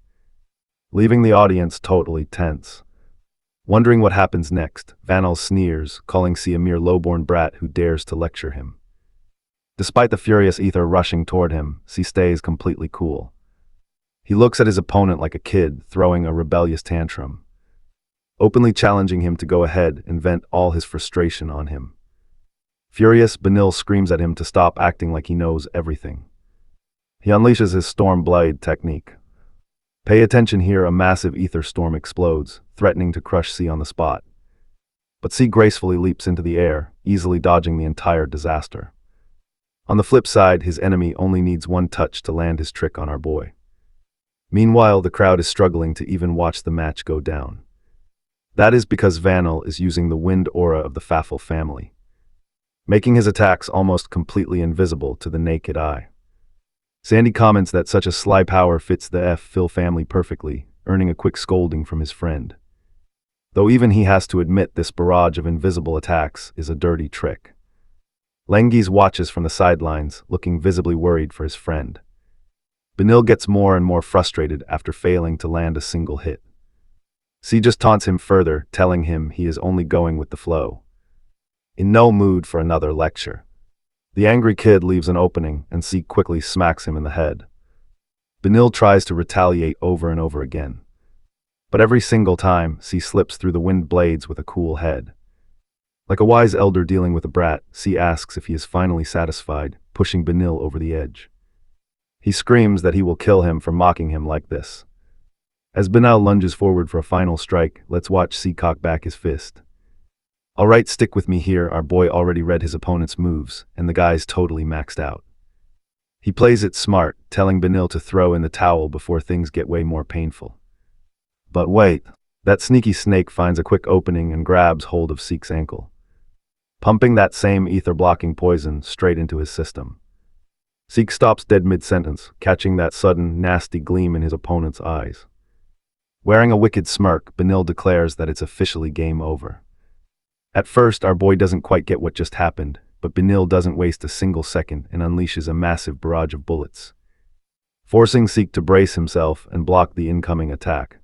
leaving the audience totally tense. Wondering what happens next, Vanil sneers, calling C a mere lowborn brat who dares to lecture him. Despite the furious ether rushing toward him, C stays completely cool. He looks at his opponent like a kid throwing a rebellious tantrum, openly challenging him to go ahead and vent all his frustration on him. Furious, Benil screams at him to stop acting like he knows everything. He unleashes his Storm Blade technique. Pay attention here, a massive ether storm explodes, threatening to crush C on the spot. But C gracefully leaps into the air, easily dodging the entire disaster. On the flip side, his enemy only needs one touch to land his trick on our boy. Meanwhile, the crowd is struggling to even watch the match go down. That is because Vanil is using the wind aura of the Faffel family, making his attacks almost completely invisible to the naked eye. Sandy comments that such a sly power fits the F-Phil family perfectly, earning a quick scolding from his friend. Though even he has to admit this barrage of invisible attacks is a dirty trick. Lengiz watches from the sidelines, looking visibly worried for his friend. Benil gets more and more frustrated after failing to land a single hit. C just taunts him further, telling him he is only going with the flow, in no mood for another lecture. The angry kid leaves an opening, and C quickly smacks him in the head. Benil tries to retaliate over and over again, but every single time, C slips through the wind blades with a cool head. Like a wise elder dealing with a brat, C asks if he is finally satisfied, pushing Benil over the edge. He screams that he will kill him for mocking him like this. As Benil lunges forward for a final strike, let's watch C cock back his fist. Alright, stick with me here, our boy already read his opponent's moves, and the guy's totally maxed out. He plays it smart, telling Benil to throw in the towel before things get way more painful. But wait, that sneaky snake finds a quick opening and grabs hold of Seek's ankle, pumping that same ether-blocking poison straight into his system. Seek stops dead mid-sentence, catching that sudden, nasty gleam in his opponent's eyes. Wearing a wicked smirk, Benil declares that it's officially game over. At first, our boy doesn't quite get what just happened, but Benil doesn't waste a single second and unleashes a massive barrage of bullets, forcing Seek to brace himself and block the incoming attack.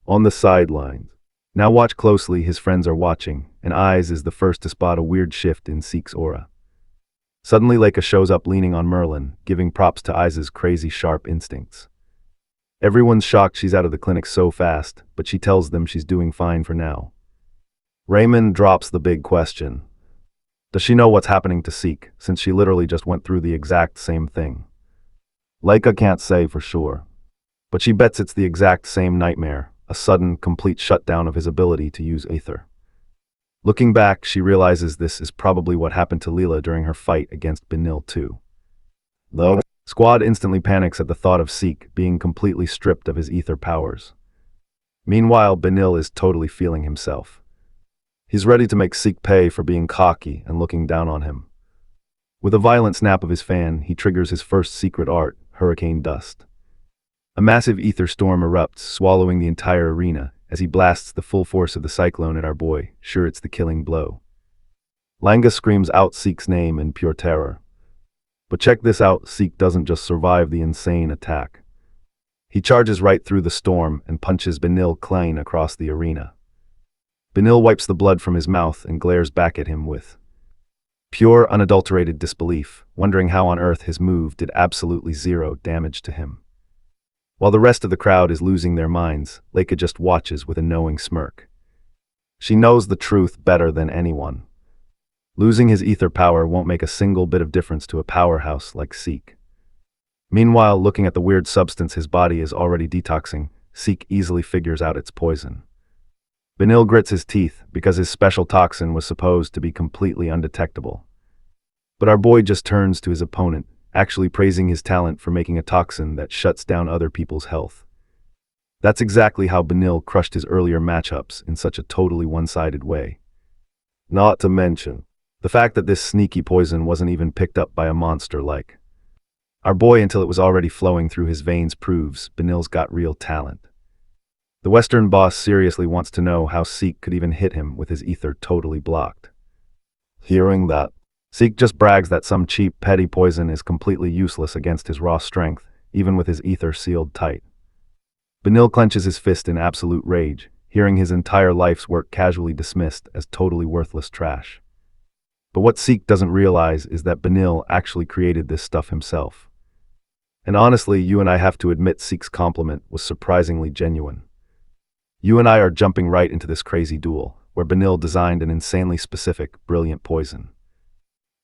On the sidelines, now watch closely, his friends are watching, and Eyes is the first to spot a weird shift in Seek's aura. Suddenly, Leica shows up leaning on Merlin, giving props to Eyes' crazy sharp instincts. Everyone's shocked she's out of the clinic so fast, but she tells them she's doing fine for now. Raymond drops the big question. Does she know what's happening to Seek, since she literally just went through the exact same thing? Leica can't say for sure, but she bets it's the exact same nightmare, a sudden, complete shutdown of his ability to use ether. Looking back, she realizes this is probably what happened to Leela during her fight against Benil too. The squad instantly panics at the thought of Seek being completely stripped of his ether powers. Meanwhile, Benil is totally feeling himself. He's ready to make Seek pay for being cocky and looking down on him. With a violent snap of his fan, he triggers his first secret art, Hurricane Dust. A massive ether storm erupts, swallowing the entire arena, as he blasts the full force of the cyclone at our boy, sure it's the killing blow. Langa screams out Seek's name in pure terror. But check this out, Seek doesn't just survive the insane attack. He charges right through the storm and punches Benil clean across the arena. Benil wipes the blood from his mouth and glares back at him with pure, unadulterated disbelief, wondering how on earth his move did absolutely zero damage to him. While the rest of the crowd is losing their minds, Leica just watches with a knowing smirk. She knows the truth better than anyone. Losing his ether power won't make a single bit of difference to a powerhouse like Seek. Meanwhile, looking at the weird substance his body is already detoxing, Seek easily figures out its poison. Benil grits his teeth because his special toxin was supposed to be completely undetectable. But our boy just turns to his opponent, actually praising his talent for making a toxin that shuts down other people's health. That's exactly how Benil crushed his earlier matchups in such a totally one-sided way. Not to mention The fact that this sneaky poison wasn't even picked up by a monster like our boy until it was already flowing through his veins proves Benil's got real talent. The Western boss seriously wants to know how Seek could even hit him with his ether totally blocked. Hearing that, Seek just brags that some cheap, petty poison is completely useless against his raw strength, even with his ether sealed tight. Benil clenches his fist in absolute rage, hearing his entire life's work casually dismissed as totally worthless trash. But what Seek doesn't realize is that Benil actually created this stuff himself. And honestly, you and I have to admit Seek's compliment was surprisingly genuine. You and I are jumping right into this crazy duel, where Benil designed an insanely specific, brilliant poison.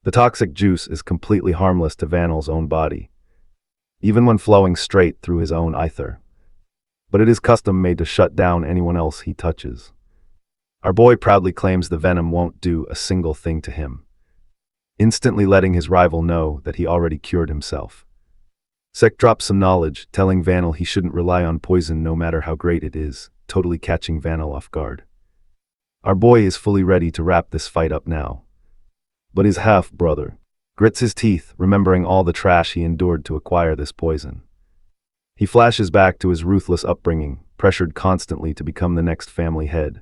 The toxic juice is completely harmless to Vanel's own body, even when flowing straight through his own ether. But it is custom made to shut down anyone else he touches. Our boy proudly claims the venom won't do a single thing to him, instantly letting his rival know that he already cured himself. Sek drops some knowledge, telling Vanel he shouldn't rely on poison no matter how great it is, totally catching Vanel off guard. Our boy is fully ready to wrap this fight up now. But his half-brother grits his teeth, remembering all the trash he endured to acquire this poison. He flashes back to his ruthless upbringing, pressured constantly to become the next family head.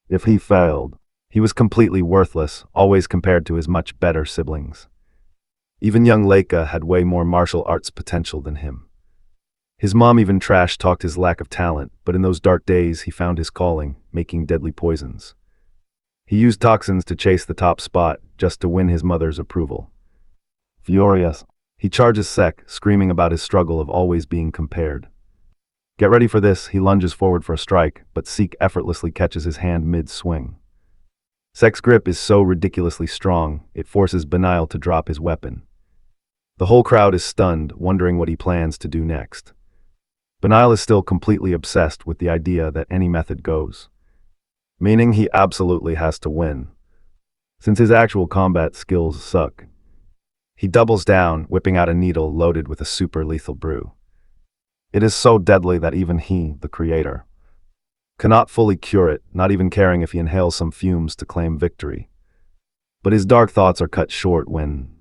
If he failed, he was completely worthless, always compared to his much better siblings. Even young Leica had way more martial arts potential than him. His mom even trash-talked his lack of talent, but in those dark days he found his calling, making deadly poisons. He used toxins to chase the top spot, just to win his mother's approval. Furious, he charges Sek, screaming about his struggle of always being compared. Get ready for this, he lunges forward for a strike, but Seek effortlessly catches his hand mid-swing. Sek's grip is so ridiculously strong, it forces Benil to drop his weapon. The whole crowd is stunned, wondering what he plans to do next. Benil is still completely obsessed with the idea that any method goes, meaning he absolutely has to win. Since his actual combat skills suck, he doubles down, whipping out a needle loaded with a super lethal brew. It is so deadly that even he, the creator, cannot fully cure it, not even caring if he inhales some fumes to claim victory. But his dark thoughts are cut short when,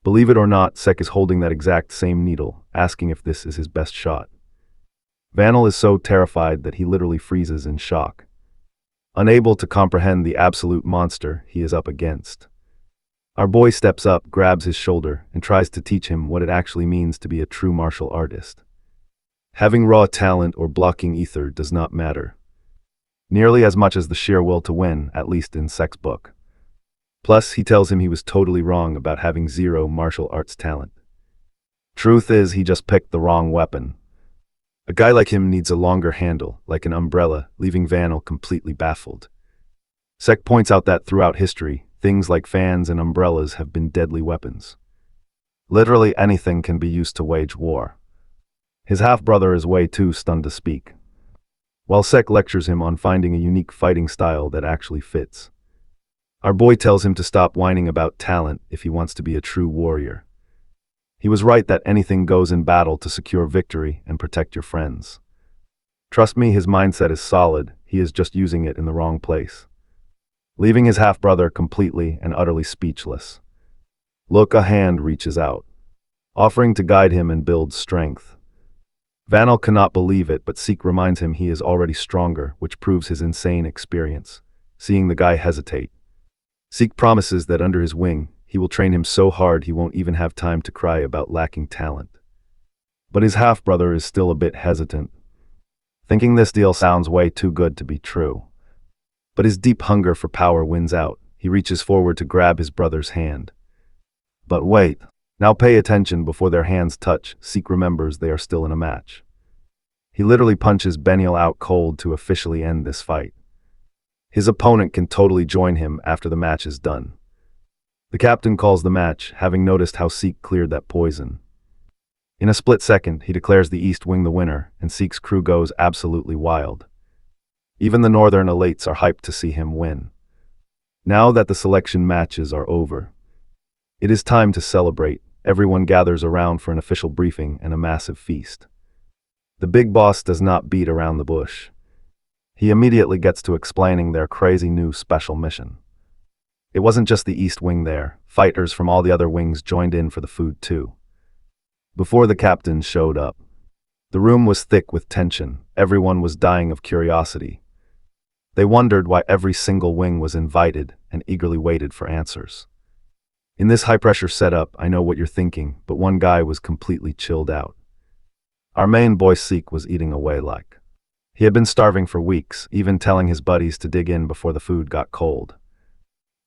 believe it or not, Sek is holding that exact same needle, asking if this is his best shot. Vanel is so terrified that he literally freezes in shock, unable to comprehend the absolute monster he is up against. Our boy steps up, grabs his shoulder, and tries to teach him what it actually means to be a true martial artist. Having raw talent or blocking ether does not matter, nearly as much as the sheer will to win, at least in Sek's book. Plus, he tells him he was totally wrong about having zero martial arts talent. Truth is, he just picked the wrong weapon. A guy like him needs a longer handle, like an umbrella, leaving Vanel completely baffled. Sek points out that throughout history, things like fans and umbrellas have been deadly weapons. Literally anything can be used to wage war. His half-brother is way too stunned to speak, while Sek lectures him on finding a unique fighting style that actually fits. Our boy tells him to stop whining about talent if he wants to be a true warrior. He was right that anything goes in battle to secure victory and protect your friends. Trust me, his mindset is solid, he is just using it in the wrong place, leaving his half-brother completely and utterly speechless. Look, a hand reaches out, offering to guide him and build strength. Vanel cannot believe it, but Seek reminds him he is already stronger, which proves his insane experience. Seeing the guy hesitate, Seek promises that under his wing, he will train him so hard he won't even have time to cry about lacking talent. But his half-brother is still a bit hesitant, thinking this deal sounds way too good to be true. But his deep hunger for power wins out. He reaches forward to grab his brother's hand. But wait, now pay attention before their hands touch. Seek remembers they are still in a match. He literally punches Benil out cold to officially end this fight. His opponent can totally join him after the match is done. The captain calls the match, having noticed how Seek cleared that poison. In a split second, he declares the East Wing the winner, and Seek's crew goes absolutely wild. Even the Northern elites are hyped to see him win. Now that the selection matches are over, it is time to celebrate. Everyone gathers around for an official briefing and a massive feast. The big boss does not beat around the bush. He immediately gets to explaining their crazy new special mission. It wasn't just the East Wing there. Fighters from all the other wings joined in for the food too. Before the captain showed up, the room was thick with tension. Everyone was dying of curiosity. They wondered why every single wing was invited and eagerly waited for answers. In this high-pressure setup, I know what you're thinking, but one guy was completely chilled out. Our main boy Seek was eating away like he had been starving for weeks, even telling his buddies to dig in before the food got cold.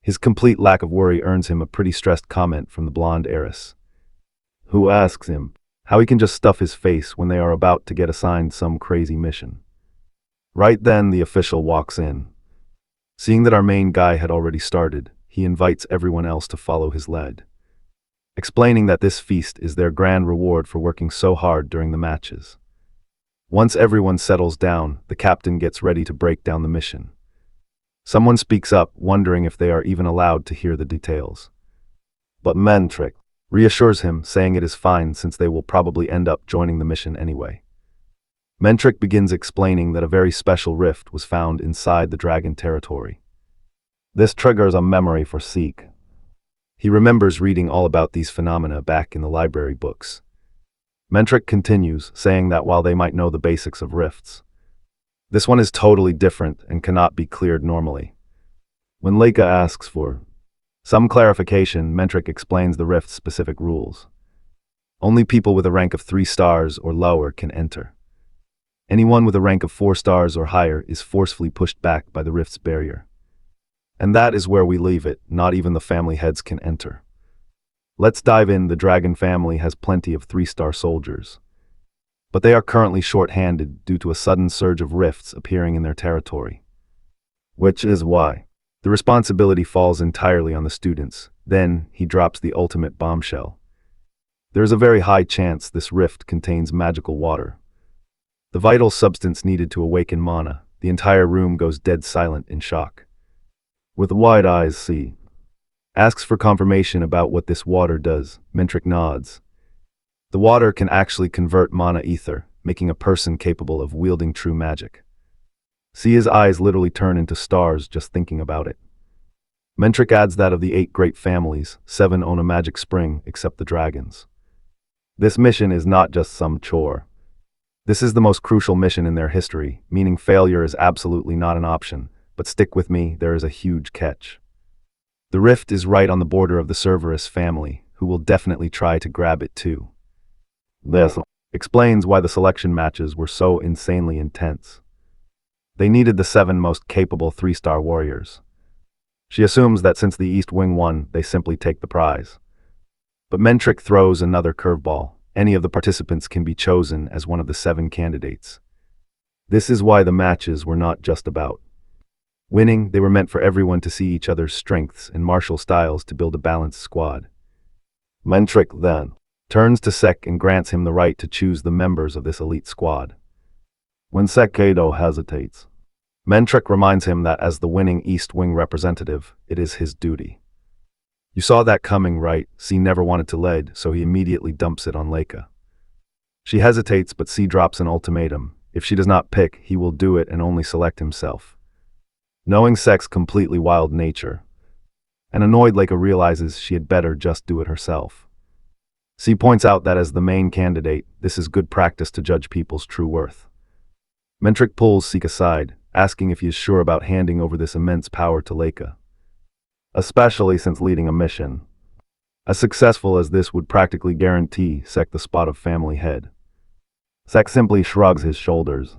His complete lack of worry earns him a pretty stressed comment from the blonde heiress, who asks him how he can just stuff his face when they are about to get assigned some crazy mission. Right then, the official walks in. Seeing that our main guy had already started, he invites everyone else to follow his lead, explaining that this feast is their grand reward for working so hard during the matches. Once everyone settles down, the captain gets ready to break down the mission. Someone speaks up, wondering if they are even allowed to hear the details. But Mantrick reassures him, saying it is fine since they will probably end up joining the mission anyway. Mantrick begins explaining that a very special rift was found inside the dragon territory. This triggers a memory for Seek. He remembers reading all about these phenomena back in the library books. Mantrick continues, saying that while they might know the basics of rifts, this one is totally different and cannot be cleared normally. When Leica asks for some clarification, Mantrick explains the rift's specific rules. Only people with a rank of 3 stars or lower can enter. Anyone with a rank of 4 stars or higher is forcefully pushed back by the rift's barrier. And that is where we leave it. Not even the family heads can enter. Let's dive in. The dragon family has plenty of 3-star soldiers, but they are currently short-handed due to a sudden surge of rifts appearing in their territory, which is why the responsibility falls entirely on the students. Then he drops the ultimate bombshell. There is a very high chance this rift contains magical water, the vital substance needed to awaken mana. The entire room goes dead silent in shock. With wide eyes, C asks for confirmation about what this water does. Mantrick nods. The water can actually convert mana ether, making a person capable of wielding true magic. Sia's eyes literally turn into stars just thinking about it. Mantrick adds that of the 8 great families, 7 own a magic spring except the dragons. This mission is not just some chore. This is the most crucial mission in their history, meaning failure is absolutely not an option. But stick with me, there is a huge catch. The rift is right on the border of the Cerberus family, who will definitely try to grab it too. This explains why the selection matches were so insanely intense. They needed the 7 most capable 3-star warriors. She assumes that since the East Wing won, they simply take the prize. But Mantrick throws another curveball. Any of the participants can be chosen as one of the 7 candidates. This is why the matches were not just about winning. They were meant for everyone to see each other's strengths and martial styles to build a balanced squad. Mantrick then turns to Sek and grants him the right to choose the members of this elite squad. When Sek Kado hesitates, Mantrick reminds him that as the winning East Wing representative, it is his duty. You saw that coming, right? C never wanted to lead, so he immediately dumps it on Leica. She hesitates, but C drops an ultimatum. If she does not pick, he will do it and only select himself. Knowing Sek's completely wild nature, an annoyed Leica realizes she had better just do it herself. C points out that as the main candidate, this is good practice to judge people's true worth. Mantrick pulls Seek aside, asking if he is sure about handing over this immense power to Leica, especially since leading a mission as successful as this would practically guarantee Sek the spot of family head. Sek simply shrugs his shoulders.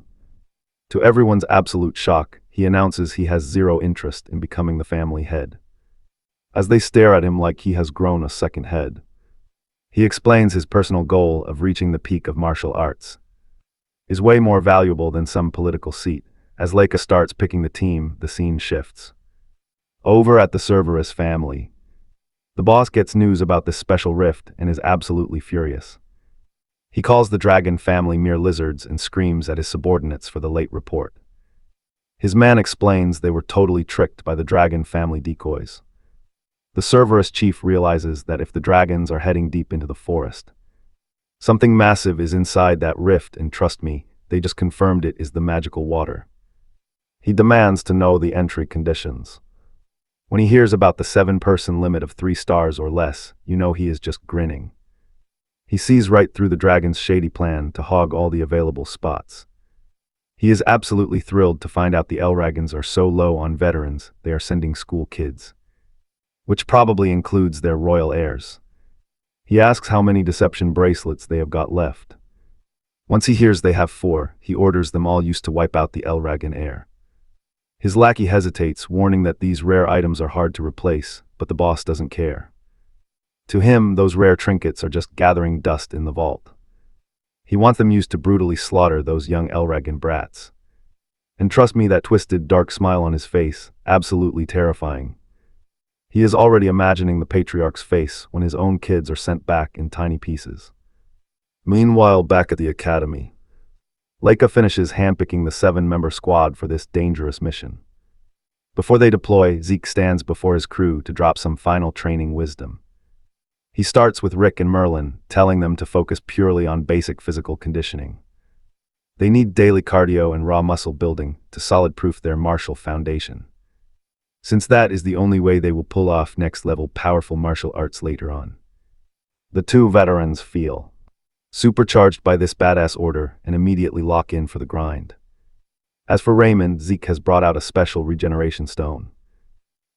To everyone's absolute shock, he announces he has 0 interest in becoming the family head. As they stare at him like he has grown a second head, he explains his personal goal of reaching the peak of martial arts is way more valuable than some political seat. As Leica starts picking the team, the scene shifts. Over at the Cerberus family, the boss gets news about this special rift and is absolutely furious. He calls the dragon family mere lizards and screams at his subordinates for the late report. His man explains they were totally tricked by the dragon family decoys. The Cerberus chief realizes that if the dragons are heading deep into the forest, something massive is inside that rift, and trust me, they just confirmed it is the magical water. He demands to know the entry conditions. When he hears about the 7-person limit of 3 stars or less, you know he is just grinning. He sees right through the dragon's shady plan to hog all the available spots. He is absolutely thrilled to find out the Elragans are so low on veterans they are sending school kids, which probably includes their royal heirs. He asks how many deception bracelets they have got left. Once he hears they have 4, he orders them all used to wipe out the Elragan heir. His lackey hesitates, warning that these rare items are hard to replace, but the boss doesn't care. To him, those rare trinkets are just gathering dust in the vault. He wants them used to brutally slaughter those young Elragan brats. And trust me, that twisted, dark smile on his face, absolutely terrifying. He is already imagining the patriarch's face when his own kids are sent back in tiny pieces. Meanwhile, back at the academy, Leica finishes handpicking the 7-member squad for this dangerous mission. Before they deploy, Zeke stands before his crew to drop some final training wisdom. He starts with Rick and Merlin, telling them to focus purely on basic physical conditioning. They need daily cardio and raw muscle building to solid-proof their martial foundation, since that is the only way they will pull off next-level powerful martial arts later on. The 2 veterans feel supercharged by this badass order and immediately lock in for the grind. As for Raymond, Zeke has brought out a special regeneration stone.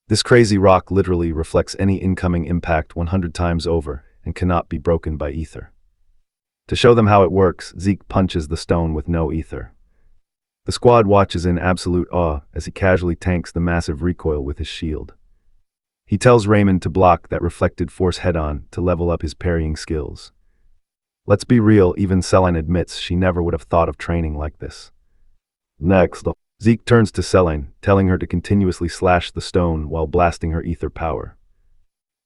This crazy rock literally reflects any incoming impact 100 times over and cannot be broken by ether. To show them how it works, Zeke punches the stone with no ether. The squad watches in absolute awe as he casually tanks the massive recoil with his shield. He tells Raymond to block that reflected force head-on to level up his parrying skills. Let's be real, even Celine admits she never would have thought of training like this. Next, Zeke turns to Celine, telling her to continuously slash the stone while blasting her ether power.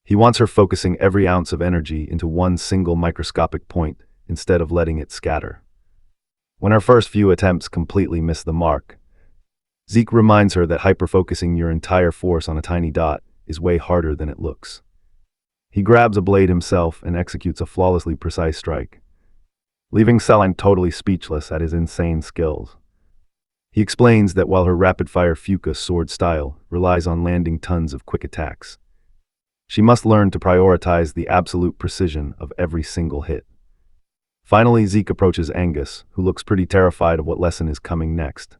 He wants her focusing every ounce of energy into one single microscopic point instead of letting it scatter. When her first few attempts completely miss the mark, Zeke reminds her that hyperfocusing your entire force on a tiny dot is way harder than it looks. He grabs a blade himself and executes a flawlessly precise strike, leaving Celine totally speechless at his insane skills. He explains that while her rapid-fire Fuka sword style relies on landing tons of quick attacks, she must learn to prioritize the absolute precision of every single hit. Finally, Zeke approaches Angus, who looks pretty terrified of what lesson is coming next.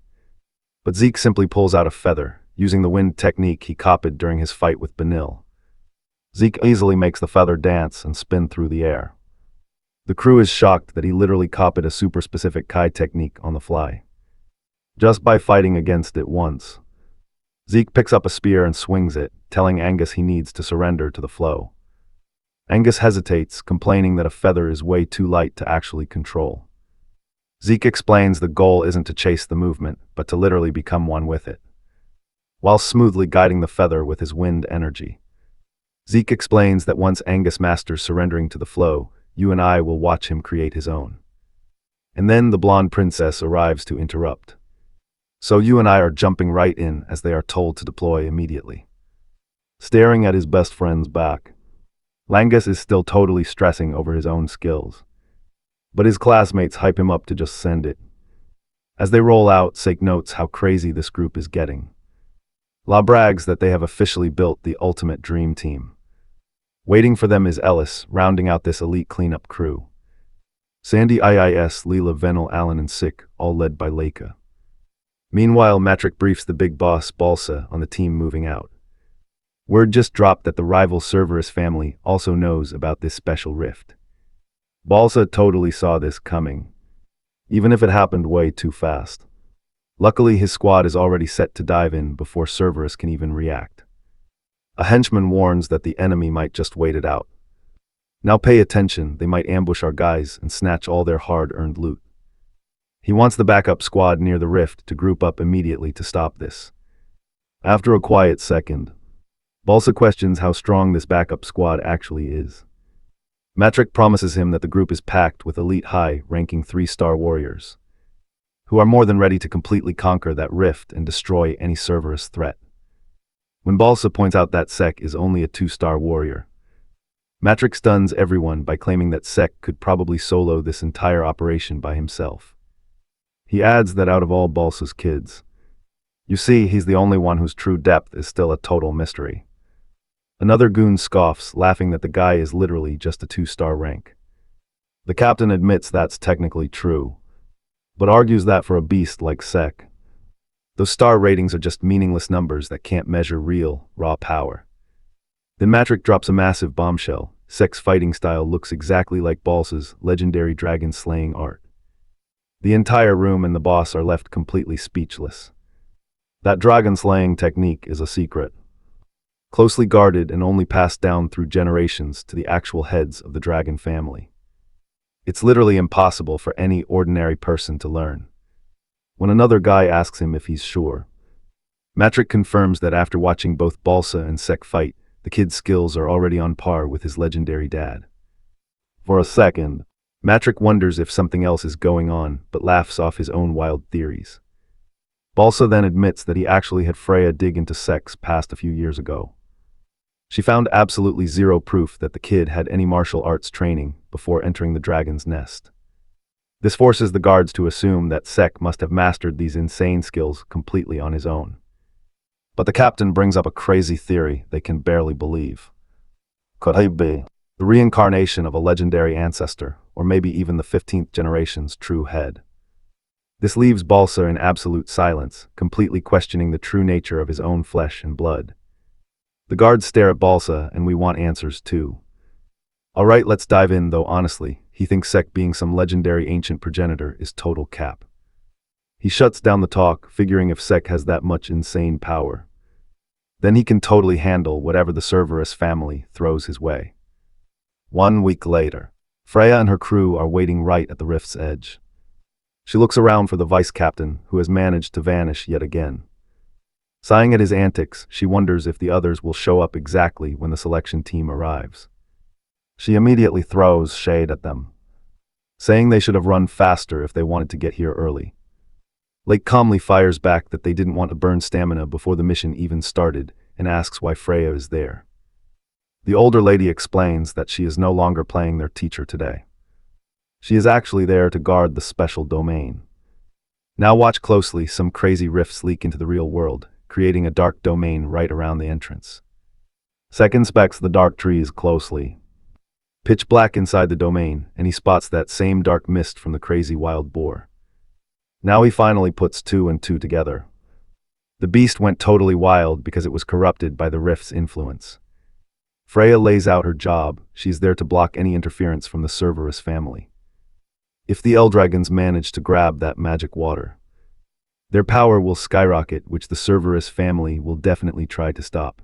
But Zeke simply pulls out a feather, using the wind technique he copied during his fight with Benil. Zeke easily makes the feather dance and spin through the air. The crew is shocked that he literally copied a super-specific Kai technique on the fly, just by fighting against it once. Zeke picks up a spear and swings it, telling Angus he needs to surrender to the flow. Angus hesitates, complaining that a feather is way too light to actually control. Zeke explains the goal isn't to chase the movement, but to literally become one with it, while smoothly guiding the feather with his wind energy. Zeke explains that once Angus masters surrendering to the flow, you and I will watch him create his own. And then the blonde princess arrives to interrupt. So you and I are jumping right in as they are told to deploy immediately. Staring at his best friend's back, Langus is still totally stressing over his own skills, but his classmates hype him up to just send it. As they roll out, Sake notes how crazy this group is getting. La brags that they have officially built the ultimate dream team. Waiting for them is Ellis, rounding out this elite cleanup crew. Sandy, IIS, Leela, Venel, Allen, and Sick, all led by Leica. Meanwhile, Matrick briefs the big boss, Balsa, on the team moving out. Word just dropped that the rival Cerberus family also knows about this special rift. Balsa totally saw this coming, even if it happened way too fast. Luckily, his squad is already set to dive in before Cerberus can even react. A henchman warns that the enemy might just wait it out. Now pay attention, they might ambush our guys and snatch all their hard-earned loot. He wants the backup squad near the rift to group up immediately to stop this. After a quiet second, Balsa questions how strong this backup squad actually is. Matrick promises him that the group is packed with elite high-ranking 3-star warriors, who are more than ready to completely conquer that rift and destroy any Cerberus threat. When Balsa points out that Sek is only a 2-star warrior, Matrick stuns everyone by claiming that Sek could probably solo this entire operation by himself. He adds that out of all Balsa's kids, You see, he's the only one whose true depth is still a total mystery. Another goon scoffs, laughing that the guy is literally just a 2-star rank. The captain admits that's technically true, but argues that for a beast like Sek, those star ratings are just meaningless numbers that can't measure real, raw power. Then Matrick drops a massive bombshell. Sek's fighting style looks exactly like Balsa's legendary dragon-slaying art. The entire room and the boss are left completely speechless. That dragon-slaying technique is a secret, closely guarded and only passed down through generations to the actual heads of the dragon family. It's literally impossible for any ordinary person to learn. When another guy asks him if he's sure, Matrick confirms that after watching both Balsa and Sek fight, the kid's skills are already on par with his legendary dad. For a second, Matrick wonders if something else is going on, but laughs off his own wild theories. Balsa then admits that he actually had Freya dig into Sek's past a few years ago. She found absolutely zero proof that the kid had any martial arts training before entering the dragon's nest. This forces the guards to assume that Sek must have mastered these insane skills completely on his own. But the captain brings up a crazy theory they can barely believe. Could he be the reincarnation of a legendary ancestor, or maybe even the 15th generation's true head? This leaves Balsa in absolute silence, completely questioning the true nature of his own flesh and blood. The guards stare at Balsa, and we want answers too. Alright, let's dive in, though honestly, he thinks Sek being some legendary ancient progenitor is total cap. He shuts down the talk, figuring if Sek has that much insane power, then he can totally handle whatever the Cerberus family throws his way. 1 week later, Freya and her crew are waiting right at the rift's edge. She looks around for the vice-captain, who has managed to vanish yet again. Sighing at his antics, she wonders if the others will show up exactly when the selection team arrives. She immediately throws shade at them, saying they should have run faster if they wanted to get here early. Lake calmly fires back that they didn't want to burn stamina before the mission even started and asks why Freya is there. The older lady explains that she is no longer playing their teacher today. She is actually there to guard the special domain. Now watch closely, some crazy rifts leak into the real world, creating a dark domain right around the entrance. Sek inspects the dark trees closely. Pitch black inside the domain, and he spots that same dark mist from the crazy wild boar. Now he finally puts 2 and 2 together. The beast went totally wild because it was corrupted by the rift's influence. Freya lays out her job. She's there to block any interference from the Cerberus family. If the Eldragons manage to grab that magic water, their power will skyrocket, which the Cerberus family will definitely try to stop.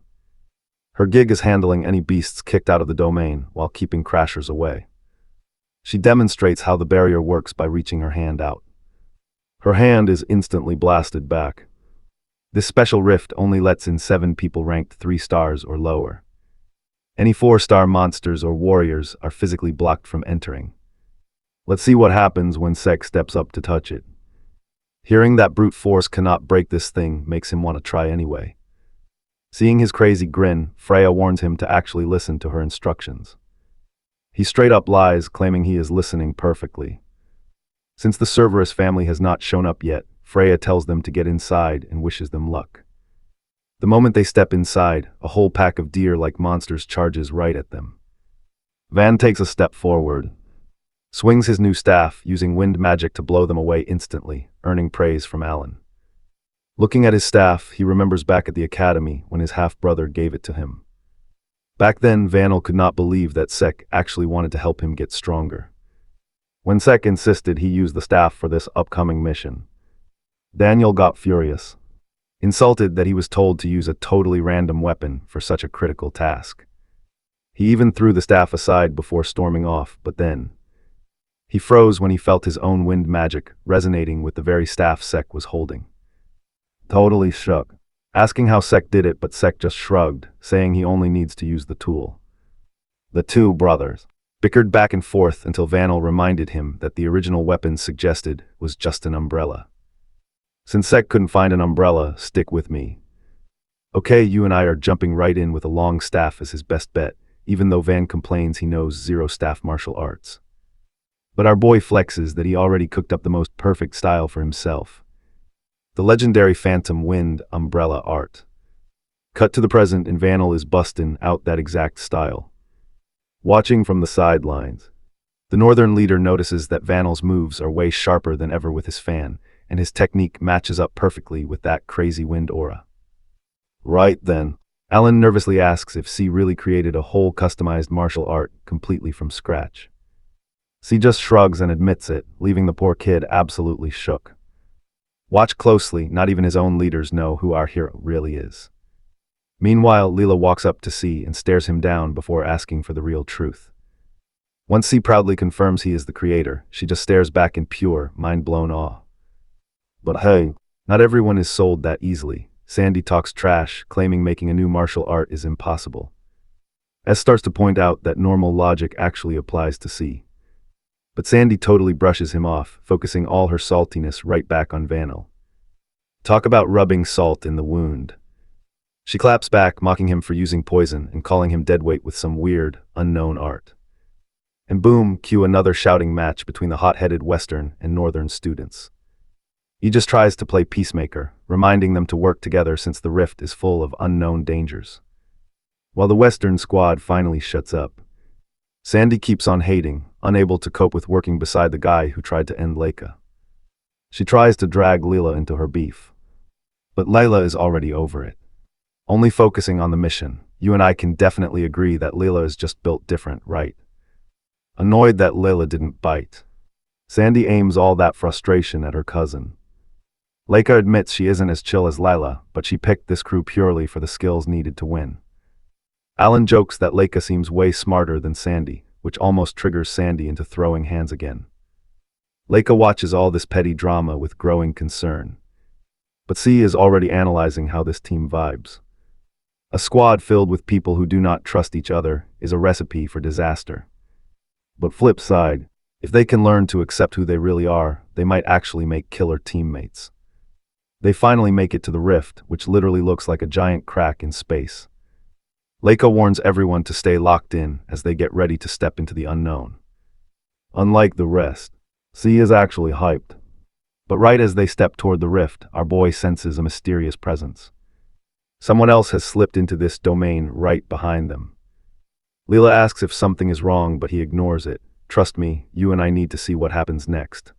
Her gig is handling any beasts kicked out of the domain while keeping crashers away. She demonstrates how the barrier works by reaching her hand out. Her hand is instantly blasted back. This special rift only lets in 7 people ranked 3 stars or lower. Any 4-star monsters or warriors are physically blocked from entering. Let's see what happens when Sek steps up to touch it. Hearing that brute force cannot break this thing makes him want to try anyway. Seeing his crazy grin, Freya warns him to actually listen to her instructions. He straight up lies, claiming he is listening perfectly. Since the Cerberus family has not shown up yet, Freya tells them to get inside and wishes them luck. The moment they step inside, a whole pack of deer-like monsters charges right at them. Van takes a step forward, swings his new staff, using wind magic to blow them away instantly, earning praise from Alan. Looking at his staff, he remembers back at the academy when his half-brother gave it to him. Back then, Vanel could not believe that Sek actually wanted to help him get stronger. When Sek insisted he use the staff for this upcoming mission, Daniel got furious, insulted that he was told to use a totally random weapon for such a critical task. He even threw the staff aside before storming off, but then he froze when he felt his own wind magic resonating with the very staff Sek was holding. Totally shook, asking how Sek did it, but Sek just shrugged, saying he only needs to use the tool. The two brothers bickered back and forth until Vanel reminded him that the original weapon suggested was just an umbrella. Since Sek couldn't find an umbrella, stick with me. Okay, you and I are jumping right in with a long staff as his best bet, even though Van complains he knows 0 staff martial arts. But our boy flexes that he already cooked up the most perfect style for himself. The legendary Phantom Wind umbrella art. Cut to the present and Vanel is bustin' out that exact style. Watching from the sidelines, the northern leader notices that Vanel's moves are way sharper than ever with his fan, and his technique matches up perfectly with that crazy wind aura. Right then, Alan nervously asks if C really created a whole customized martial art completely from scratch. C just shrugs and admits it, leaving the poor kid absolutely shook. Watch closely, not even his own leaders know who our hero really is. Meanwhile, Leela walks up to C and stares him down before asking for the real truth. Once C proudly confirms he is the creator, she just stares back in pure, mind-blown awe. But hey, not everyone is sold that easily. Sandy talks trash, claiming making a new martial art is impossible. S starts to point out that normal logic actually applies to C. But Sandy totally brushes him off, focusing all her saltiness right back on Vanel. Talk about rubbing salt in the wound. She claps back, mocking him for using poison and calling him deadweight with some weird, unknown art. And boom, cue another shouting match between the hot-headed Western and Northern students. He just tries to play peacemaker, reminding them to work together since the rift is full of unknown dangers. While the Western squad finally shuts up, Sandy keeps on hating, unable to cope with working beside the guy who tried to end Leica. She tries to drag Leela into her beef. But Layla is already over it. Only focusing on the mission, you and I can definitely agree that Leela is just built different, right? Annoyed that Leila didn't bite, Sandy aims all that frustration at her cousin. Leica admits she isn't as chill as Lila, but she picked this crew purely for the skills needed to win. Alan jokes that Leica seems way smarter than Sandy, which almost triggers Sandy into throwing hands again. Leica watches all this petty drama with growing concern. But C is already analyzing how this team vibes. A squad filled with people who do not trust each other is a recipe for disaster. But flip side, if they can learn to accept who they really are, they might actually make killer teammates. They finally make it to the rift, which literally looks like a giant crack in space. Leica warns everyone to stay locked in as they get ready to step into the unknown. Unlike the rest, C is actually hyped. But right as they step toward the rift, our boy senses a mysterious presence. Someone else has slipped into this domain right behind them. Leela asks if something is wrong, but he ignores it. Trust me, you and I need to see what happens next.